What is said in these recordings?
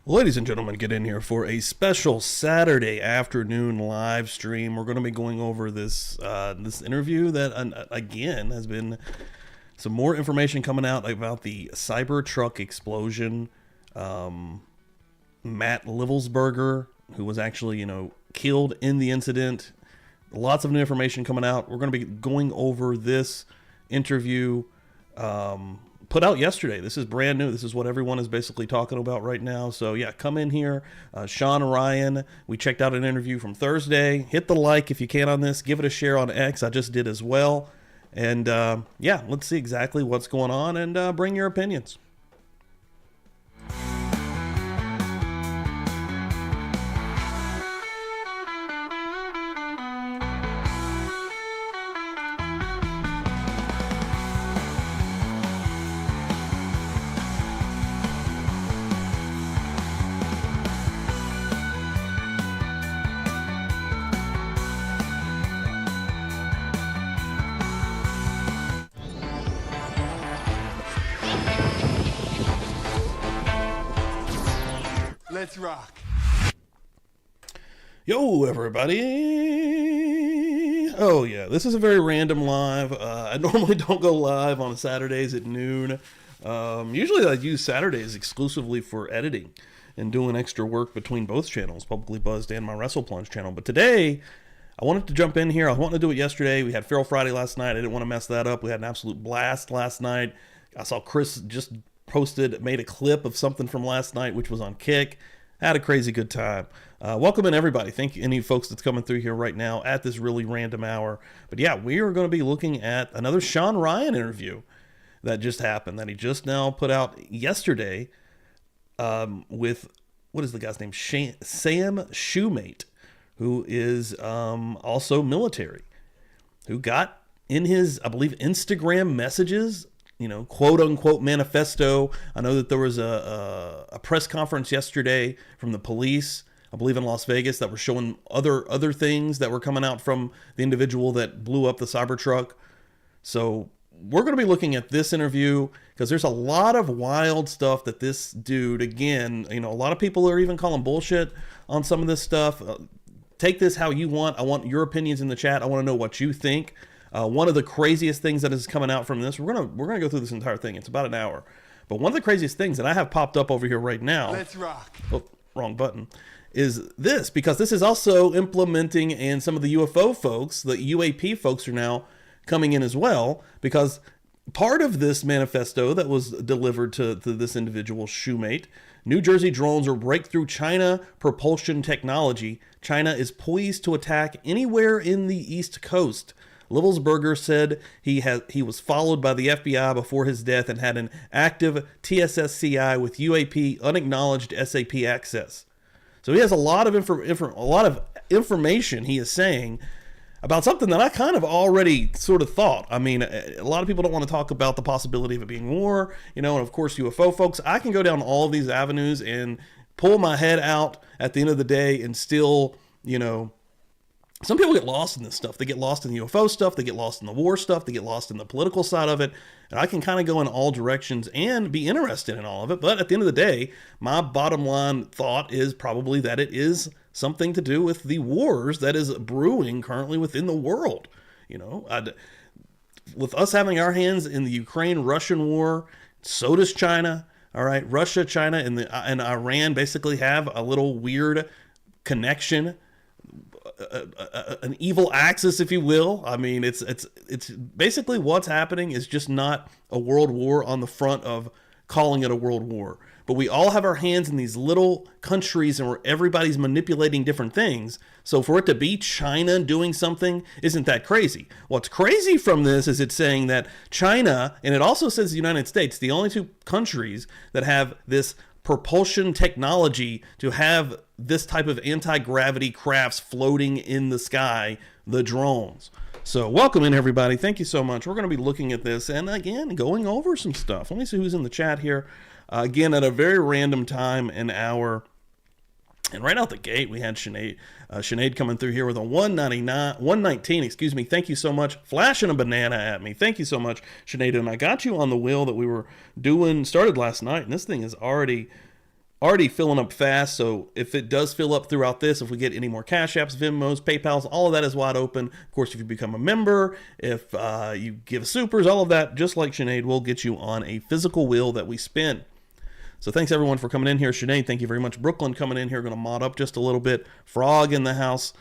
Ladies and gentlemen, get in here for a special Saturday afternoon live stream. We're going to be going over this this interview that, again, has been some more information coming out about the cybertruck explosion. Matt Livelsberger, who was actually, killed in the incident. Lots of new information coming out. We're going to be going over this interview put out yesterday. This is brand new. This is what everyone is basically talking about right now. So yeah, come in here. Shawn Ryan, we checked out an interview from Thursday. Hit the like if you can on this. Give it a share on X. I just did as well. And yeah, let's see exactly what's going on and bring your opinions. Let's rock. Yo, everybody. Oh, yeah, this is a very random live. I normally don't go live on Saturdays at noon. Usually I use Saturdays exclusively for editing and doing extra work between both channels, PubliclyBuzzed and my Wrestle Plunge channel. But today, I wanted to jump in here. I wanted to do it yesterday. We had Feral Friday last night. I didn't want to mess that up. We had an absolute blast last night. I saw Chris just made a clip of something from last night, which was on Kick. Had a crazy good time. Welcome in, everybody. Thank you, any folks that's coming through here right now at this really random hour. But yeah, we are going to be looking at another Shawn Ryan interview that just happened, that he just now put out yesterday with, what is the guy's name? Sam Shoemate, who is also military, who got in his, I believe, Instagram messages, quote unquote manifesto. I know that there was a press conference yesterday from the police, I believe in Las Vegas, that were showing other things that were coming out from the individual that blew up the Cybertruck. So we're going to be looking at this interview because there's a lot of wild stuff that this dude, again, a lot of people are even calling bullshit on some of this stuff. Take this how you want. I want your opinions in the chat. I want to know what you think. One of the craziest things that is coming out from this, we're gonna go through this entire thing. It's about an hour, but one of the craziest things that I have popped up over here right now. Let's rock. Oh, wrong button. Is this, because this is also implementing, and some of the UFO folks, the UAP folks, are now coming in as well, because part of this manifesto that was delivered to this individual Shoemate, New Jersey drones will break through China propulsion technology. China is poised to attack anywhere in the East Coast. Livelsberger said he was followed by the FBI before his death and had an active TSSCI with UAP unacknowledged SAP access. So he has a lot of information he is saying about something that I kind of already sort of thought. I mean, a lot of people don't want to talk about the possibility of it being war, and of course UFO folks. I can go down all of these avenues and pull my head out at the end of the day and still, some people get lost in this stuff. They get lost in the UFO stuff. They get lost in the war stuff. They get lost in the political side of it. And I can kind of go in all directions and be interested in all of it. But at the end of the day, my bottom line thought is probably that it is something to do with the wars that is brewing currently within the world. With us having our hands in the Ukraine-Russian war, so does China. All right, Russia, China, and Iran basically have a little weird connection. An evil axis, if you will. I mean, it's basically what's happening is just not a world war on the front of calling it a world war. But we all have our hands in these little countries and where everybody's manipulating different things. So for it to be China doing something isn't that crazy. What's crazy from this is it's saying that China, and it also says the United States, the only two countries that have this propulsion technology to have this type of anti-gravity crafts floating in the sky, the drones. So welcome in, everybody. Thank you so much. We're going to be looking at this and, again, going over some stuff. Let me see who's in the chat here. Again, at a very random time and hour. And right out the gate, we had Sinead coming through here with a 119, excuse me. Thank you so much. Flashing a banana at me. Thank you so much, Sinead. And I got you on the wheel that we were started last night. And this thing is already already filling up fast. So if it does fill up throughout this, if we get any more Cash Apps, Venmos, PayPals, all of that is wide open. Of course, if you become a member, if you give supers, all of that, just like Sinead, will get you on a physical wheel that we spin. So thanks everyone for coming in here. Sinead, thank you very much. Brooklyn coming in here, going to mod up just a little bit. Frog in the house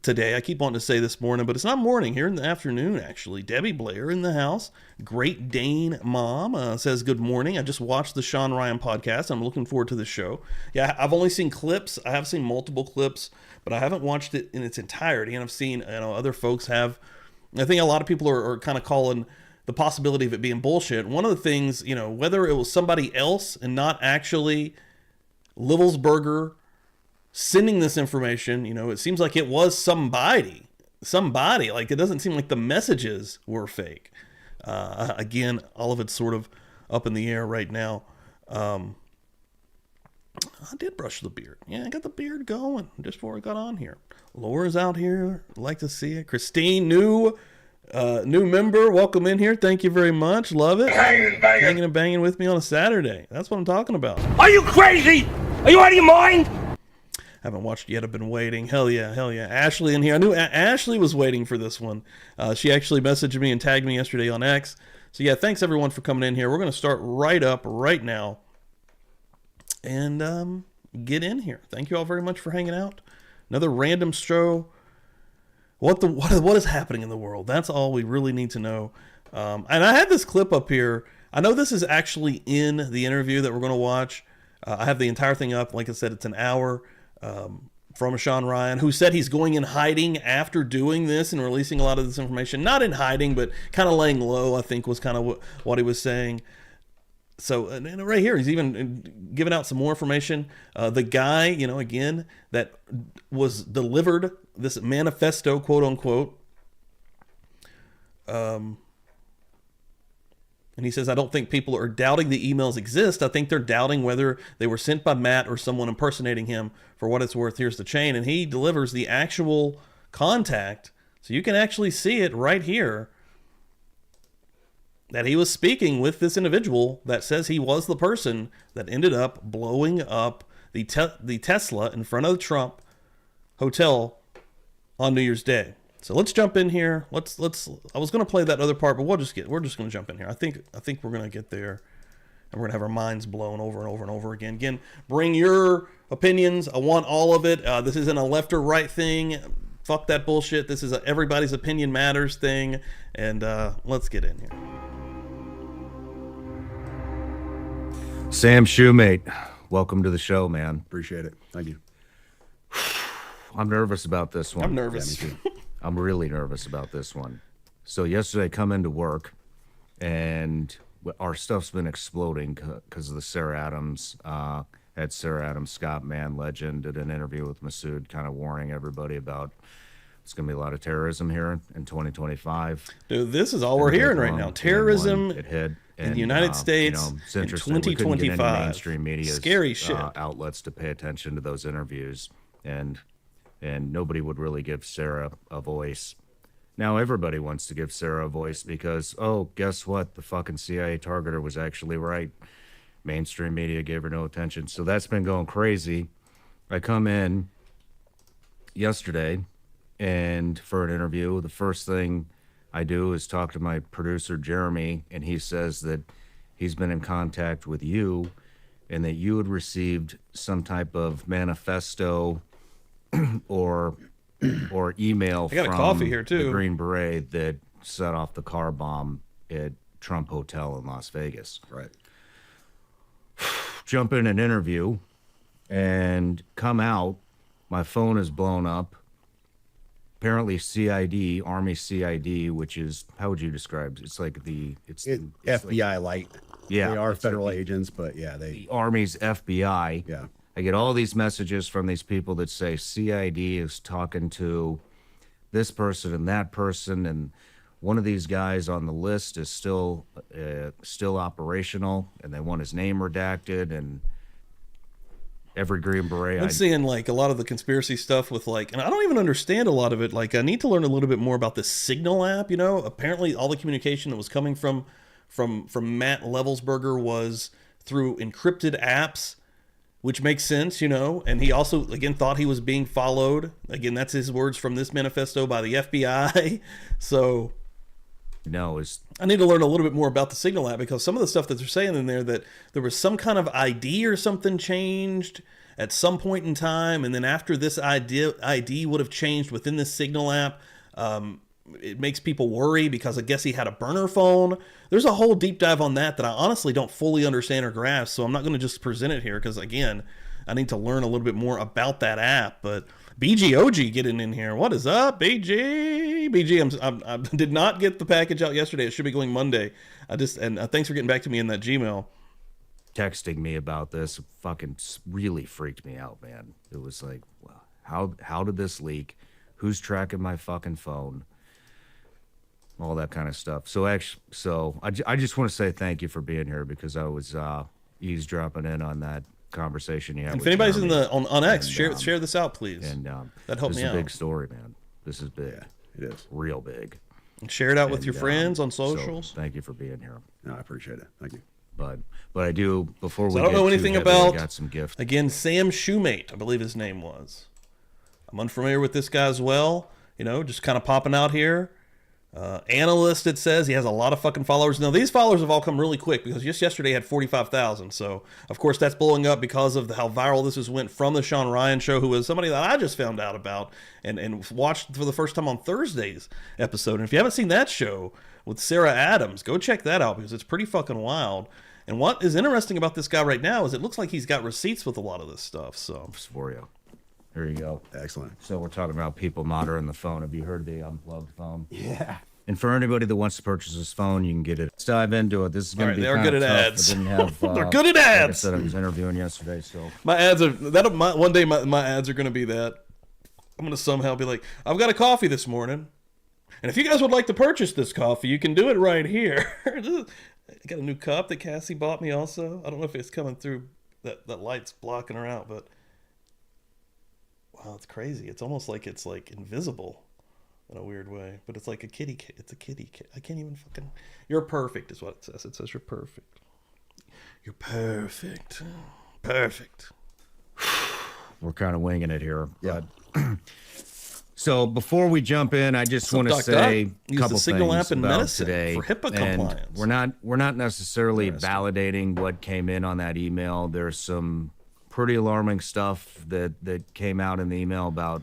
today. I keep wanting to say this morning, but it's not morning, here in the afternoon, actually. Debbie Blair in the house. Great Dane Mom says, good morning. I just watched the Shawn Ryan podcast. I'm looking forward to the show. Yeah, I've only seen clips. I have seen multiple clips, but I haven't watched it in its entirety. And I've seen, other folks have. I think a lot of people are kind of calling the possibility of it being bullshit. One of the things, whether it was somebody else and not actually Livelsberger sending this information, it seems like it was somebody, like it doesn't seem like the messages were fake. Again, all of it's sort of up in the air right now. I did brush the beard. Yeah, I got the beard going just before I got on here. Laura's out here. Like to see it. Christine, new member. Welcome in here. Thank you very much. Love it. Hanging and banging with me on a Saturday. That's what I'm talking about. Are you crazy? Are you out of your mind? Haven't watched yet. I've been waiting. Hell yeah. Ashley in here. I knew Ashley was waiting for this one. She actually messaged me and tagged me yesterday on X. So yeah, thanks everyone for coming in here. We're going to start right up right now and get in here. Thank you all very much for hanging out. Another random show. What is happening in the world? That's all we really need to know. And I had this clip up here. I know this is actually in the interview that we're going to watch. I have the entire thing up. Like I said, it's an hour. From Shawn Ryan, who said he's going in hiding after doing this and releasing a lot of this information. Not in hiding, but kind of laying low, I think was kind of what he was saying. So and right here, he's even giving out some more information. The guy, again, that was delivered this manifesto, quote unquote. And he says, I don't think people are doubting the emails exist. I think they're doubting whether they were sent by Matt or someone impersonating him. For what it's worth, here's the chain. And he delivers the actual contact. So you can actually see it right here that he was speaking with this individual that says he was the person that ended up blowing up the Tesla in front of the Trump hotel on New Year's Day. So let's jump in here. Let's. I was going to play that other part, but we're just going to jump in here. I think we're going to get there, and we're going to have our minds blown over and over and over again. Again, bring your opinions. I want all of it. This isn't a left or right thing. Fuck that bullshit. This is a everybody's opinion matters thing, and let's get in here. Sam Shoemate, welcome to the show, man. Appreciate it. Thank you. I'm nervous about this one. I'm nervous. Yeah, me too. I'm really nervous about this one. So yesterday I come into work and our stuff's been exploding because of the Sarah Adams, had Sarah Adams, Scott Man, legend, did an interview with Masood, kind of warning everybody about it's going to be a lot of terrorism here in 2025. Dude, this is all we're hearing right now. Terrorism in the United States in 2025. Mainstream media, scary shit. Outlets to pay attention to those interviews, and nobody would really give Sarah a voice. Now everybody wants to give Sarah a voice because, oh, guess what? The fucking CIA targeter was actually right. Mainstream media gave her no attention. So that's been going crazy. I come in yesterday and for an interview, the first thing I do is talk to my producer, Jeremy, and he says that he's been in contact with you and that you had received some type of manifesto or email I got from a coffee here too. The Green Beret that set off the car bomb at Trump Hotel in Las Vegas. Right. Jump in an interview and come out. My phone is blown up. Apparently CID, Army CID, which is, how would you describe it? It's like it's FBI light. Yeah. They are federal agents, but yeah, the Army's FBI. Yeah. I get all these messages from these people that say CID is talking to this person and that person, and one of these guys on the list is still operational, and they want his name redacted, and every Green Beret. I'm seeing like a lot of the conspiracy stuff with like, and I don't even understand a lot of it. Like, I need to learn a little bit more about the Signal app. Apparently all the communication that was coming from Matt Livelsberger was through encrypted apps which makes sense, and he also, again, thought he was being followed. Again, that's his words from this manifesto by the FBI. So I need to learn a little bit more about the Signal app, because some of the stuff that they're saying in there, that there was some kind of ID or something changed at some point in time, and then after this ID would have changed within the Signal app, it makes people worry because I guess he had a burner phone. There's a whole deep dive on that I honestly don't fully understand or grasp, so I'm not going to just present it here because, again, I need to learn a little bit more about that app. But BGOG getting in here. What is up, BG? BG, I did not get the package out yesterday. It should be going Monday. Thanks for getting back to me in that Gmail. Texting me about this fucking really freaked me out, man. It was like, well, how did this leak? Who's tracking my fucking phone? All that kind of stuff. So I just want to say thank you for being here, because I was eavesdropping in on that conversation you had. And if with anybody's Jeremy. on X, share this out, please. And that helped me out. This is a big story, man. This is big. Yeah, it is. Real big. And share it out with your friends on socials. So thank you for being here. No, I appreciate it. Thank you. But I do, before we I don't know anything I about, got some gifts. Again, Sam Shoemate, I believe his name was. I'm unfamiliar with this guy as well. Just kind of popping out here. Analyst, it says he has a lot of fucking followers. Now, these followers have all come really quick, because just yesterday he had 45,000. So, of course, that's blowing up because of how viral this went from the Shawn Ryan show, who was somebody that I just found out about and watched for the first time on Thursday's episode. And if you haven't seen that show with Sarah Adams, go check that out, because it's pretty fucking wild. And what is interesting about this guy right now is it looks like he's got receipts with a lot of this stuff. So, For you. There you go. Excellent. So we're talking about people monitoring the phone. Have you heard the unplugged phone? Yeah. And for anybody that wants to purchase this phone, you can get it. Let's dive into it. This is going to be They are kind good of at tough. ads. I didn't have, They're good at like I ads. said, I was interviewing yesterday, so My ads are one day my ads are going to be that. I'm going to somehow be like, I've got a coffee this morning, and if you guys would like to purchase this coffee, you can do it right here. I got a new cup that Cassie bought me also. I don't know if it's coming through. That light's blocking her out, but wow, it's crazy. It's almost like it's like invisible in a weird way, but it's like a kitty. It's a kitty. I can't even fucking. You're perfect is what it says. It says you're perfect. You're perfect. Perfect. we're kind of winging it here. Yeah. So before we jump in, I just want to say a couple Signal things app in about medicine today. for HIPAA And compliance. we're not necessarily validating what came in on that email. There's some pretty alarming stuff that came out in the email about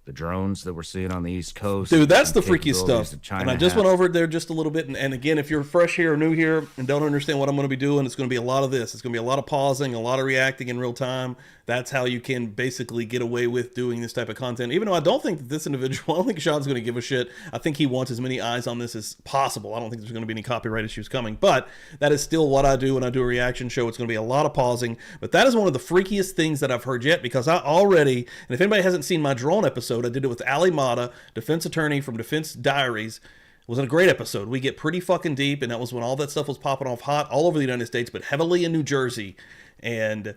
the drones that we're seeing on the East Coast. Dude, that's the and freakiest capabilities stuff. that China And I just has. went over it there just a little bit. And again, if you're fresh here or new here and don't understand what I'm going to be doing, it's going to be a lot of this. It's going to be a lot of pausing, a lot of reacting in real time. That's how you can basically get away with doing this type of content. Even though I don't think that this individual, I don't think Shawn's going to give a shit. I think he wants as many eyes on this as possible. I don't think there's going to be any copyright issues coming. But that is still what I do when I do a reaction show. It's going to be a lot of pausing. But that is one of the freakiest things that I've heard yet, because I already, and if anybody hasn't seen my drone episode, I did it with Ali Mata, defense attorney from Defense Diaries. It was a great episode. We get pretty fucking deep, and that was when all that stuff was popping off hot all over the United States, but heavily in New Jersey. And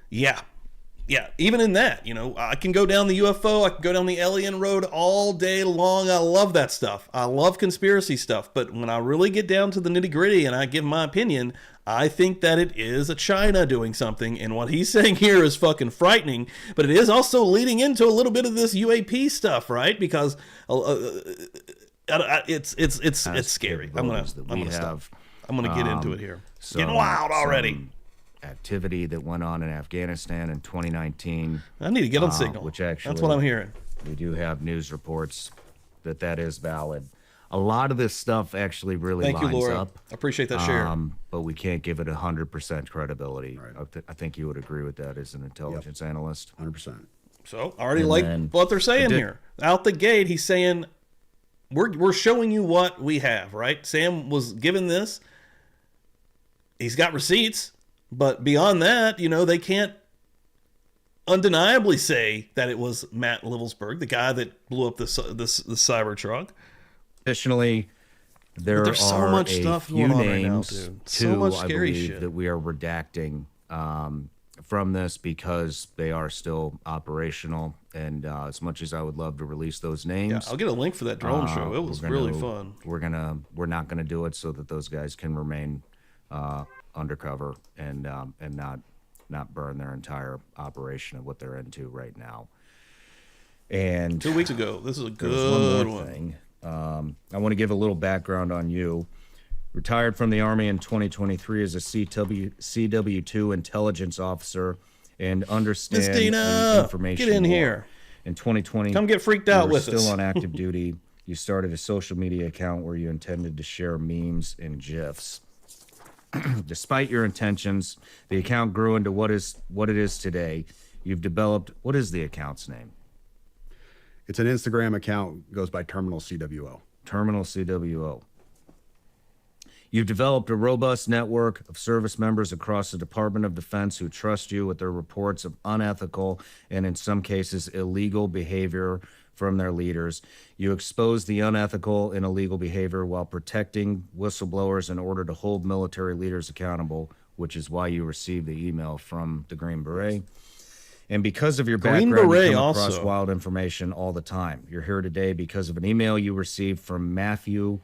yeah, even in that, you know, I can go down the UFO, I can go down the alien road all day long. I love that stuff. I love conspiracy stuff. But when I really get down to the nitty gritty and I give my opinion, I think that it is a China doing something. And what he's saying here is fucking frightening. But it is also leading into a little bit of this UAP stuff, right? Because it's scary. I'm gonna stop. I'm gonna get into it here. Getting wild already. Activity that went on in Afghanistan in 2019. I need to get on Signal. Which actually, that's what I'm hearing. We do have news reports that is valid. A lot of this stuff actually really Thank you, lines Laura. up. I appreciate that share. But we can't give it 100% credibility. Right. I think you would agree with that as an intelligence analyst. 100%. So I already And like then what they're saying here. Out the gate, he's saying, we're showing you what we have, right? Sam was given this. He's got receipts. But beyond that, you know, they can't undeniably say that it was Matt Livelsberger, the guy that blew up the cybertruck. Additionally, there there's so are much a stuff few going on right now, names, dude. So too, much I scary believe, shit. that we are redacting from this because they are still operational. And as much as I would love to release those names, Yeah, I'll get a link for that drone show. It was really fun. We're not gonna do it so that those guys can remain undercover and not not burn their entire operation of what they're into right now. And 2 weeks ago, this is a there was good one more one. thing. I want to give a little background on you. Retired from the Army in 2023 as a CW2 intelligence officer and understand Miss Dina, information get in war. here. In 2020, Come get freaked out you were with still us. on active duty. You started a social media account where you intended to share memes and GIFs. Despite your intentions, the account grew into what it is today. You've developed, what is the account's name? It's an Instagram account, goes by Terminal CWO. Terminal CWO. You've developed a robust network of service members across the Department of Defense who trust you with their reports of unethical and, in some cases, illegal behavior from their leaders. You expose the unethical and illegal behavior while protecting whistleblowers in order to hold military leaders accountable, which is why you received the email from the Green Beret. And because of your Green background, Beret you come across also. wild information all the time. You're here today because of an email you received from Matthew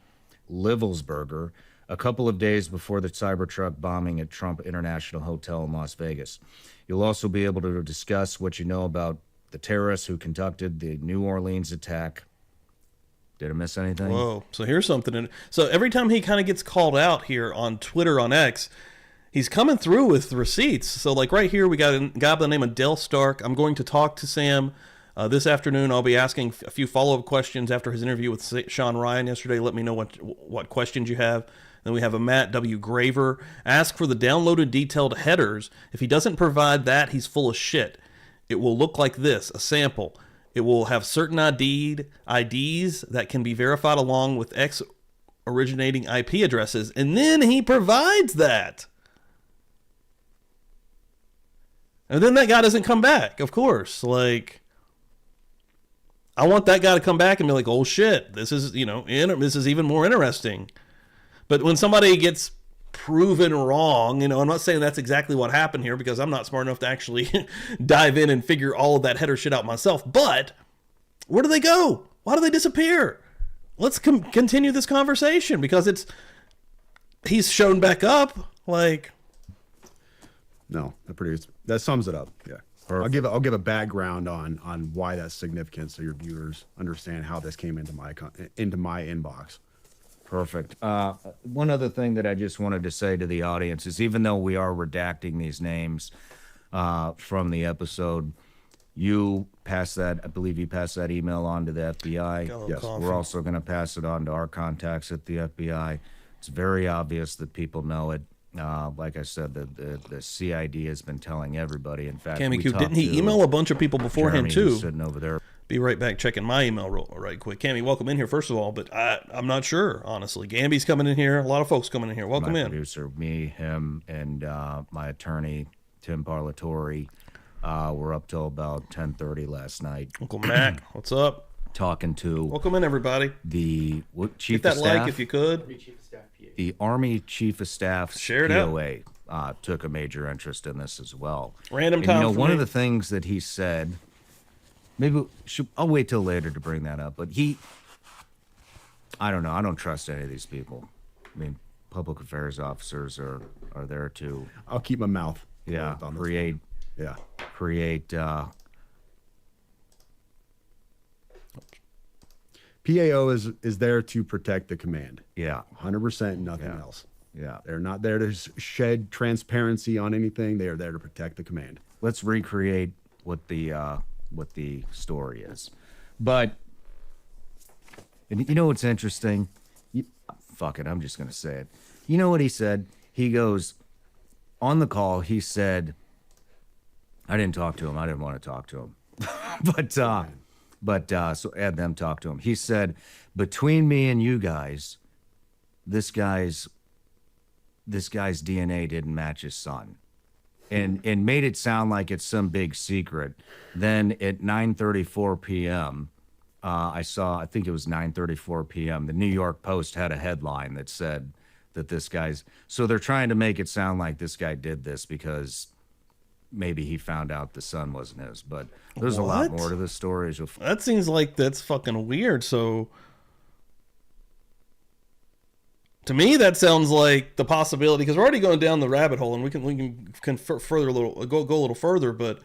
Livelsberger a couple of days before the cybertruck bombing at Trump International Hotel in Las Vegas. You'll also be able to discuss what you know about the terrorists who conducted the New Orleans attack. Did I miss anything? Whoa. So here's something. So every time he kind of gets called out here on Twitter, on X, he's coming through with receipts. So like right here, we got a guy by the name of Del Stark. I'm going to talk to Sam this afternoon. I'll be asking a few follow-up questions after his interview with Shawn Ryan yesterday. Let me know what questions you have. Then we have a Matt W. Graver. Ask for the downloaded detailed headers. If he doesn't provide that, he's full of shit. It will look like this, a sample. It will have certain IDs that can be verified along with X originating IP addresses. And then he provides that. And then that guy doesn't come back, of course. Like, I want that guy to come back and be like, oh shit, this is, this is even more interesting. But when somebody gets proven wrong, I'm not saying that's exactly what happened here because I'm not smart enough to actually dive in and figure all of that header shit out myself. But where do they go? Why do they disappear? Let's continue this conversation because he's shown back up. Like, No, that sums it up. Yeah. Perfect. I'll give a background on why that's significant so your viewers understand how this came into my inbox. Perfect. One other thing that I just wanted to say to the audience is even though we are redacting these names from the episode, you passed that, I believe you passed that email on to the FBI. Yes. Coffee. We're also going to pass it on to our contacts at the FBI. It's very obvious that people know it. Like I said, the CID has been telling everybody. In fact, Cammy we Q, talked didn't he to email a bunch of people beforehand Jeremy, who's too? sitting over there. Be right back checking my email right quick. Cammy, welcome in here, first of all, but I'm not sure, honestly. Gamby's coming in here. A lot of folks coming in here. Welcome My in. producer, me, him, and my attorney, Tim Parlatori, were up till about 10:30 last night Uncle Mac, what's up? talking to Welcome in, everybody. the chief Hit of that staff. like if you could. The Army Chief of Staff's Share it out. POA took a major interest in this as well. Random And, time for one me. of the things that he said, I'll wait till later to bring that up, but I don't know, I don't trust any of these people. I mean, public affairs officers are there to, I'll keep my mouth yeah, closed on this. create, PAO is there to protect the command. yeah, 100%, nothing Yeah. else. yeah. They're not there to shed transparency on anything. They are there to protect the command. Let's recreate what the story is. But and you know what's interesting? Fuck it, I'm just gonna say it. You know what he said? He goes on the call. He said, "I didn't talk to him. I didn't want to talk to him." but so had them talk to him. He said, "Between me and you guys, this guy's DNA didn't match his son." And made it sound like it's some big secret. Then at 9:34 p.m., I think it was 9:34 p.m., the New York Post had a headline that said that this guy's... So they're trying to make it sound like this guy did this because maybe he found out the son wasn't his. But there's a lot What? more to this story. As you'll That seems like that's fucking weird. So to me, that sounds like the possibility, because we're already going down the rabbit hole, and we can further go a little further. But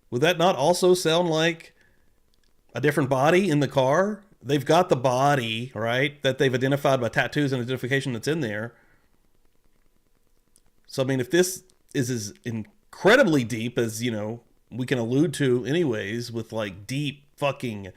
would that not also sound like a different body in the car? They've got the body, right, that they've identified by tattoos and identification that's in there. So I mean, if this is as incredibly deep as, you know, we can allude to anyways, with like deep fucking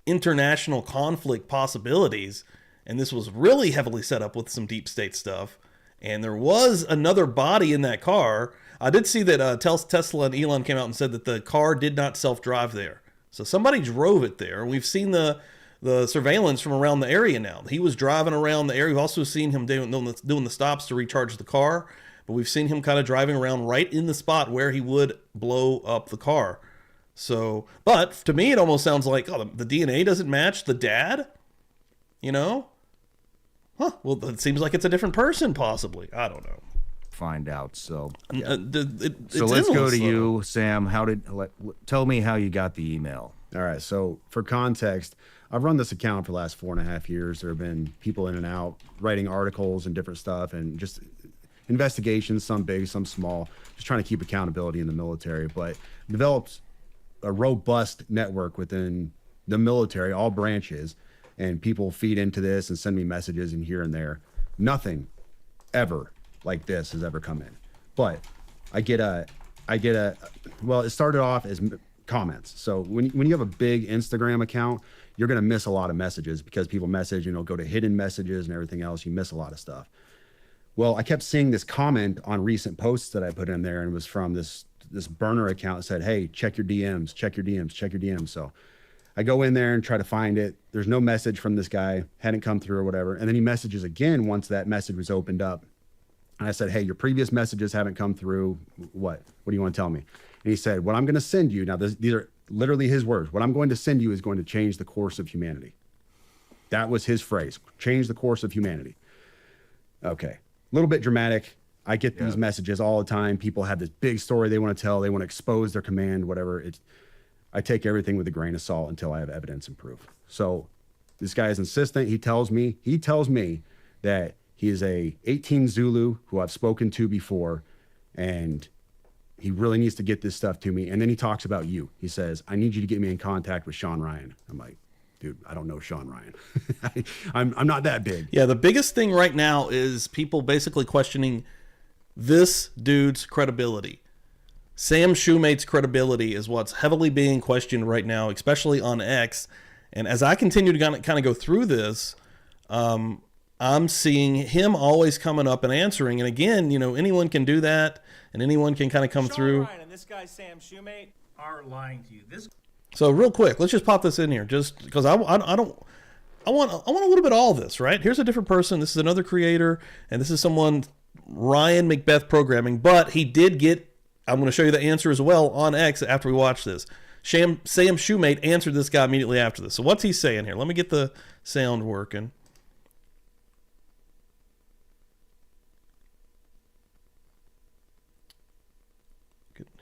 international conflict possibilities, and this was really heavily set up with some deep state stuff, and there was another body in that car. I did see that Tesla and Elon came out and said that the car did not self-drive there. So somebody drove it there. We've seen the surveillance from around the area now. He was driving around the area. We've also seen him doing the stops to recharge the car, but we've seen him kind of driving around right in the spot where he would blow up the car. So, but to me, it almost sounds like, oh, the DNA doesn't match the dad, you know? Huh, well, it seems like it's a different person, possibly. I don't know. Find out. So, So let's go to you, Sam. Tell me how you got the email. All right. So for context, I've run this account for the last 4.5 years. There have been people in and out writing articles and different stuff, and just investigations, some big, some small, just trying to keep accountability in the military, but developed a robust network within the military, all branches, and people feed into this and send me messages and here and there. Nothing ever like this has ever come in. But I get a, well, it started off as comments. So when you have a big Instagram account, you're going to miss a lot of messages because people message, go to hidden messages and everything else. You miss a lot of stuff. Well, I kept seeing this comment on recent posts that I put in there, and it was from this burner account that said, hey, check your DMs, check your DMs, check your DMs. So I go in there and try to find it. There's no message from this guy, hadn't come through or whatever. And then he messages again once that message was opened up. And I said, hey, your previous messages haven't come through. What do you want to tell me? And he said, what I'm going to send you, now these are literally his words, what I'm going to send you is going to change the course of humanity. That was his phrase, change the course of humanity. Okay, a little bit dramatic. I get these messages all the time. People have this big story they want to tell. They want to expose their command, whatever. I take everything with a grain of salt until I have evidence and proof. So this guy is insistent. He tells me that he is a 18 Zulu who I've spoken to before, and he really needs to get this stuff to me. And then he talks about you. He says, I need you to get me in contact with Shawn Ryan. I'm like, dude, I don't know Shawn Ryan. I'm not that big. Yeah, the biggest thing right now is people basically questioning this dude's credibility. Sam Shoemate's credibility is what's heavily being questioned right now, especially on X. And as I continue to kind of go through this, I'm seeing him always coming up and answering. And again, anyone can do that, and anyone can kind of come through. Shawn Ryan and this guy Sam Shoemate are lying to you. So real quick, let's just pop this in here, just because I want a little bit of all this, right? Here's a different person. This is another creator, and this is someone, Ryan Macbeth Programming, but he did get, I'm going to show you the answer as well on X after we watch this. Sam Shoemate answered this guy immediately after this. So what's he saying here? Let me get the sound working.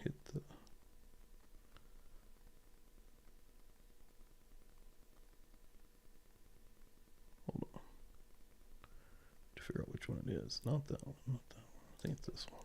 Hit the... Hold on. To figure out which one it is. Not that one. Not that one. I think it's this one.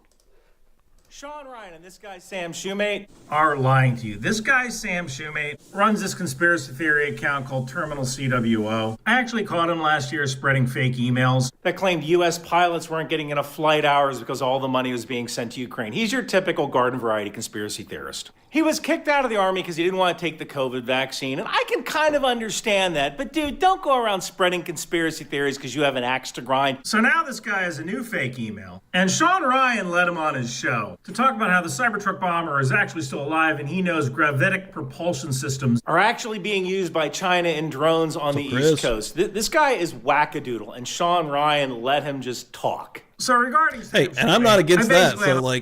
Shawn Ryan and this guy Sam Shoemate are lying to you. This guy Sam Shoemate runs this conspiracy theory account called Terminal CWO. I actually caught him last year spreading fake emails that claimed U.S. pilots weren't getting enough flight hours because all the money was being sent to Ukraine. He's your typical garden variety conspiracy theorist. He was kicked out of the army because he didn't want to take the COVID vaccine, and I can kind of understand that, but dude, don't go around spreading conspiracy theories because you have an axe to grind. So now this guy has a new fake email, and Shawn Ryan let him on his show to talk about how the cybertruck bomber is actually still alive, and he knows Gravitic propulsion systems are actually being used by China in drones on the East Coast. This guy is wackadoodle, and Shawn Ryan let him just talk. So regarding Hey, and I'm not against that. So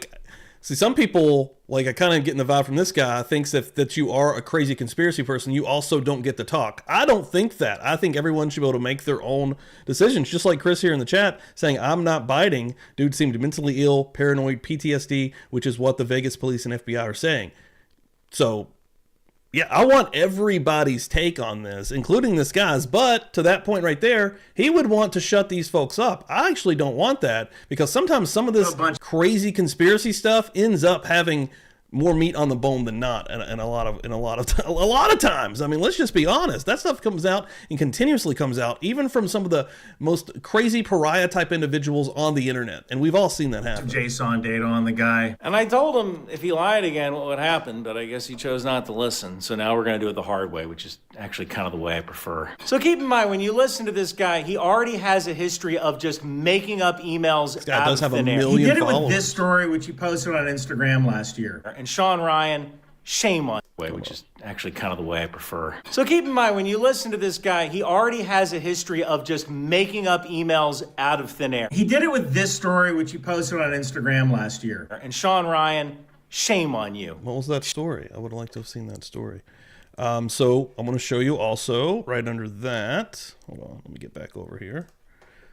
see, some people, I kind of getting the vibe from this guy, thinks that you are a crazy conspiracy person. You also don't get to talk. I don't think that. I think everyone should be able to make their own decisions. Just like Chris here in the chat saying, I'm not biting. Dude seemed mentally ill, paranoid, PTSD, which is what the Vegas police and FBI are saying. So, Yeah, I want everybody's take on this, including this guy's. But to that point right there, he would want to shut these folks up. I actually don't want that, because sometimes some of this crazy conspiracy stuff ends up having more meat on the bone than not, and a lot of times. I mean, let's just be honest. That stuff comes out and continuously comes out, even from some of the most crazy pariah type individuals on the internet, and we've all seen that happen. JSON data on the guy, and I told him if he lied again, what would happen? But I guess he chose not to listen. So now we're going to do it the hard way, which is actually kind of the way I prefer. So keep in mind, when you listen to this guy, he already has a history of just making up emails. This guy does have a million followers. He did it with this story, which he posted on Instagram last year. And Shawn Ryan, shame on you, which is actually kind of the way I prefer. So keep in mind, when you listen to this guy, he already has a history of just making up emails out of thin air. He did it with this story, which he posted on Instagram last year. And Shawn Ryan, shame on you. What was that story? I would like to have seen that story. So I'm going to show you also right under that. Hold on, let me get back over here.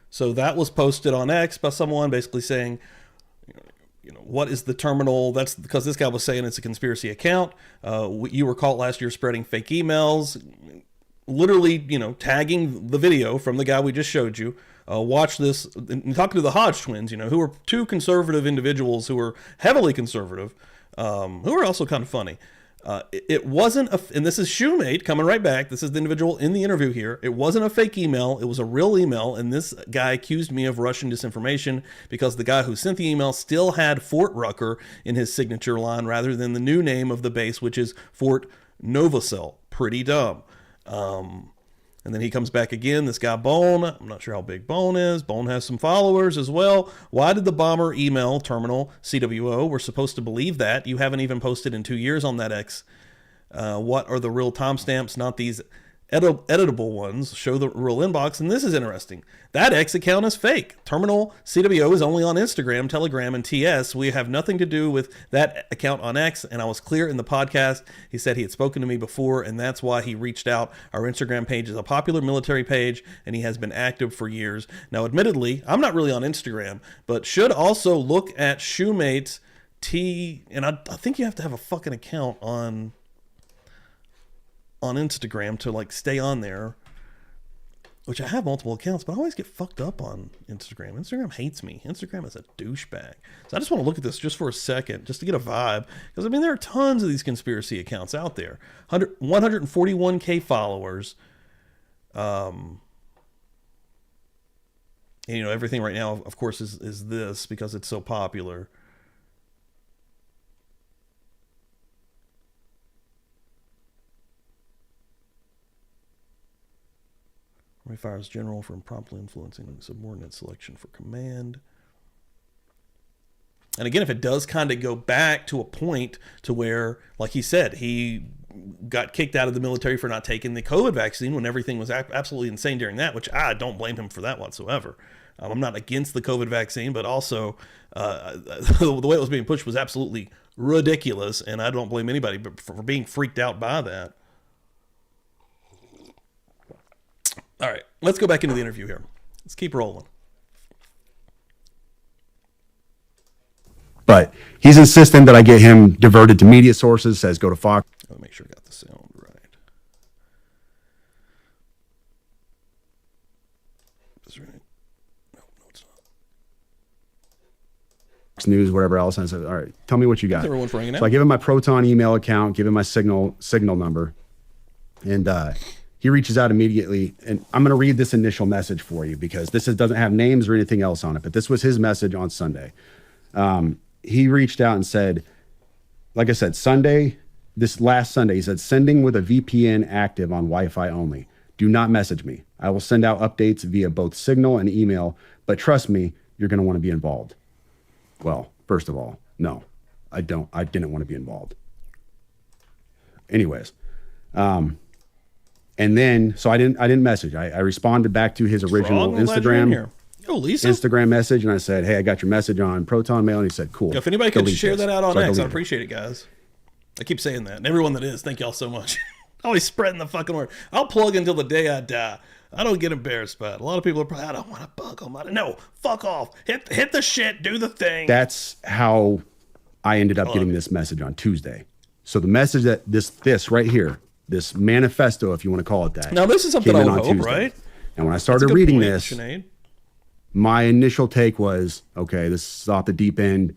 So that was posted on X by someone basically saying, what is the terminal? That's because this guy was saying it's a conspiracy account. You were caught last year spreading fake emails, literally, tagging the video from the guy we just showed you. Watch this, and talking to the Hodge twins, who are two conservative individuals who are heavily conservative, who are also kind of funny. It wasn't and this is Shoemate coming right back. This is the individual in the interview here. It wasn't a fake email. It was a real email. And this guy accused me of Russian disinformation because the guy who sent the email still had Fort Rucker in his signature line rather than the new name of the base, which is Fort Novosel. Pretty dumb. And then he comes back again, this guy Bone. I'm not sure how big Bone is. Bone has some followers as well. Why did the bomber email terminal CWO? We're supposed to believe that. You haven't even posted in 2 years on that X. What are the real timestamps, not these editable ones? Show the real inbox. And this is interesting. That X account is fake. Terminal CWO is only on Instagram, Telegram, and TS. We have nothing to do with that account on X. And I was clear in the podcast. He said he had spoken to me before, and that's why he reached out. Our Instagram page is a popular military page, and he has been active for years. Now, admittedly, I'm not really on Instagram, but should also look at Shoemate's and I think you have to have a fucking account on Instagram to stay on there, which I have multiple accounts, but I always get fucked up on Instagram. Instagram hates me. Instagram is a douchebag. So I just want to look at this just for a second, just to get a vibe, because there are tons of these conspiracy accounts out there. 141K followers. And everything right now, of course, is this because it's so popular. Army fires general for improperly influencing subordinate selection for command. And again, if it does kind of go back to a point to where, like he said, he got kicked out of the military for not taking the COVID vaccine when everything was absolutely insane during that, which I don't blame him for that whatsoever. I'm not against the COVID vaccine, but also the way it was being pushed was absolutely ridiculous, and I don't blame anybody for being freaked out by that. All right, let's go back into the interview here. Let's keep rolling. But he's insisting that I get him diverted to media sources, says go to Fox. Let me make sure I got the sound right. Is right? No, it's not. Fox News, whatever else. And I said, all right, tell me what you got. Everyone's ringing out. So I give him my Proton email account, give him my signal number, and he reaches out immediately, and I'm going to read this initial message for you because doesn't have names or anything else on it, but this was his message on Sunday. He reached out and said, like I said, this last Sunday, he said, sending with a VPN active on Wi-Fi only. Do not message me. I will send out updates via both Signal and email, but trust me, you're going to want to be involved. Well, first of all, no, I didn't want to be involved. Anyways, and then, so I didn't message. I responded back to his original Instagram message, and I said, hey, I got your message on Proton Mail, and he said, cool. If anybody could share that out on X, I'd appreciate it, guys. I keep saying that, and everyone that is, thank y'all so much. Always spreading the fucking word. I'll plug until the day I die. I don't get embarrassed by it. A lot of people are probably, I don't want to bug them. No, fuck off. Hit the shit, do the thing. That's how I ended up getting this message on Tuesday. So the message that this right here, this manifesto, if you want to call it that. Now this is something came I in would on hope, Tuesday. right? And when I That's a started good reading point, this, Sinead. my initial take was, okay, this is off the deep end.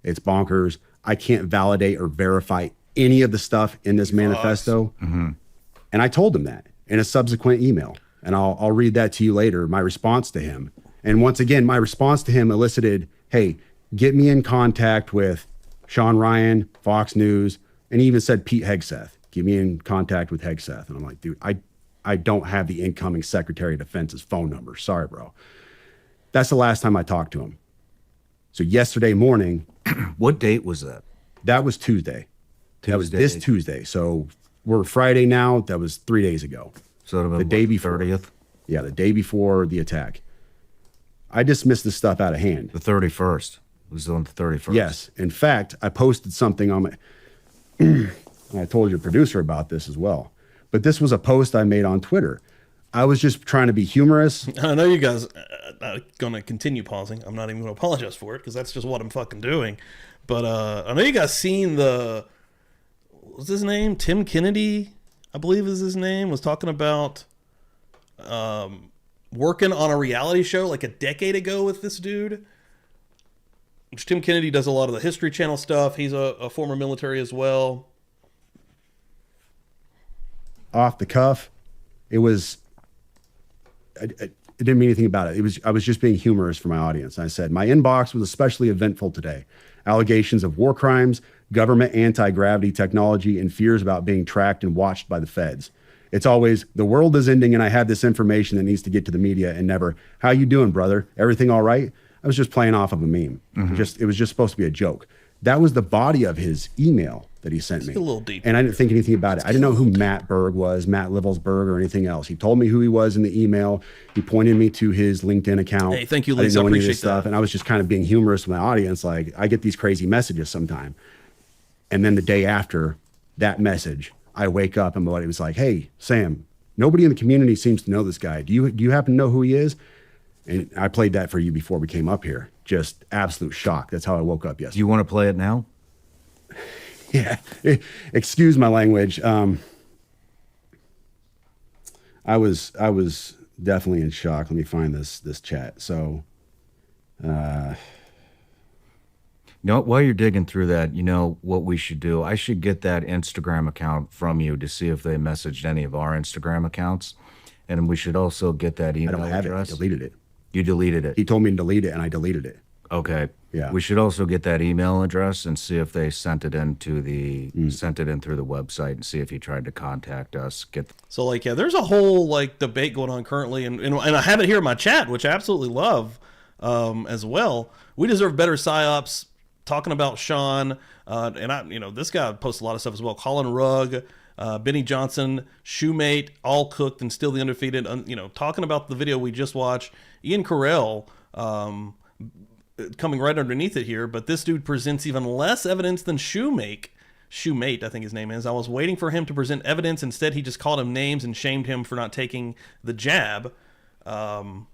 It's bonkers. I can't validate or verify any of the stuff in this manifesto. And I told him that in a subsequent email. And I'll read that to you later, my response to him. And once again, my response to him elicited, hey, get me in contact with Shawn Ryan, Fox News, and he even said Pete Hegseth. Get me in contact with Hegseth. And I'm like, dude, I don't have the incoming Secretary of Defense's phone number. Sorry, bro. That's the last time I talked to him. So yesterday morning. What date was that? That was Tuesday. That was this Tuesday. So we're Friday now. That was 3 days ago. So the day before. 30th? Yeah, the day before the attack. I dismissed this stuff out of hand. The 31st. It was on the 31st. Yes. In fact, I posted something on my... I told your producer about this as well. But this was a post I made on Twitter. I was just trying to be humorous. I know you guys are going to continue pausing. I'm not even going to apologize for it because that's just what I'm fucking doing. But I know you guys seen what's his name? Tim Kennedy, I believe is his name, was talking about working on a reality show like a decade ago with this dude. Which Tim Kennedy does a lot of the History Channel stuff. He's a former military as well. Off the cuff, it was... I didn't mean anything about it. I was just being humorous for my audience. I said, my inbox was especially eventful today. Allegations of war crimes, government anti-gravity technology, and fears about being tracked and watched by the feds. It's always, the world is ending and I have this information that needs to get to the media, and never, how you doing, brother? Everything all right? I was just playing off of a meme. It was just supposed to be a joke. That was the body of his email that he sent me. A little deep. And I didn't think anything about it. I didn't know who Matt Berg was, Matt Livelsberger, or anything else. He told me who he was in the email. He pointed me to his LinkedIn account. Hey, thank you, I didn't Lisa. know I any of appreciate this stuff. that. And I was just kind of being humorous with my audience. Like, I get these crazy messages sometime. And then the day after that message, I wake up and my buddy was like, hey, Sam, nobody in the community seems to know this guy. Do you happen to know who he is? And I played that for you before we came up here. Just absolute shock. That's how I woke up Do yesterday. you want to play it now? Yeah. Excuse my language. I was definitely in shock. Let me find this chat. So, You know, while you're digging through that, you know what we should do? I should get that Instagram account from you to see if they messaged any of our Instagram accounts. And we should also get that I email don't have address. it. I deleted it. You deleted it. He told me to delete it and I deleted it. Okay. Yeah. We should also get that email address and see if they sent it in through the website, and see if he tried to contact us. So like, yeah, there's a whole like debate going on currently, and I have it here in my chat, which I absolutely love as well. We deserve better psyops. Talking about Shawn, and this guy posts a lot of stuff as well. Colin Rugg, Benny Johnson, Shoemate, all cooked and still the undefeated. Talking about the video we just watched, Ian Carell. Coming right underneath it here, but this dude presents even less evidence than Shoemate, I think his name is. I was waiting for him to present evidence. Instead, he just called him names and shamed him for not taking the jab. Going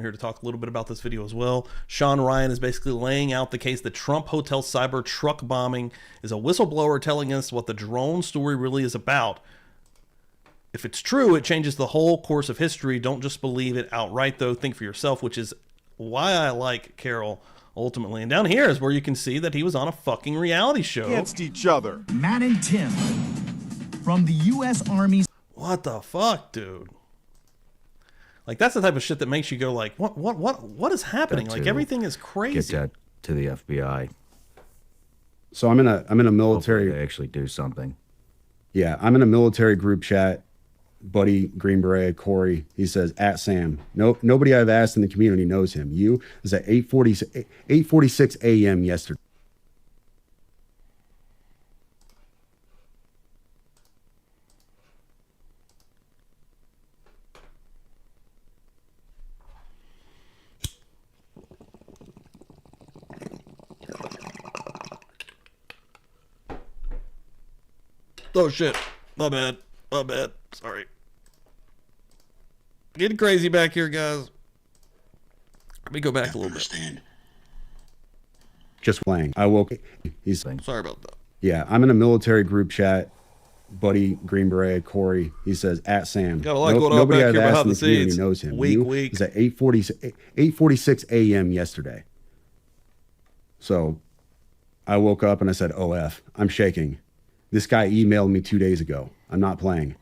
here to talk a little bit about this video as well. Shawn Ryan is basically laying out the case that Trump Hotel cybertruck bombing is a whistleblower telling us what the drone story really is about. If it's true, it changes the whole course of history. Don't just believe it outright, though. Think for yourself, which is why I like Carol ultimately. And down here is where you can see that he was on a fucking reality show. Against each other. Matt and Tim from the U.S. Army's. What the fuck, dude? Like, that's the type of shit that makes you go like, what is happening? Like, everything is crazy. Get that to the FBI. So I'm in a Hopefully military. they actually do something. Yeah, I'm in a military group chat. Buddy Green Beret, Corey, he says, at Sam. No, nobody I've asked in the community knows him. You is at 8:46 a.m. yesterday. Oh shit. My bad. Sorry. Getting crazy back here, guys. Let me go back a little bit. Understand. Just playing. I woke. He's Sorry about that. yeah. I'm in a military group chat. Buddy Green Beret Corey. He says at Sam. Got a lot going on nobody back I've here asked behind in the the community scenes. knows him. Week. He's at 8:46 a.m. yesterday. So I woke up and I said, "OF, I'm shaking." This guy emailed me 2 days ago. I'm not playing.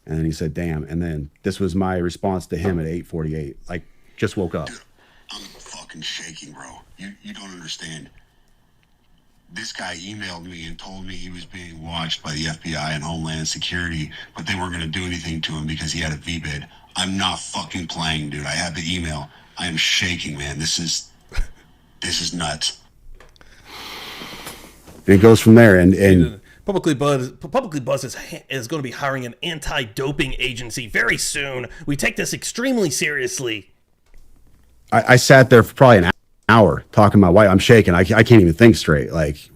And then he said, "Damn." And then this was my response to him at 8:48. Like, just woke up. I'm fucking shaking, bro. You don't understand. This guy emailed me and told me he was being watched by the FBI and Homeland Security, but they weren't going to do anything to him because he had a VBIED. I'm not fucking playing, dude. I have the email. I am shaking, man. This is nuts. And it goes from there. And PubliclyBuzzed is going to be hiring an anti-doping agency very soon. We take this extremely seriously. I sat there for probably an hour talking to my wife. I'm shaking. I can't even think straight. Like,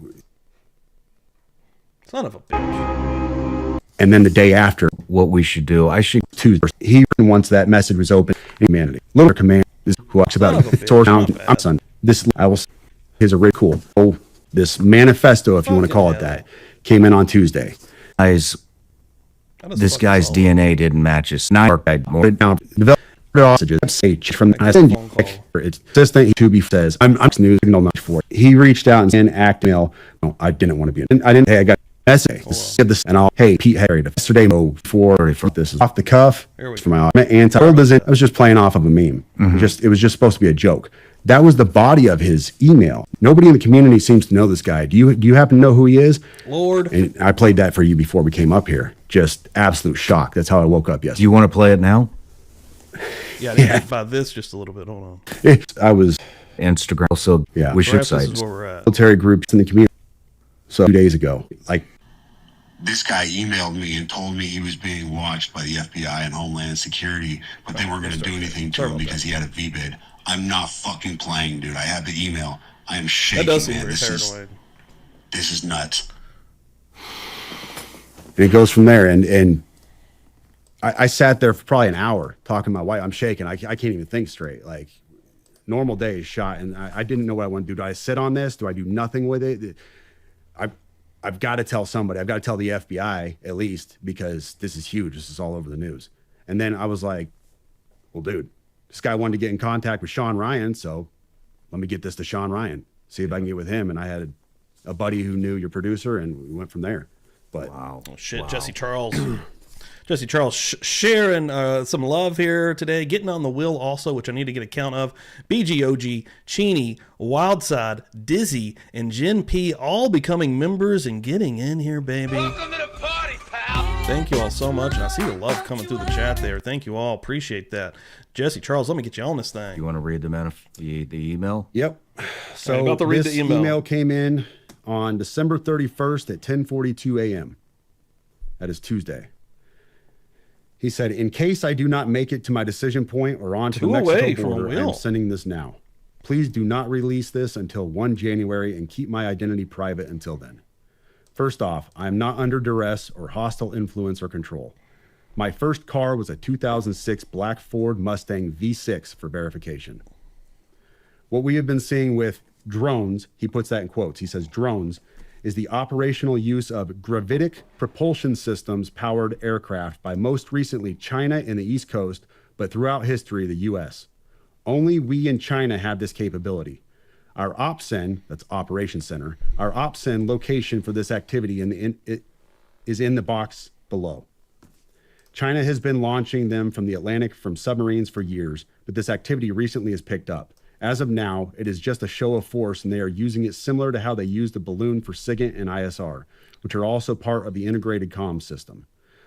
Son of a bitch. and then the day after, What we should do, I should Tuesday, he once that message was open, humanity. Little command is who talks about Son of a bitch, source not down. bad. I'm son. This I will. Here's a really cool. Oh, this manifesto, if you want to Fucking call it hell. that, came in on Tuesday. guys. How does This fucking guy's solve? DNA didn't match his. Now, more. Down developed messages from the phone call. it's assistant to be says I'm news signal number 4. He reached out and sent act mail. No, I didn't want to be in. I didn't. Hey, I got essay. This and I'll. Hey, Pete Harry. Yesterday, for this is off the cuff. Here we For my anti. I was just playing off of a meme. It was just supposed to be a joke. That was the body of his email. Nobody in the community seems to know this guy. Do you happen to know who he is? Lord. And I played that for you before we came up here. Just absolute shock. That's how I woke up Do yesterday. you want to play it now? Yeah, I need to think about this just a little bit. Hold on. I was Instagram. So Yeah. we should Perhaps say this is where we're at. military groups in the community. So 2 days ago, like This guy emailed me and told me he was being watched by the FBI and Homeland Security, but they weren't going to do anything to him because he had a VBIED. I'm not fucking playing, dude. I have the email. I am shaking, That does seem man. very This paranoid. is nuts. and it goes from there. And I sat there for probably an hour talking to my wife. I'm shaking. I can't even think straight. Like, normal day is shot, and I didn't know what I want to do. Do I sit on this? Do I do nothing with it? I've got to tell somebody. I've got to tell the FBI at least, because this is huge. This is all over the news. And then I was like, well, dude, this guy wanted to get in contact with Shawn Ryan, so let me get this to Shawn Ryan, see if I can get with him. And I had a buddy who knew your producer, and we went from there. But wow. Oh, shit, Jesse Charles. Jesse Charles sharing some love here today. Getting on the wheel also, which I need to get a count of. BGOG, Cheney, Wildside, Dizzy, and Jen P all becoming members and getting in here, baby. Welcome to the party, pal. Thank you all so much. And I see the love coming through the chat there. Thank you all. Appreciate that. Jesse Charles, let me get you on this thing. You want to read the email? yep. So about to read this the email. came in on December 31st at 10:42 a.m. That is Tuesday. He said, in case I do not make it to my decision point or on to the Two Mexico away from a border, wheel. I'm sending this now. Please do not release this until 1 January and keep my identity private until then. First off, I am not under duress or hostile influence or control. My first car was a 2006 black Ford Mustang V6 for verification. What we have been seeing with drones, he puts that in quotes, he says drones, is the operational use of gravitic propulsion systems powered aircraft by most recently China and the East Coast, but throughout history, the US. Only we in China have this capability. Our OPSEN, that's Operations Center, our OPSEN location for this activity is in the box below. China has been launching them from the Atlantic from submarines for years, but this activity recently has picked up. As of now, it is just a show of force, and they are using it similar to how they used the balloon for SIGINT and ISR, which are also part of the integrated comm system.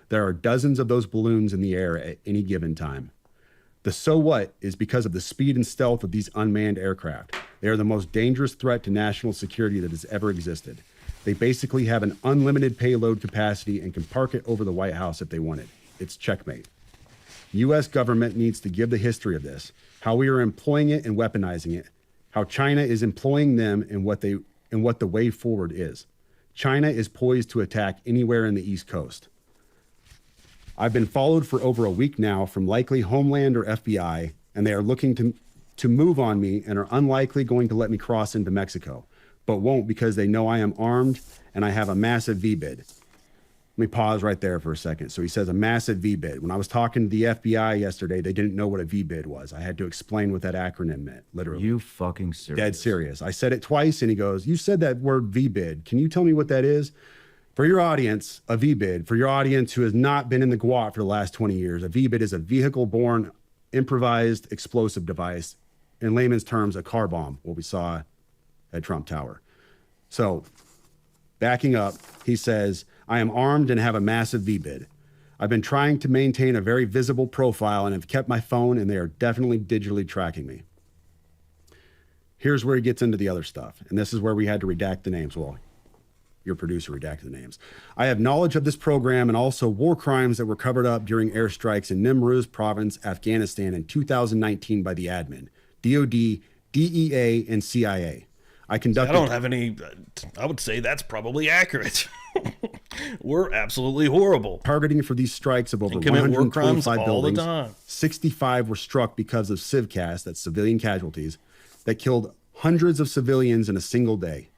There are dozens of those balloons in the air at any given time. The so what is because of the speed and stealth of these unmanned aircraft. They are the most dangerous threat to national security that has ever existed. They basically have an unlimited payload capacity and can park it over the White House if they wanted. It's checkmate. U.S. government needs to give the history of this, how we are employing it and weaponizing it, how China is employing them, and what the way forward is. China is poised to attack anywhere in the East Coast. I've been followed for over a week now from likely Homeland or FBI, and they are looking to move on me and are unlikely going to let me cross into Mexico, but won't because they know I am armed and I have a massive VBIED. Let me pause right there for a second. So he says a massive VBIED. When I was talking to the FBI yesterday, they didn't know what a VBIED was. I had to explain what that acronym meant, literally. You fucking serious? Dead serious. I said it twice and he goes, you said that word VBIED. Can you tell me what that is? For your audience, a VBIED, for your audience who has not been in the GWOT for the last 20 years, a VBIED is a vehicle-borne improvised explosive device. In layman's terms, a car bomb, what we saw at Trump Tower. So, backing up, he says, I am armed and have a massive VBIED. I've been trying to maintain a very visible profile and have kept my phone, and they are definitely digitally tracking me. Here's where he gets into the other stuff, and this is where we had to redact the names. Well, your producer redacted the names. I have knowledge of this program and also war crimes that were covered up during airstrikes in Nimruz province, Afghanistan in 2019 by the admin, DOD, DEA, and CIA. I don't have any, I would say that's probably accurate. We're absolutely horrible. Targeting for these strikes of over commit war crimes 125 all the buildings. time. 65 were struck because of civcas, that's civilian casualties, that killed hundreds of civilians in a single day.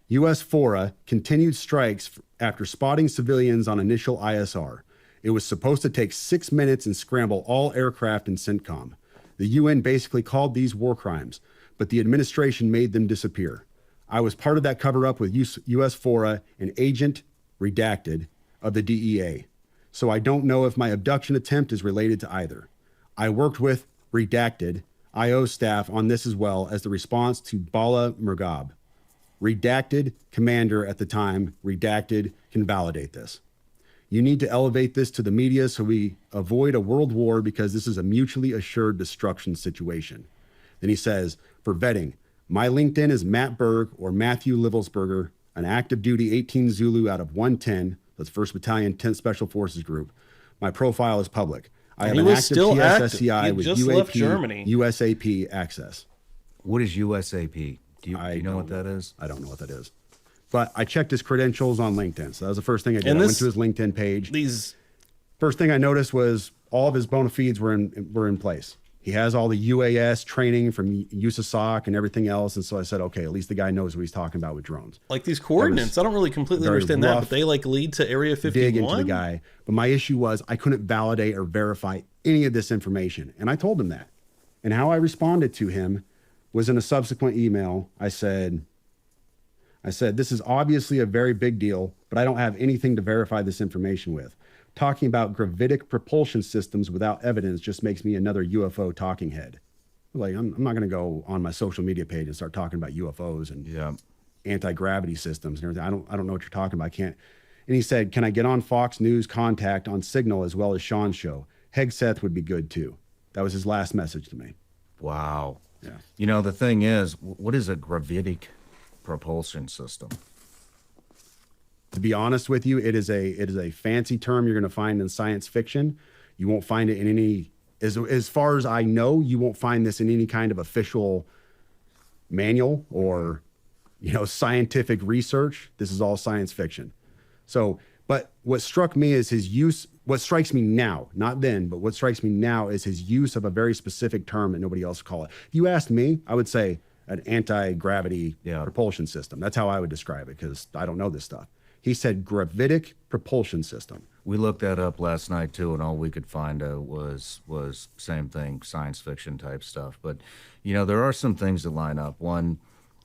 U.S. FORA continued strikes after spotting civilians on initial ISR. It was supposed to take 6 minutes and scramble all aircraft in CENTCOM. The UN basically called these war crimes, but the administration made them disappear. I was part of that cover-up with U.S. FORA, an agent, redacted, of the DEA. So I don't know if my abduction attempt is related to either. I worked with, redacted, IO staff on this as well as the response to Bala Murghab. Redacted commander at the time, redacted can validate this. You need to elevate this to the media so we avoid a world war because this is a mutually assured destruction situation. Then he says, for vetting, my LinkedIn is Matt Berg or Matthew Livelsberger, an active duty 18 Zulu out of 110, that's 1st Battalion 10th Special Forces Group. My profile is public. I have an active TSSCI with UAP, USAP access. What is USAP? Do you know what that is? I don't know what that is. But I checked his credentials on LinkedIn. So that was the first thing I did. I went to his LinkedIn page. First thing I noticed was all of his bona fides were in place. He has all the UAS training from USASOC and everything else. And so I said, okay, at least the guy knows what he's talking about with drones. Like these coordinates, I don't really completely understand that, but they like lead to Area 51? Dig into the guy. But my issue was I couldn't validate or verify any of this information. And I told him that. And how I responded to him was in a subsequent email. I said, this is obviously a very big deal, but I don't have anything to verify this information with. Talking about gravitic propulsion systems without evidence just makes me another UFO talking head. Like, I'm not going to go on my social media page and start talking about UFOs and anti-gravity systems and everything. I don't know what you're talking about. I can't. And he said, can I get on Fox News Contact on Signal as well as Sean's show? Hegseth would be good too. That was his last message to me. Wow. Yeah. You know, the thing is, what is a gravitic propulsion system? To be honest with you, it is a fancy term you're going to find in science fiction. You won't find it in any, as far as I know, you won't find this in any kind of official manual or, scientific research. This is all science fiction. So, but what struck me is his use, what strikes me now, not then, but what strikes me now is his use of a very specific term that nobody else would call it. If you asked me, I would say an anti-gravity propulsion system. That's how I would describe it because I don't know this stuff. He said gravitic propulsion system. We looked that up last night too, and all we could find was same thing, science fiction type stuff. But there are some things that line up. One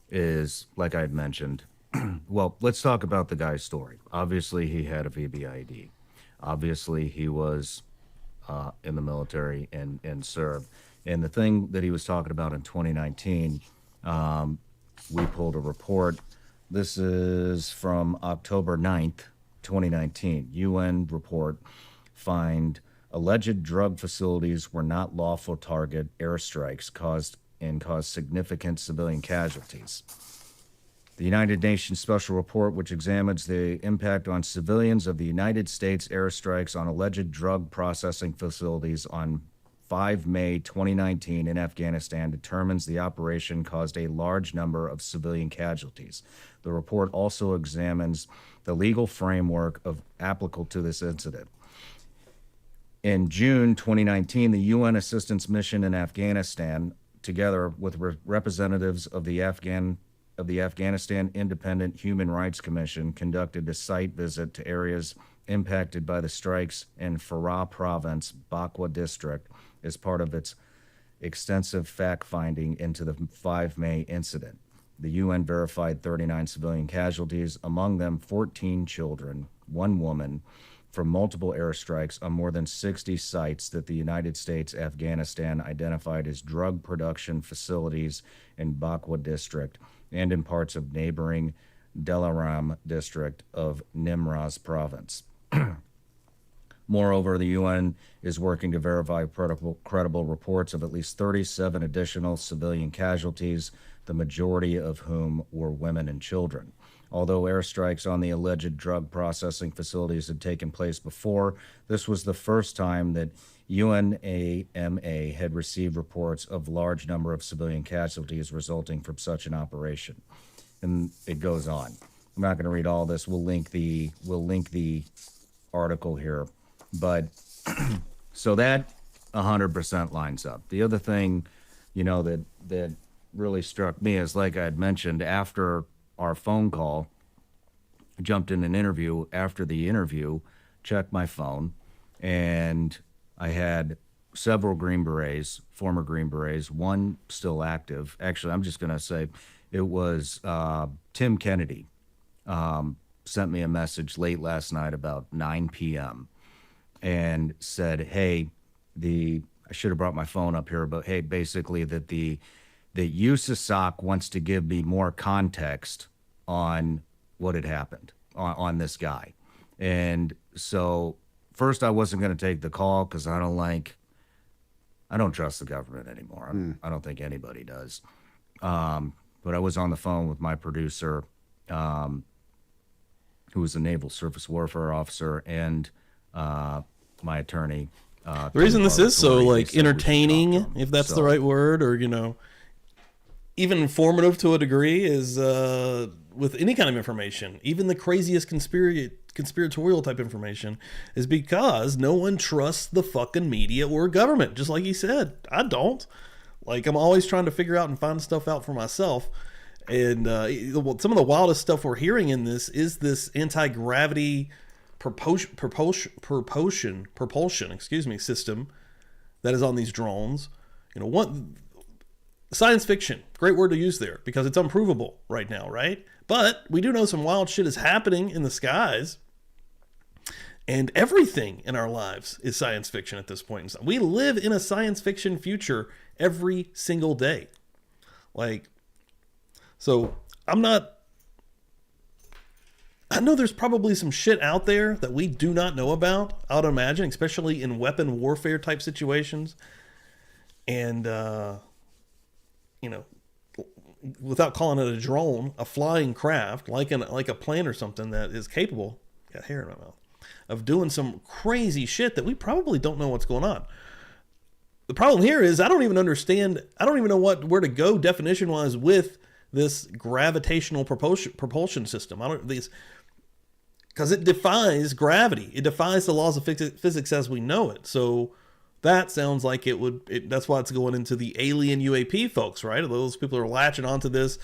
is, like I had mentioned, well, let's talk about the guy's story. Obviously, he had a VBIED. Obviously, he was in the military and served. And the thing that he was talking about in 2019, we pulled a report. This is from October 9th, 2019. UN report find alleged drug facilities were not lawful target airstrikes caused significant civilian casualties. The United Nations Special Report, which examines the impact on civilians of the United States airstrikes on alleged drug processing facilities on 5 May 2019 in Afghanistan, determines the operation caused a large number of civilian casualties. The report also examines the legal framework applicable to this incident. In June 2019, the UN assistance mission in Afghanistan together with representatives of the Afghanistan Independent Human Rights Commission, conducted a site visit to areas impacted by the strikes in Farah Province, Bakwa District, as part of its extensive fact-finding into the 5 May incident. The UN verified 39 civilian casualties, among them 14 children, 1 woman, from multiple airstrikes on more than 60 sites that the United States, Afghanistan identified as drug production facilities in Bakwa District and in parts of neighboring Delaram District of Nimraz Province. Moreover, the UN is working to verify credible reports of at least 37 additional civilian casualties, the majority of whom were women and children. Although airstrikes on the alleged drug processing facilities had taken place before, this was the first time that UNAMA had received reports of large number of civilian casualties resulting from such an operation. And it goes on. I'm not going to read all this. We'll link the article here. But so that 100% lines up. The other thing, that really struck me is, like I had mentioned, after our phone call, I jumped in an interview. After the interview, checked my phone, and I had several Green Berets, former Green Berets, one still active. Actually, I'm just going to say it was Tim Kennedy sent me a message late last night about 9 p.m. and said, hey, I should have brought my phone up here, but hey, basically that USASOC wants to give me more context on what had happened on this guy. And so first I wasn't going to take the call because I don't trust the government anymore. I don't think anybody does. But I was on the phone with my producer, who was a naval surface warfare officer, and my attorney. The reason this is so entertaining, if that's the right word, or even informative to a degree, is with any kind of information, even the craziest conspiratorial type information, is because no one trusts the fucking media or government. Just like he said, I don't. I'm always trying to figure out and find stuff out for myself. And some of the wildest stuff we're hearing in this is this anti-gravity propulsion system that is on these drones. Science fiction, great word to use there because it's unprovable right now, right? But we do know some wild shit is happening in the skies, and everything in our lives is science fiction at this point. We live in a science fiction future every single day. So I know there's probably some shit out there that we do not know about, I would imagine, especially in weapon warfare type situations. And, without calling it a drone, a flying craft, like a plane or something that is capable, got hair in my mouth, of doing some crazy shit that we probably don't know what's going on. The problem here is I don't even know where to go definition-wise with this gravitational propulsion system. Because it defies gravity. It defies the laws of physics as we know it. So that sounds like that's why it's going into the alien UAP folks, right? Those people are latching onto this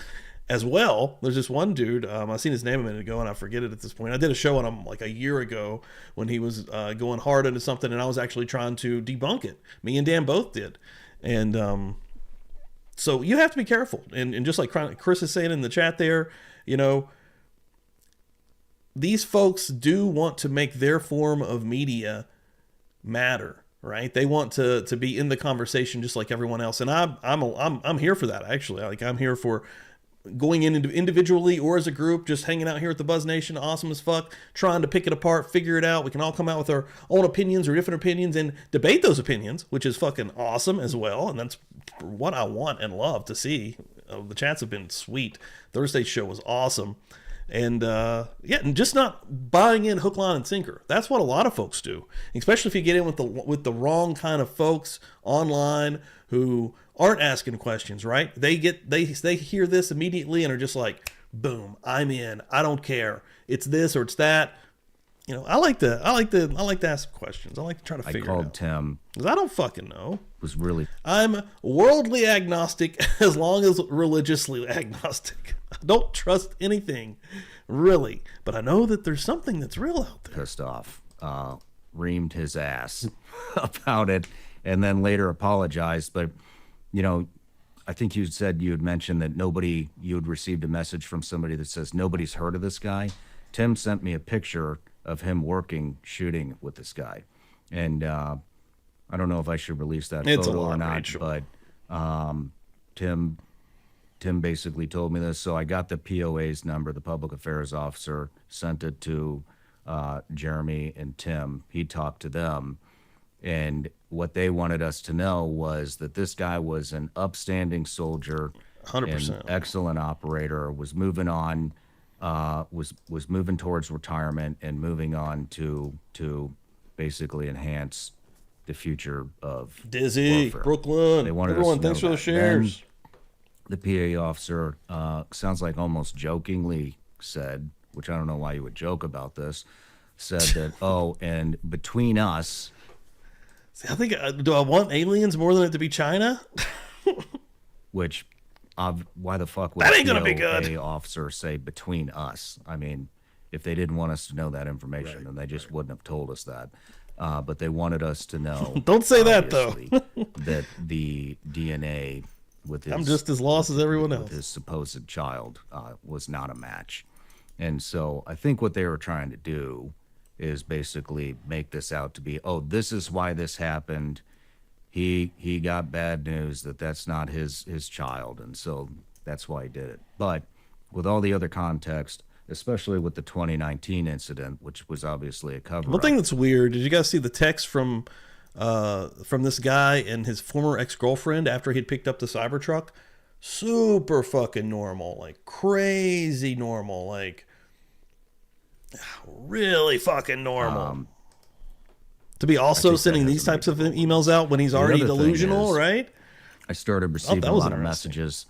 as well. There's this one dude, I seen his name a minute ago and I forget it at this point. I did a show on him a year ago when he was going hard into something, and I was actually trying to debunk it. Me and Dan both did. And so you have to be careful. And just like Chris is saying in the chat there, these folks do want to make their form of media matter, right? They want to be in the conversation just like everyone else. And I'm here for that, actually. I'm here for going in individually or as a group, just hanging out here at the Buzz Nation, awesome as fuck, trying to pick it apart, figure it out. We can all come out with our own opinions or different opinions and debate those opinions, which is fucking awesome as well. And that's what I want and love to see. The chats have been sweet. Thursday's show was awesome. And and just not buying in hook, line, and sinker. That's what a lot of folks do, especially if you get in with the wrong kind of folks online who aren't asking questions, right? They hear this immediately and are just like, boom, I'm in. I don't care. It's this or it's that. You know, I like to ask questions. I like to try to figure it out. I called Tim. Because I don't fucking know. Was really. I'm worldly agnostic as long as religiously agnostic. I don't trust anything, really. But I know that there's something that's real out there. Pissed off. Reamed his ass about it, and then later apologized. But, you know, I think you had mentioned that you had received a message from somebody that says nobody's heard of this guy. Tim sent me a picture of him shooting with this guy. And I don't know if I should release that photo or not, Rachel. but Tim basically told me this. So I got the POA's number, the public affairs officer, sent it to Jeremy and Tim. He talked to them. And what they wanted us to know was that this guy was an upstanding soldier, 100%. an excellent operator, was moving on, was moving towards retirement and moving on to basically enhance the future of Dizzy, warfare. Brooklyn, They wanted us everyone, to thanks for know the that. shares. Then the PA officer, sounds like almost jokingly said, which I don't know why you would joke about this, said that, oh, and between us, See, I think, do I want aliens more than it to be China? which why the fuck would That a ain't gonna be good. POA officer say between us? I mean, if they didn't want us to know that information, then they just wouldn't have told us that. But they wanted us to know. Don't say that, though. obviously, that the DNA with his I'm just as lost as everyone with else. his supposed child was not a match. And so I think what they were trying to do is basically make this out to be, oh, this is why this happened. He got bad news that that's not his child, and so that's why he did it. But with all the other context, especially with the 2019 incident, which was obviously a cover-up. One thing that's weird, did you guys see the text from this guy and his former ex-girlfriend after he'd picked up the cybertruck? Super fucking normal, like crazy normal, like really fucking normal. To be also think that sending these hasn't types of emails out when he's already other thing delusional, is- right? I started receiving that a was lot of interesting. messages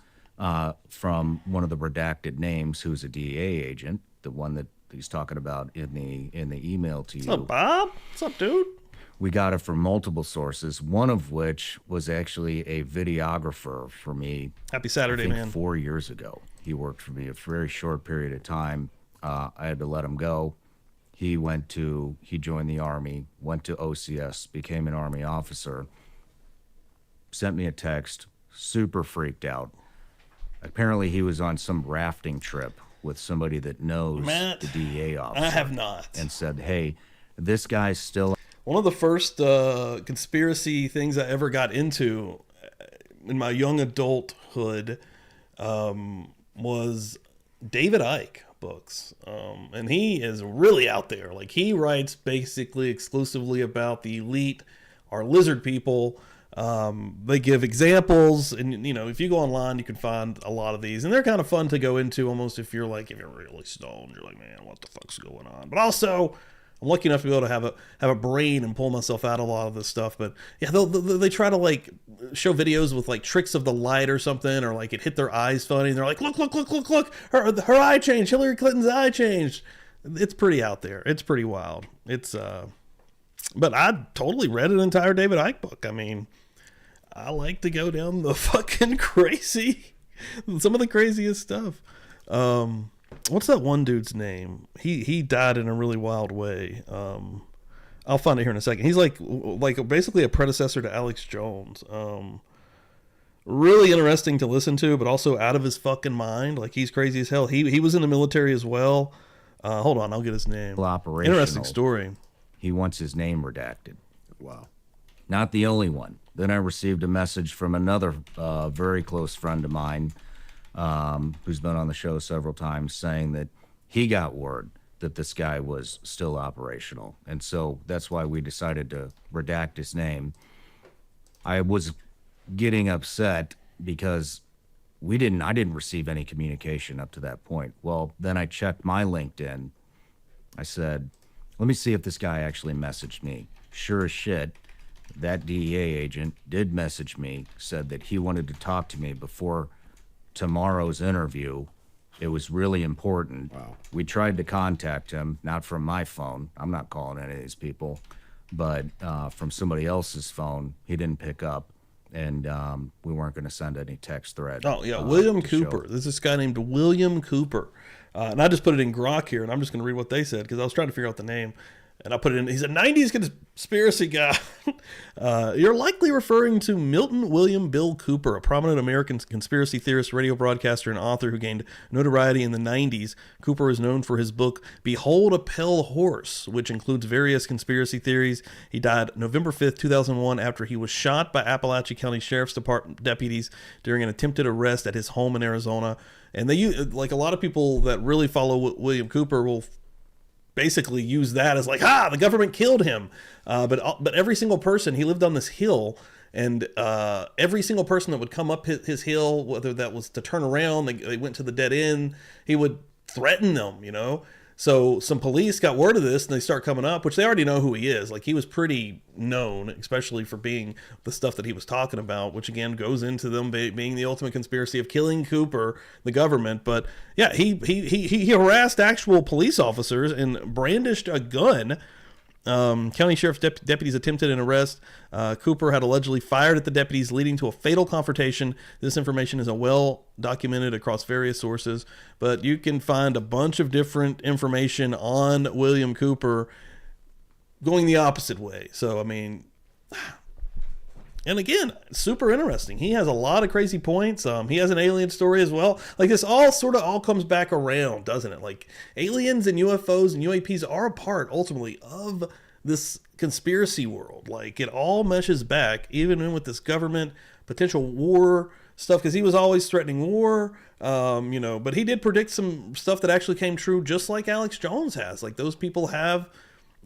from one of the redacted names, who's a DEA agent, the one that he's talking about in the email to you. What's up, Bob? What's up, dude? We got it from multiple sources, one of which was actually a videographer for me. Happy I Saturday, think man. 4 years ago. He worked for me a very short period of time. I had to let him go. He joined the Army, went to OCS, became an Army officer, sent me a text, super freaked out. Apparently he was on some rafting trip with somebody that knows Matt, the DEA officer. I have not. And said, hey, this guy's still... One of the first conspiracy things I ever got into in my young adulthood was David Icke books. And he is really out there. Like, he writes basically exclusively about the elite, our lizard people. They give examples, and you know, if you go online, you can find a lot of these, and they're kind of fun to go into. Almost if you're really stoned, you're like, man, what the fuck's going on? But also, I'm lucky enough to be able to have a brain and pull myself out of a lot of this stuff. But yeah, they try to like show videos with like tricks of the light or something, or like it hit their eyes funny, and they're like, look, her eye changed, Hillary Clinton's eye changed. It's pretty out there. It's pretty wild. It's but I totally read an entire David Icke book. I mean, I like to go down the fucking crazy, some of the craziest stuff. What's that one dude's name? He died in a really wild way. I'll find it here in a second. He's like basically a predecessor to Alex Jones. Really interesting to listen to, but also out of his fucking mind. Like, he's crazy as hell. He was in the military as well. Hold on, I'll get his name. Operational. Interesting story. He wants his name redacted. Wow. Not the only one. Then I received a message from another very close friend of mine who's been on the show several times, saying that he got word that this guy was still operational. And so that's why we decided to redact his name. I was getting upset because I didn't receive any communication up to that point. Well, then I checked my LinkedIn. I said, let me see if this guy actually messaged me. Sure as shit, that DEA agent did message me, said that he wanted to talk to me before tomorrow's interview It was really important. Wow. We tried to contact him, not from my phone. I'm not calling any of these people, but from somebody else's phone. He didn't pick up, and we weren't going to send any text thread. Oh, yeah, William Cooper. There's this guy named William Cooper. And I just put it in Grok here, and I'm just going to read what they said because I was trying to figure out the name. And I put it in, he's a 90s conspiracy guy. You're likely referring to Milton William Bill Cooper, a prominent American conspiracy theorist, radio broadcaster, and author who gained notoriety in the 90s. Cooper is known for his book, Behold a Pale Horse, which includes various conspiracy theories. He died November 5th, 2001, after he was shot by Appalachia County Sheriff's Department deputies during an attempted arrest at his home in Arizona. And they, like a lot of people that really follow William Cooper will basically use that as like, the government killed him. But every single person, he lived on this hill, and every single person that would come up his hill, whether that was to turn around, they went to the dead end, he would threaten them, you know? So some police got word of this, and they start coming up, which they already know who he is. Like, he was pretty known, especially for being the stuff that he was talking about, which again goes into them being the ultimate conspiracy of killing Cooper, the government. But yeah, he harassed actual police officers and brandished a gun. County Sheriff's deputies attempted an arrest. Cooper had allegedly fired at the deputies, leading to a fatal confrontation. This information is well documented across various sources, but you can find a bunch of different information on William Cooper going the opposite way. So, I mean, and again, super interesting. He has a lot of crazy points. He has an alien story as well. Like, this all comes back around, doesn't it? Like, aliens and UFOs and UAPs are a part ultimately of this conspiracy world. Like, it all meshes back, even with this government potential war stuff, because he was always threatening war. But he did predict some stuff that actually came true, just like Alex Jones has. Like, those people have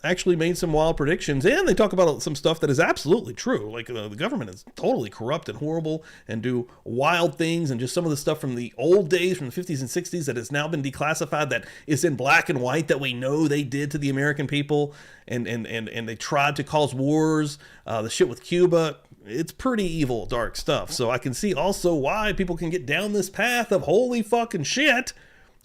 actually made some wild predictions, and they talk about some stuff that is absolutely true. Like, the government is totally corrupt and horrible and do wild things, and just some of the stuff from the old days, from the 50s and 60s, that has now been declassified, that is in black and white, that we know they did to the American people, and they tried to cause wars. The shit with Cuba, it's pretty evil, dark stuff. So I can see also why people can get down this path of holy fucking shit,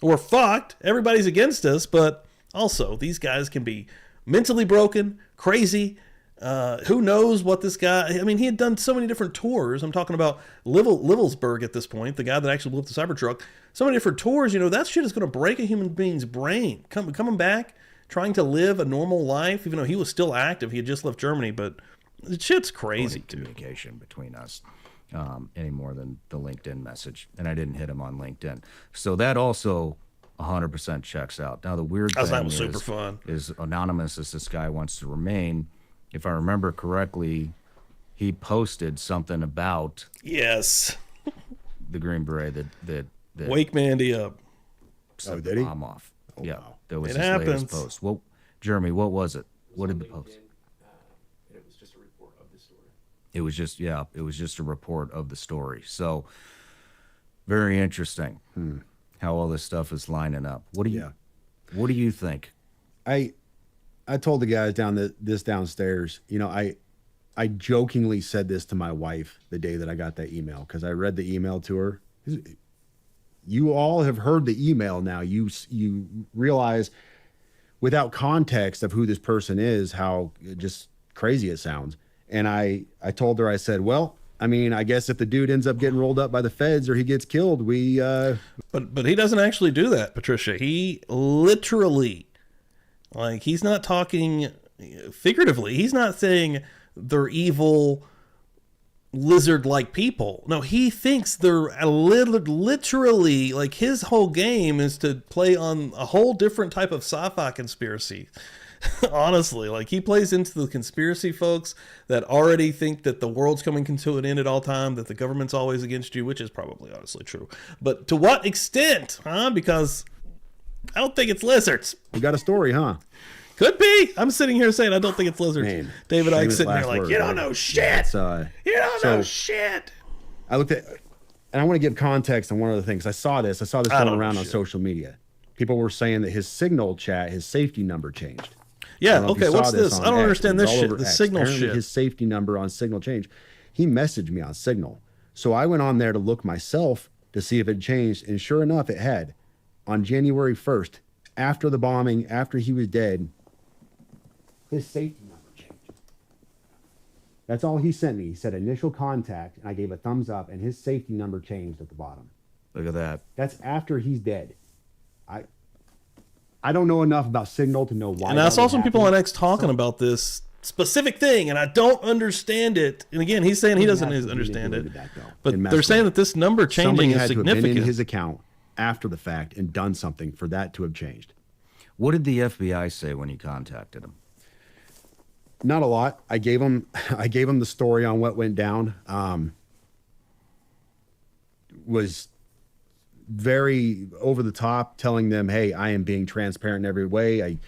we're fucked, everybody's against us. But also, these guys can be mentally broken, crazy. Who knows what this guy... I mean, he had done so many different tours. I'm talking about Livelsberger at this point, the guy that actually blew up the cybertruck. So many different tours. That shit is going to break a human being's brain. Coming back, trying to live a normal life, even though he was still active. He had just left Germany, but the shit's crazy. Communication between us any more than the LinkedIn message. And I didn't hit him on LinkedIn. So that also 100% checks out. Now, the weird thing was super fun. Is anonymous as this guy wants to remain. If I remember correctly, he posted something about the Green Beret that Wake Mandy up. Oh, did he? Bomb off. Oh, yeah, wow. that was It his latest happens. post. Well, Jeremy, what was it? What did the post? It was just a report of the story. It was just a report of the story. So very interesting. How all this stuff is lining up. What do you think? I told the guys downstairs, I jokingly said this to my wife the day that I got that email, because I read the email to her. You all have heard the email now. You realize, without context of who this person is, how just crazy it sounds. And I told her, I said, well, I mean, I guess if the dude ends up getting rolled up by the feds or he gets killed, But he doesn't actually do that, Patricia. He literally, like, he's not talking figuratively. He's not saying they're evil lizard-like people. No, he thinks they're literally, like, his whole game is to play on a whole different type of sci-fi conspiracy. Honestly, like, he plays into the conspiracy folks that already think that the world's coming to an end at all time, that the government's always against you, which is probably honestly true. But to what extent, huh? Because I don't think it's lizards. you got a story, huh? Could be. I'm sitting here saying I don't think it's lizards. Man, David Icke's famous sitting there last like, word, you don't right? know shit. You don't know shit. I looked at, and I want to give context on one of the things. I saw this I going don't around know on shit. social media. People were saying that his Signal chat, his safety number changed. Yeah, I don't know if you okay, saw what's this? on I don't X. understand It was this all shit. over The X. Signal Apparently shit. His safety number on Signal changed. He messaged me on Signal. So I went on there to look myself to see if it changed, and sure enough, it had. on January 1st, after the bombing, after he was dead, his safety number changed. That's all he sent me. He said initial contact, and I gave a thumbs up, and his safety number changed at the bottom. Look at that. That's after he's dead. I don't know enough about Signal to know why. And I saw some people on X talking about this specific thing, and I don't understand it. And again, he's saying he doesn't understand it. But they're saying that this number changing is significant. Somebody had to have been in his account after the fact and done something for that to have changed. What did the FBI say when you contacted him? Not a lot. I gave him the story on what went down. Was very over the top, telling them, hey, I am being transparent in every way.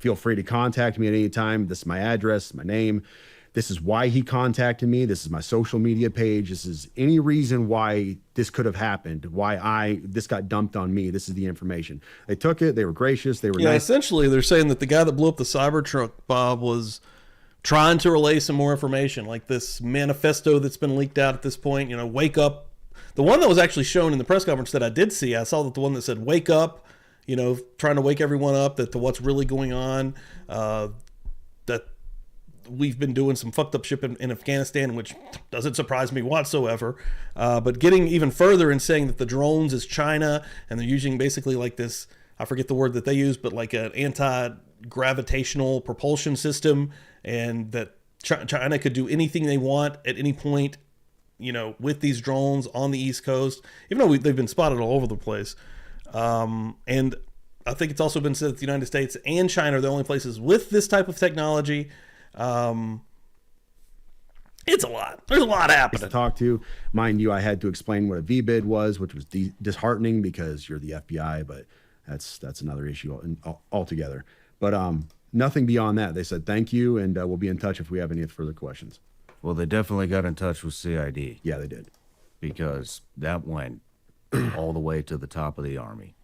Feel free to contact me at any time. This is my address, my name. This is why he contacted me. This is my social media page. This is any reason why this could have happened, why this got dumped on me. This is the information. They took it. They were gracious. They were nice. Essentially, they're saying that the guy that blew up the cybertruck, Bob, was trying to relay some more information, like this manifesto that's been leaked out at this point. Wake up. The one that was actually shown in the press conference that I did see, I saw that the one that said "wake up," trying to wake everyone up that to what's really going on. That we've been doing some fucked up shit in Afghanistan, which doesn't surprise me whatsoever. But getting even further and saying that the drones is China, and they're using basically like this, I forget the word that they use, but like an anti-gravitational propulsion system, and that China could do anything they want at any point, with these drones on the East Coast, even though they've been spotted all over the place. And I think it's also been said that the United States and China are the only places with this type of technology. It's a lot. There's a lot happening. To talk to, mind you, I had to explain what a VBIED was, which was disheartening because you're the FBI, but that's another issue altogether. But nothing beyond that. They said thank you, and we'll be in touch if we have any further questions. Well, they definitely got in touch with CID. Yeah, they did. Because that went all the way to the top of the Army.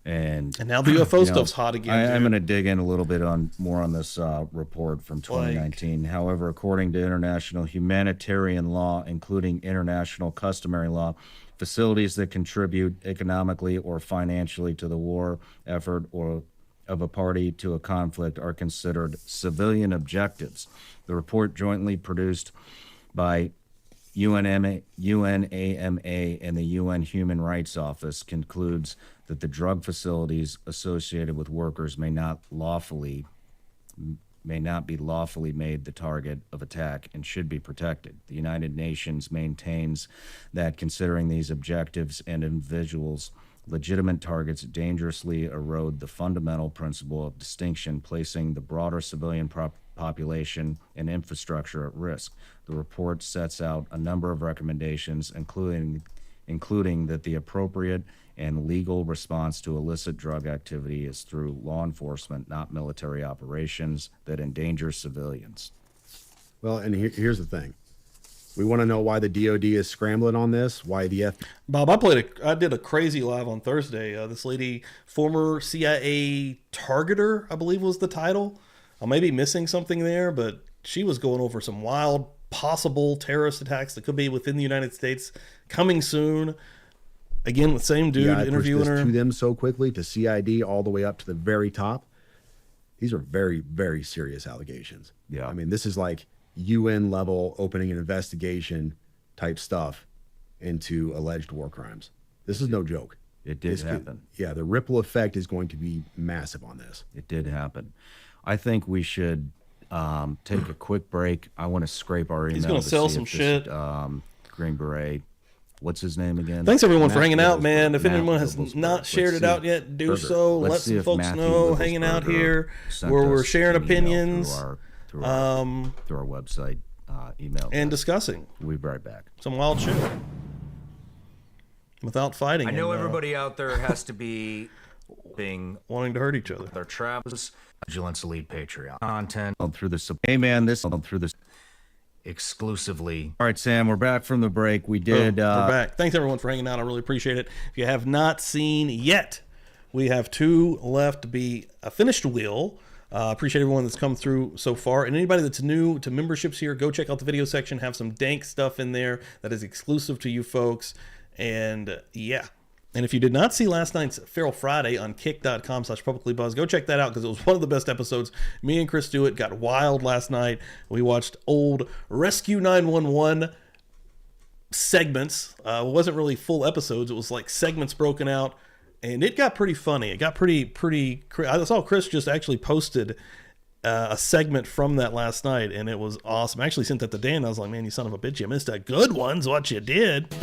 And now the UFO stuff's hot again. I'm going to dig in a little bit more on this report from 2019. However, according to international humanitarian law, including international customary law, facilities that contribute economically or financially to the war effort or of a party to a conflict are considered civilian objectives. The report, jointly produced by UNAMA and the UN Human Rights Office, concludes that the drug facilities associated with workers may not be lawfully made the target of attack and should be protected. The United Nations maintains that considering these objectives and individuals legitimate targets dangerously erode the fundamental principle of distinction, placing the broader civilian population and infrastructure at risk. The report sets out a number of recommendations, including that the appropriate and legal response to illicit drug activity is through law enforcement, not military operations that endanger civilians. Well, and here's the thing. We want to know why the DOD is scrambling on this, why the Bob, I did a crazy live on Thursday. This lady, former CIA targeter, I believe was the title. I may be missing something there, but she was going over some wild possible terrorist attacks that could be within the United States coming soon. Again, the same dude interviewing her. To them so quickly, to CID all the way up to the very top. These are very, very serious allegations. Yeah. I mean, this is like UN level opening an investigation type stuff into alleged war crimes. This is no joke. It did happen. The ripple effect is going to be massive on this. It did happen. I think we should take a quick break. I want to scrape our email. He's going to sell some shit. Green Beret. What's his name again? Thanks everyone for hanging out, man. If anyone has not shared it out yet, do so. Let some folks know hanging out here where we're sharing opinions through our website, email, and discussing. We'll be right back. Some wild shit without fighting. I know everybody out there has to be wanting to hurt each other. Their travels, Vigilance Elite Patreon content through this. Hey man, through this. Exclusively. All right, Sam, we're back from the break. We're back. Thanks everyone for hanging out. I really appreciate it. If you have not seen yet, we have 2 left to be a finished wheel. Appreciate everyone that's come through so far, and anybody that's new to memberships here, go check out the video section. Have some dank stuff in there that is exclusive to you folks. And yeah, And if you did not see last night's Feral Friday on kick.com/publiclybuzzed, go check that out because it was one of the best episodes. Me and Chris Stewart got wild last night. We watched old Rescue 911 segments. It wasn't really full episodes. It was like segments broken out. And it got pretty funny. It got pretty. I saw Chris just actually posted a segment from that last night, and it was awesome. I actually sent that to Dan. I was like, man, you son of a bitch, you missed a good one's what you did.